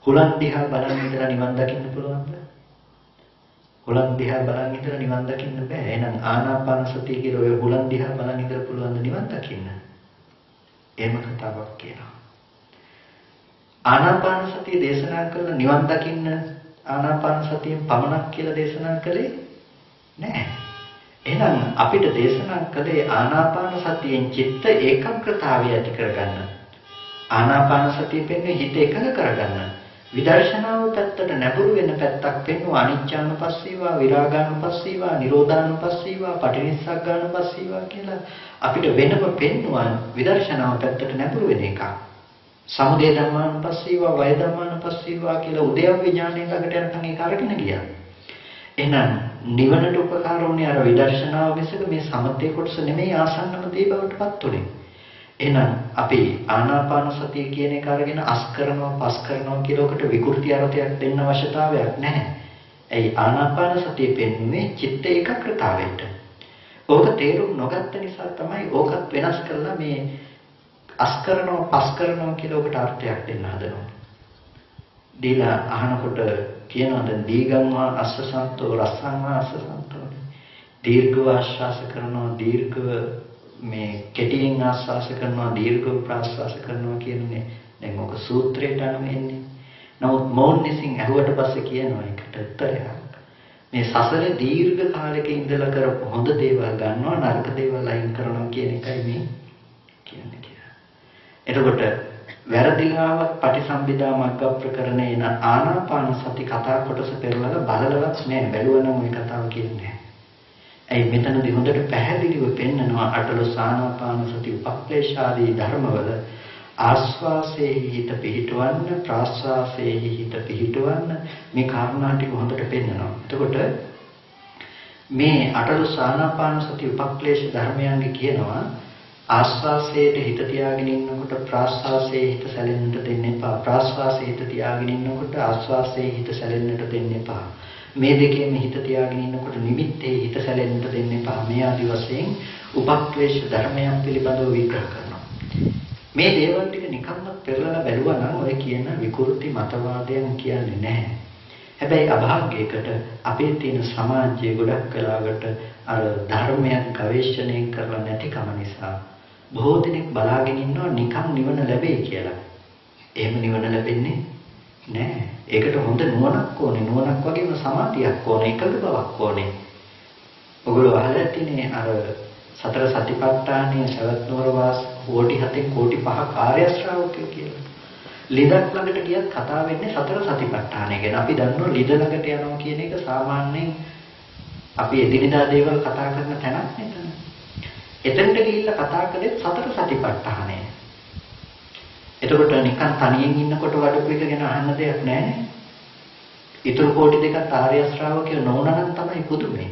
හුලන් දිහා බලන් ඉඳලා නිවන් දකින්න පුළුවන්ද? හුලන් දිහා බලන් ඉඳලා නිවන් දකින්න බෑ. එහෙනම් ආනාපාන සතිය කියලා ඔය හුලන් දිහා බලන් ඉඳලා පුළුවන් ද නිවන් දකින්න? එහෙම කතාවක් කියනවා. ආනාපාන සතිය දේශනා කළ නිවන් දකින්න ආනාපාන සතියෙන් පමණක් කියලා දේශනා කළේ නෑ. එහෙනම් අපිට දේශනා කළේ ආනාපාන සතියෙන් චිත්ත ඒකාග්‍රතාවය ඇති කරගන්න. ආනාපාන සතිය පෙන්නේ හිත එකඟ කරගන්න. විදර්ශනාව පැත්තට නැඹුරු වෙන පැත්තක් පෙන්වුවා අනිච්චානුපස්සීවා, විරාගානුපස්සීවා, නිරෝධානුපස්සීවා, පටිනිස්සග්ගානුපස්සීවා කියලා අපිට වෙනම පෙන්වුවා විදර්ශනාව පැත්තට නැඹුරු වෙන එක. සමුදය ධම්මානුපස්සීවා, වය ධම්මානුපස්සීවා කියලා උද්‍යව්‍ය ඥානය ළඟට යනකම් ඒක අරගෙන ගියා. එහෙනම් නිවනට උපකාර වුණේ අර විදර්ශනාව මිසක මේ සමතේ කොටස නෙමෙයි ආසන්නම දේ බවටපත් උනේ. එහෙනම් අපි ආනාපාන සතිය කියන එක අරගෙන අස් කරනවා පස් කරනවා කියලා ඔකට විකෘති අර්ථයක් දෙන්න අවශ්‍යතාවයක් නැහැ. ඇයි ආනාපාන සතිය පෙන්වන්නේ චිත්ත ඒකාග්‍රතාවයට. ඕක තේරුම් නොගත්ත නිසා තමයි ඕකත් වෙනස් කරලා මේ අස් කරනවා පස් කරනවා කියලා ඔකට අර්ථයක් දෙන්න හදනවා. දීලා අහනකොට කියනවා දැන් දීගම්වා අස්සසන්තෝ රස්සංවා අස්සසන්තෝ. දීර්ඝව ආශ්වාස කරනවා දීර්ඝව මේ කෙටියෙන් ආස්වාස කරනවා දීර්ඝව ප්‍රාස්වාස කරනවා කියන්නේ දැන් ඔක සූත්‍රයට අනුව එන්නේ. නමුත් මෞර්ණසින් අහුවට පස්සේ කියනවා ඒකට උත්තරයක්. මේ සසරේ දීර්ඝ කාලයක ඉඳලා කරපු හොඳ දේවල් ගන්නවා නරක දේවල් අයින් කරනවා කියන එකයි මේ කියන්නේ කියලා. එතකොට වැරදිලාවත් පටිසම්භිදා මග්ග ප්‍රකරණේ න ආනාපාන සති කතා කොටස පෙරලලා බලලවත් නෑ බැලුවනම් ওই කතාව කියන්නේ. ඇයි මෙතනදී හොඳට පැහැදිලිව පෙන්නනවා අටලොස් ආනාපාන සති උපක්ලේශාදී ධර්මවල ආස්වාසේ හිත පිහිටවන්න ප්‍රාස්වාසේ හිත පිහිටවන්න මේ කාරණා ටික හොඳට පෙන්නනවා. එතකොට මේ අටලොස් ආනාපාන සති උපක්ලේශ ධර්මයන්ගේ කියනවා ආස්වාසයට හිත තියාගෙන ඉන්නකොට ප්‍රාස්වාසයේ හිත සැලෙන්නට දෙන්න එපා. ප්‍රාස්වාසයේ හිත තියාගෙන ඉන්නකොට ආස්වාසයේ හිත සැලෙන්නට දෙන්න එපා. මේ දෙකේම හිත තියාගෙන ඉන්නකොට නිමිත්තේ හිත සැලෙන්නට දෙන්න එපා. මේ ආදි වශයෙන් උපක්ලේශ ධර්මයන් පිළිබඳව විග්‍රහ කරනවා. මේ දේවල් ටික නිකම්ම පෙරලලා බැලුවා නම් ඔය කියන විකෘති මතවාදයන් කියන්නේ නැහැ. හැබැයි අභාග්‍යයකට අපේ තියෙන සමාජයේ ගොඩක් කලාවට අර ධර්මයන් ගවේෂණය කරලා නැතිකම නිසා බොහෝ දෙනෙක් බලාගෙන ඉන්නවා නිකන් නිවන ලැබෙයි කියලා. එහෙම නිවන ලැබෙන්නේ නෑ. ඒකට හොඳ නුවණක් ඕනේ. නුවණක් වගේම සමාධියක් ඕනේ. එකඟ බවක් ඕනේ. ඔගොල්ලෝ අහලා ඇතිනේ අර සතර සතිපට්ඨානයේ සවැත් නුවර වාස කෝටි 7 කෝටි 5 කාර්ය ශ්‍රාවකයෝ කියලා. ලිඳක් ළඟට ගියත් කතා වෙන්නේ සතර සතිපට්ඨානය ගැන. අපි දන්නවා ලිඳ ළඟට යනවා කියන එක සාමාන්‍යයෙන් අපි එදිනෙදා දේවල් කතා කරන තැනක් නේද? එතනට ගිහිල්ලා කතා කළේ සතර සතිපට්ඨානය. එතකොට නිකන් තනියෙන් ඉන්නකොට වඩපු එක ගැන අහන්න දෙයක් නැහැ. ඊටු කෝටි දෙකක් ආර්ය ශ්‍රාවකයෝ නොවුනනම් තමයි පුදුමේ.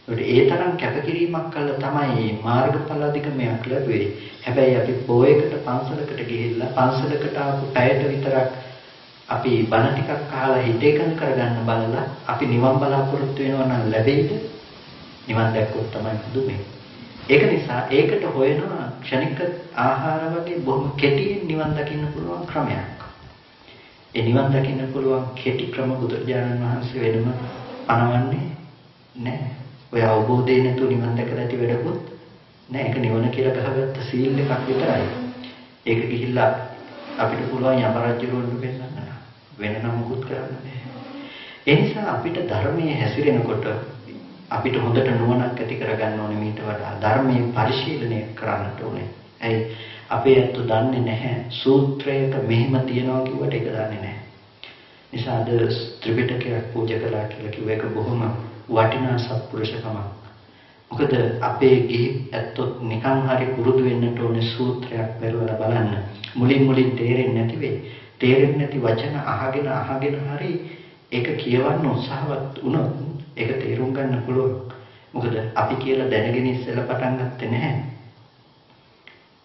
ඒ තරම් කැපකිරීමක් කළා තමයි මාර්ගඵල අධිකමයක් ලැබුවේ. හැබැයි අපි පොයකට පන්සලකට ගිහිල්ලා පන්සලකට ආපු පැයට විතරක් අපි බණ ටිකක් අහලා හිත එකඟ කරගන්න බලලා අපි නිවන් බලාපොරොත්තු වෙනවා නම් ලැබෙයිද? නිවන් දැක්කොත් තමයි පුදුමේ. ඒක නිසා ඒකට හොයනවා ක්ෂණික ආහාර වගේ බොහොම කෙටියෙන් නිවන් දකින්න පුළුවන් ක්‍රමයක්. ඒ නිවන් දකින්න පුළුවන් කෙටි ක්‍රම බුදුරජාණන් වහන්සේ වෙනම පනවන්නේ නැහැ. ඔය අවබෝධය නැතුව නිවන් දැකලා ඇති වැඩකුත් නෑ. ඒක නිවන කියලා ගහගත්ත සීල් එකක් විතරයි. ඒක ගිහිල්ලා අපිට පුළුවන් යම රජුරුවන්ට වෙන්නන්න වෙන නම් මුකුත් කරන්න බෑ. ඒ නිසා අපිට ධර්මයේ හැසිරෙනකොට අපිට හොඳට නුවණක් ඇති කරගන්න ඕනේ. මීට වඩා ධර්මයේ පරිශීලනය කරන්නට ඕනේ. ඇයි අපේ අත්තු දන්නේ නැහැ සූත්‍රයක මෙහෙම තියනවා කිව්වට ඒක දන්නේ නැහැ. නිසා අද ත්‍රිපිටකයක් පූජා කළා කියලා කිව්ව එක බොහොම වටිනා සත්පුරුෂකමක්. මොකද අපේ ගිහි ඇත්තොත් නිකන් හරි පුරුදු වෙන්නට ඕනේ සූත්‍රයක් පෙරවලා බලන්න. මුලින් තේරෙන්නේ නැති වෙයි. තේරෙන්නේ නැති වචන අහගෙන හරි ඒක කියවන්න උත්සාහවත් වුණොත් ඒක තේරුම් ගන්න පුළුවන්. මොකද අපි කියලා දැනගෙන ඉස්සෙල්ලා පටන් ගත්තේ නැහැ.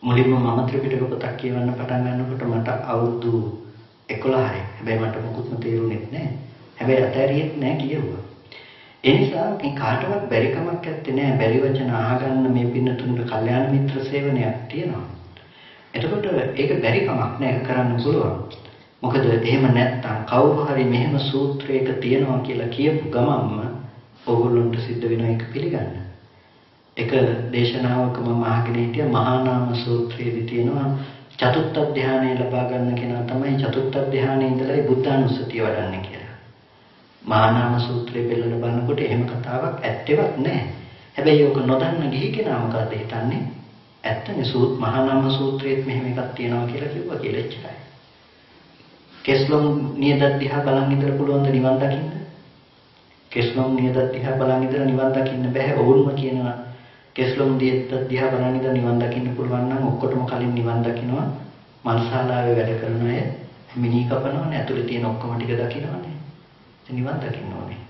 මුලින්ම මම ත්‍රිපිටක පොතක් කියවන්න පටන් ගන්නකොට මට අවුරුදු 11යි. හැබැයි මට මොකුත්ම තේරුනේ නැහැ. හැබැයි අතහැරියෙත් නැහැ කියෙව්වා. ඒ නිසා මේ කාටවත් බැරි කමක් නැත්තේ නෑ. බැරි වචන අහගන්න මේ පින්නතුන්ට කල්යාණ මිත්‍ර සේවනයක් තියෙනවා. එතකොට ඒක බැරි කමක් නෑ. ඒක කරන්න පුළුවන්. මොකද එහෙම නැත්තම් කවුරු හරි මෙහෙම සූත්‍රයක තියෙනවා කියලා කියපු ගමන්ම ඕගොල්ලන්ට සිද්ධ වෙන එක පිළිගන්න. එක දේශනාවක මම අහගෙන හිටියා මහා නාම සූත්‍රයේදී තියෙනවා චතුත්ථ ධානය ලබා ගන්න කෙනා තමයි චතුත්ථ ධානයේ ඉඳලා බුද්ධානුස්සතිය වඩන්නේ කියලා. මහා නාම සූත්‍රයේ පෙළන බලනකොට එහෙම කතාවක් ඇත්තෙවත් නැහැ. හැබැයි ඕක නොදන්න ගිහි කෙනා මොකද හිතන්නේ? ඇත්තනේ මහා නාම සූත්‍රයේත් මෙහෙම එකක් තියෙනවා කියලා කිව්වා කියලා එච්චරයි. කෙස්ලොම් නියදත් දිහා බලන් ඉඳලා පුළුවන් ද නිවන් දකින්න? කෙස්ලොම් නියදත් දිහා බලන් ඉඳලා නිවන් දකින්න බෑ. ඕල්ම කියනවා කෙස්ලොම් නියදත් දිහා බලන් ඉඳලා නිවන් දකින්න පුළුවන් නම් ඔක්කොටම කලින් නිවන් දකින්නවා. මල්ශාලාවේ වැඩ කරන අය මිනී කපනවනේ ඇතුලේ තියෙන ඔක්කොම ටික දකින්නවනේ. නිවන් දකින්න ඕනේ.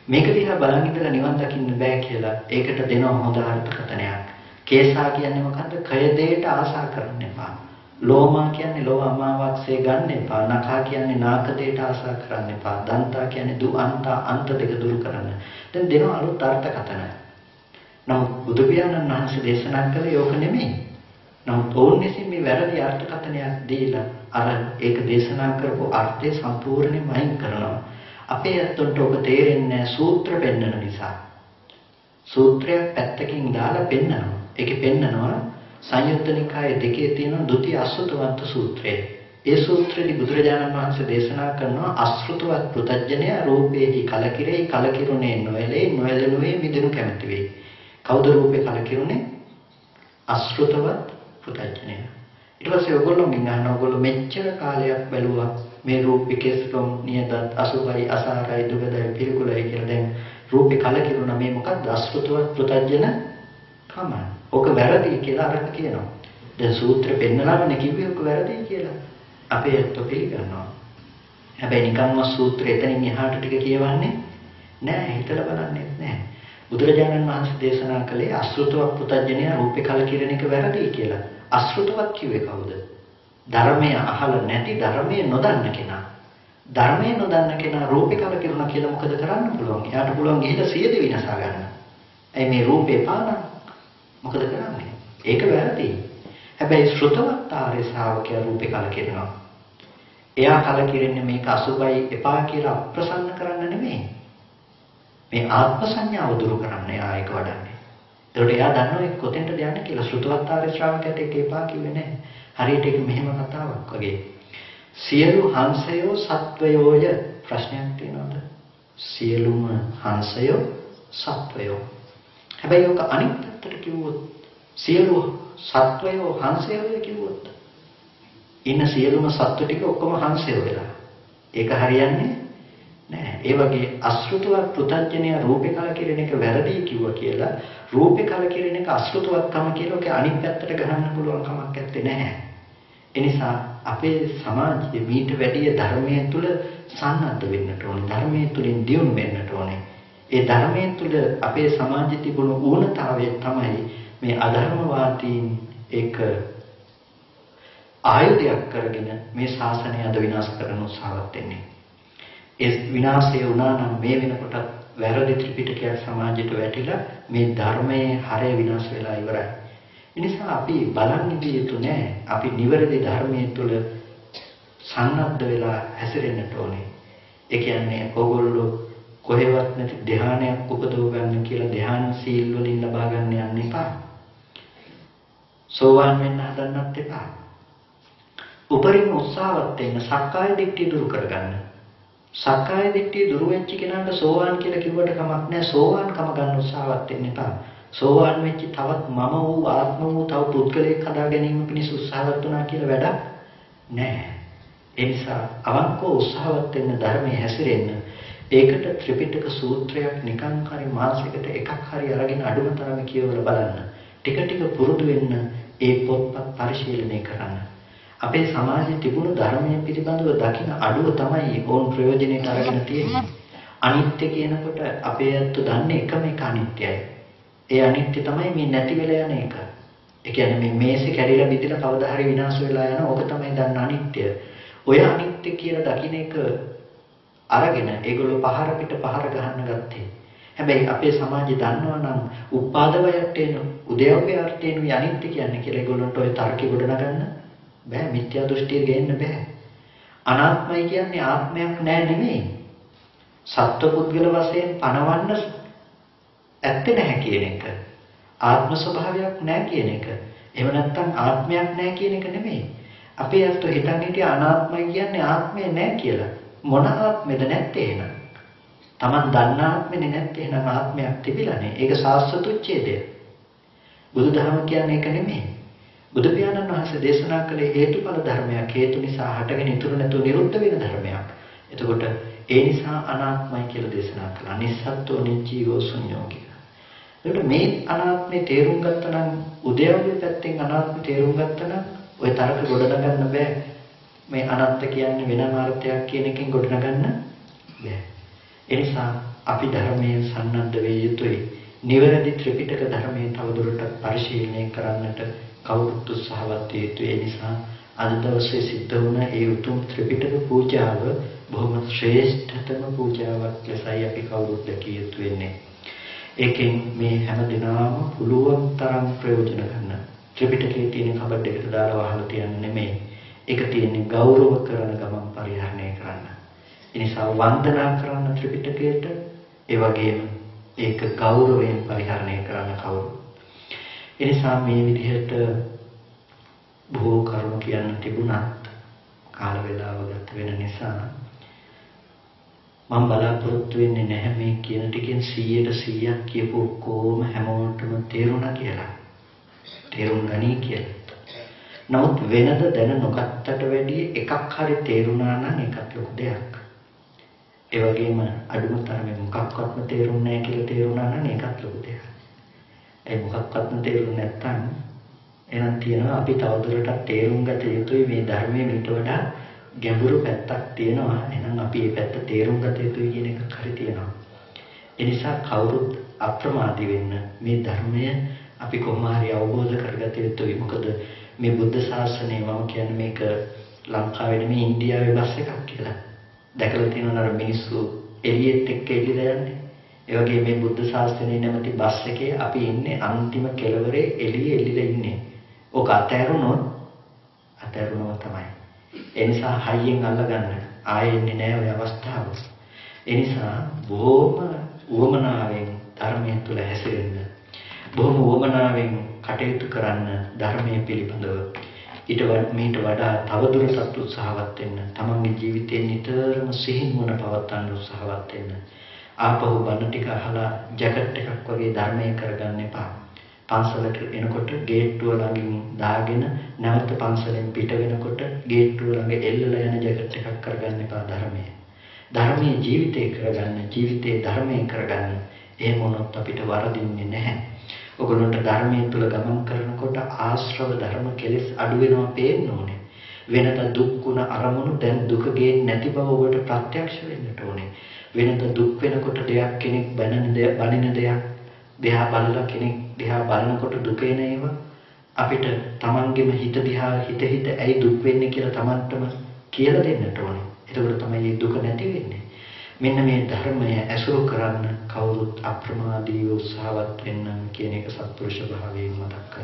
මේක දිහා බලන් ඉඳලා නිවන් දකින්න බෑ කියලා ඒකට දෙනවා හොඳ අර්ථකථනයක්. කේසා කියන්නේ මොකද්ද? කය දෙයට ආසා කරන්න එපා. ලෝමා කියන්නේ ලෝව අමාවක්සේ ගන්න එපා. නඛා කියන්නේ නාක දෙයට ආසා කරන්න එපා. දන්තා කියන්නේ දු අන්තා අන්ත දෙක දුරු කරන්න. දැන් දෙනවා අලුත් අර්ථකථන. නමුත් බුදු පියාණන් වහන්සේ දේශනා කළේ ඕක නෙමෙයි. නමුත් ඕන් විසින් මේ වැරදි අර්ථකථනයක් දීලා අර ඒක දේශනා කරපු අර්ථය සම්පූර්ණයෙන්ම අයින් කරනවා. අපේ අතට ඔබ තේරෙන්නේ සූත්‍ර පෙන්නන නිසා. සූත්‍රයක් පැත්තකින් දාලා පෙන්නනවා. ඒකේ පෙන්නනවා සංයුත්ත නිකායේ දෙකේ තියෙන ဒုတိ අසෘතවන්ත සූත්‍රය. ඒ සූත්‍රයේදී බුදුරජාණන් වහන්සේ දේශනා කරනවා අසෘතවත් පෘතජ්ජනය රූපේහි කලකිරේ කලකිරුනේ නොයලේ නොයලනුවේ මිදෙනු කැමති වෙයි. කවුද රූපේ කලකිරුනේ? අසෘතවත් පෘතජ්ජනය. ඊට පස්සේ ඔයගොල්ලෝගෙන් අහනවා ඔයගොල්ලෝ මෙච්චර කාලයක් බැලුවා මේ රූපේ කෙස්ලොම් නියදත් අසුභයි අසාරයි දුගදයි පිළිකුලයි කියලා දැන් රූපේ කලකිරුණා මේ මොකක්ද අසෘතවත් පෘතජ්ජන කම. ඕක වැරදි කියලා අරන් කියනවා. දැන් සූත්‍ර පෙන්නලානේ කිව්වේ ඕක වැරදි කියලා. අපේ අත පිළිගන්නවා. හැබැයි නිකම්ම සූත්‍රය එතනින් එහාට ටික කියවන්නේ නෑ. හිතලා බලන්නේ නෑ. බුදුරජාණන් වහන්සේ දේශනා කළේ අසෘතවත් පෘතජ්ජනය රූපේ කලකිරෙන එක වැරදි කියලා. අසෘතවත් කිව්වේ කවුද? ධර්මය අහලා නැති ධර්මය නොදන්න කෙනා. ධර්මය නොදන්න කෙනා රූපේ කලකිරුණා කියලා මොකද කරන්න පුළුවන්? එයාට පුළුවන් ගිහිල්ලා සියද විනාශා ගන්න. ඇයි මේ රූපේ පාන? මොකද කරන්නේ? ඒක වැරදි. හැබැයි ශ්‍රුතවත් ආර්ය ශ්‍රාවකයා රූපේ කලකිරෙනවා. එයා කලකිරෙන්නේ මේක අසුබයි එපා කියලා අප්‍රසන්න කරන්න නෙමෙයි. මේ ආත්ම සංඥාව දුරු කරන්න එයා ඒක වඩන්නේ. ඒකට එයා දන්නවා ඒක කොතෙන්ද යන්නේ කියලා. ශ්‍රුතවත් ආර්ය ශ්‍රාවකයාට ඒක එපා කිව්වේ නැහැ. හරියට ඒක මෙහෙම කතාවක් වගේ. සියලු හංසයෝ සත්වයෝය ප්‍රශ්නයක් තියෙනවද? සියලුම හංසයෝ සත්වයෝ. හැබැයි ඔක අනිත් පැත්තට කිව්වොත් සියලු සත්වයෝ හංසයෝය කිව්වොත් ඉන්න සියලුම සත්ව ටික ඔක්කොම හංසයෝ වෙලා. ඒක හරියන්නේ නෑ. ඒ වගේ අසෘතවත් පෘතජ්ජනය රූපේ කලකිරෙන එක වැරදි කිව්වා කියලා රූපේ කලකිරෙන එක අසෘතවත්කම කියලා ඔක අනිත් පැත්තට ගහන්න පුළුවන් කමක් නැත්තේ නැහැ. ඒ නිසා අපේ සමාජයේ මීට වැඩිය ධර්මයේ තුල සන්නද්ධ වෙන්නට ඕනේ. ධර්මයේ තුලින් දියුණු වෙන්නට ඕනේ. ඒ ධර්මයේ තුල අපේ සමාජයේ තිබුණු ඌනතාවය තමයි මේ අධර්මවාදීන් ඒක ආයුධයක් කරගෙන මේ ශාසනය අද විනාශ කරන්න උත්සාහවත් වෙන්නේ. ඒ විනාශය වුණා නම් මේ වෙනකොට වැරදි ත්‍රිපිටකයක් සමාජයට වැටිලා මේ ධර්මයේ හරය විනාශ වෙලා ඉවරයි. ඒ නිසා අපි බලන් ඉඳී යුතු නෑ. අපි නිවැරදි ධර්මයේ තුල සන්නද්ධ වෙලා හැසිරෙන්නට ඕනේ. ඒ කියන්නේ ඕගොල්ලෝ කොහෙවත් නැති ධ්‍යානයක් උපදව ගන්න කියලා ධ්‍යාන සීල් වලින් ලබා ගන්න යන්න එපා. සෝවාන් වෙන්න හදන්නත් එපා. උපරිම උත්සාහවත් වෙන්න සක්කාය දිට්ඨිය දුරු කරගන්න. සක්කාය දිට්ඨිය දුරු වෙච්ච කෙනාට සෝවාන් කියලා කිව්වට කමක් නැහැ. සෝවාන් කම ගන්න උත්සාහවත් වෙන්න එපා. සෝවාන් වෙච්ච තවත් මම වූ ආත්ම වූ තව පුද්ගලයෙක් හදා ගැනීම පිණිස උත්සාහවත් වුණා කියලා වැඩක් නැහැ. ඒ නිසා අවංකව උත්සාහවත් වෙන්න ධර්මයේ හැසිරෙන්න. ඒකට ත්‍රිපිටක සූත්‍රයක් නිකන් හරි මාසයකට එකක් හරි අරගෙන අඩුම තරමේ කියවලා බලන්න. ටික ටික පුරුදු වෙන්න ඒ පොත්පත් පරිශීලනය කරන්න. අපේ සමාජයේ තිබුණු ධර්මයේ පිළිබඳව දකින අඩුව තමයි ඕන් ප්‍රයෝජනෙට අරගෙන තියෙන්නේ. අනිත්‍ය කියනකොට අපේ ඇත්ත දන්නේ එකම එක අනිත්‍යයි. ඒ අනිත්‍ය තමයි මේ නැති වෙලා යන එක. ඒ කියන්නේ මේ මේසෙ කැඩිලා බිඳිලා කවදා හරි විනාශ වෙලා යන ඕක තමයි දන්න අනිත්‍ය. ඔය අනිත්‍ය කියලා දකින්න එක අරගෙන ඒගොල්ලෝ පහර පිට පහර ගහන්න ගත්තේ. හැබැයි අපේ සමාජය දන්නවා නම් උපාදවයටේන උදේව්‍යාර්ථේන අනිත්‍ය කියන්නේ කියලා ඒගොල්ලන්ට ඔය තර්කෙ ගොඩනගන්න බෑ. මිත්‍යා දෘෂ්ටිය ගේන්න බෑ. අනාත්මයි කියන්නේ ආත්මයක් නෑ නෙමෙයි. සත්වපුද්ගල වශයෙන් පණවන්න ඇත්තේ නැහැ කියන එක. ආත්ම ස්වභාවයක් නැහැ කියන එක. එහෙම නැත්නම් ආත්මයක් නැහැ කියන එක නෙමෙයි. අපේ අර්ථය හිතන්නේ හිටිය අනාත්මයි කියන්නේ ආත්මය නැහැ කියලා. මොන ආත්මෙද නැත්තේ එහෙනම්? Taman දන්න ආත්මෙනේ නැත්තේ එහෙනම් ආත්මයක් තිබිලානේ. ඒක සාස්වත උච්ඡේදය. බුදුදහම කියන්නේ ඒක නෙමෙයි. බුදු පියාණන් වහන්සේ දේශනා කළේ හේතුඵල ධර්මයක්. හේතු නිසා හටගෙන ඉතුරු නැතුව නිරුද්ධ වෙන ධර්මයක්. එතකොට ඒ නිසා අනාත්මයි කියලා දේශනා කළා. නිස්සත්ත්ව නිජීවෝ ශුන්‍යෝ කියලා. එතකොට මේ අනාත්මේ තේරුම් ගත්තා නම් උදේව්‍ය පැත්තෙන් අනාත්මේ තේරුම් ගත්තා නම් ඔය තරක ගොඩනගන්න බෑ. මේ අනත්ත කියන්නේ වෙනම අර්ථයක් කියන එකෙන් ගොඩනගන්න බෑ. ඒ නිසා අපි ධර්මයේ සන්නද්ධ වේ යුතුයි. නිවැරදි ත්‍රිපිටක ධර්මයේ තවදුරටත් පරිශීලනය කරන්නට කවුරුත් උත්සාහවත් වේ යුතුයි. ඒ නිසා අද දවසේ සිද්ධ වුණ ඒ උතුම් ත්‍රිපිටක පූජාව බොහොම ශ්‍රේෂ්ඨතම පූජාවක් ලෙසයි අපි කවුරුත් දැකිය යුතු වෙන්නේ. ඒකෙන් මේ හැම දිනම පුළුවන් තරම් ප්‍රයෝජන ගන්න. ත්‍රිපිටකයේ තියෙන කබඩ් එකට දාලා වහලා තියන්න නෙමෙයි. ඒක තියෙන්නේ ගෞරව කරන ගමන් පරිහරණය කරන්න. ඒ නිසා වන්දනා කරන ත්‍රිපිටකයට ඒ වගේම ඒක ගෞරවයෙන් පරිහරණය කරන්න කවුරු. ඒ නිසා මේ විදිහට බොහෝ කරුණු කියන්න තිබුණත් කාල වේලාව ගත වෙන නිසා මම බලාපොරොත්තු වෙන්නේ නැහැ මේ කියන ටිකෙන් 100% කියපු කොහොම හැමෝටම තේරුණා කියලා. තේරුම් ගනී කියලා. නමුත් වෙනද දැන නොගත්තට වැඩිය එකක් හරි තේරුණා නම් ඒකත් ලොකු දෙයක්. ඒ වගේම අඩුම තරමේ මොකක්වත්ම තේරුන්නේ නැහැ කියලා තේරුණා නම් ඒකත් ලොකු දෙයක්. ඒ මොකක්වත්ම තේරුන්නේ නැත්නම් එහෙනම් තියෙනවා අපි තවදුරටත් තේරුම් ගත යුතුයි මේ ධර්මයේ මීට වඩා ගැඹුරු පැත්තක් තියෙනවා. එහෙනම් අපි මේ පැත්ත තේරුම් ගත යුතුයි කියන එකක් හරි තියෙනවා. ඒ නිසා කවුරුත් අප්‍රමාදී වෙන්න මේ ධර්මය අපි කොහොම හරි අවබෝධ කරගත යුතුයි. මොකද මේ බුද්ධ ශාසනය මම කියන්නේ මේක ලංකාවේ නෙමෙයි ඉන්දියාවේ බස් එකක් කියලා. දැකලා තියෙනවා නේද මිනිස්සු එළියෙත් එක්ක එළිලා යන්නේ. ඒ වගේ මේ බුද්ධ ශාසනයේ නැමැති බස් එකේ අපි ඉන්නේ අන්තිම කෙළවරේ එළියේ එළිලා ඉන්නේ. ඔක අතහැරුණොත් තමයි. ඒ නිසා හයියෙන් අල්ලගන්න. ආයෙ එන්නේ නැහැ ওই අවස්ථාව. ඒ නිසා බොහොම උවමනාවෙන් ධර්මයේ තුල හැසිරෙන්න. බොහොම උවමනාවෙන් කටයුතු කරන්න ධර්මයේ පිළිබඳව. ඊට වඩා තවදුරටත් උත්සාහවත් වෙන්න. තමන්ගේ ජීවිතේ නිතරම සිහිනුවන පවත්වන්න උත්සාහවත් වෙන්න. ආපහු බණ ටික අහලා ජැකට් එකක් වගේ ධර්මයේ කරගන්න එපා. පන්සලට එනකොට ගේට්ටුව ළඟින් දාගෙන නැවත පන්සලෙන් පිට වෙනකොට ගේට්ටුව ළඟ එල්ලලා යන ජැකට් එකක් කරගන්න එපා ධර්මයේ. ධර්මයේ ජීවිතේ කරගන්න, ජීවිතේ ධර්මයේ කරගන්න. එහෙම වුණොත් අපිට වරදින්නේ නැහැ. ඔගොල්ලන්ට ධර්මයේ තුල ගමන් කරනකොට ආශ්‍රව ධර්ම කෙලෙස් අඩු වෙනවා පේන්න ඕනේ. වෙනද දුක්ුණ අරමුණු දැන් දුක ගේන්නේ නැති බව ඔබට ප්‍රත්‍යක්ෂ වෙන්නට ඕනේ. වෙනද දුක් වෙනකොට දෙයක් කෙනෙක් බනින දෙයක් දිහා බලලා කෙනෙක් දිහා බලනකොට දුක එන ඒවා අපිට තමන්ගේම හිත දිහා හිත ඇයි දුක් වෙන්නේ කියලා තමන්ටම කියලා දෙන්නට ඕනේ. එතකොට තමයි මේ දුක නැති වෙන්නේ. මෙන්න මේ ධර්මය ඇසුරු කරන්න කවුරුත් අප්‍රමාදීව උත්සාහවත් වෙන්න කියන එක සත්පුරුෂ භාවයෙන් මතක්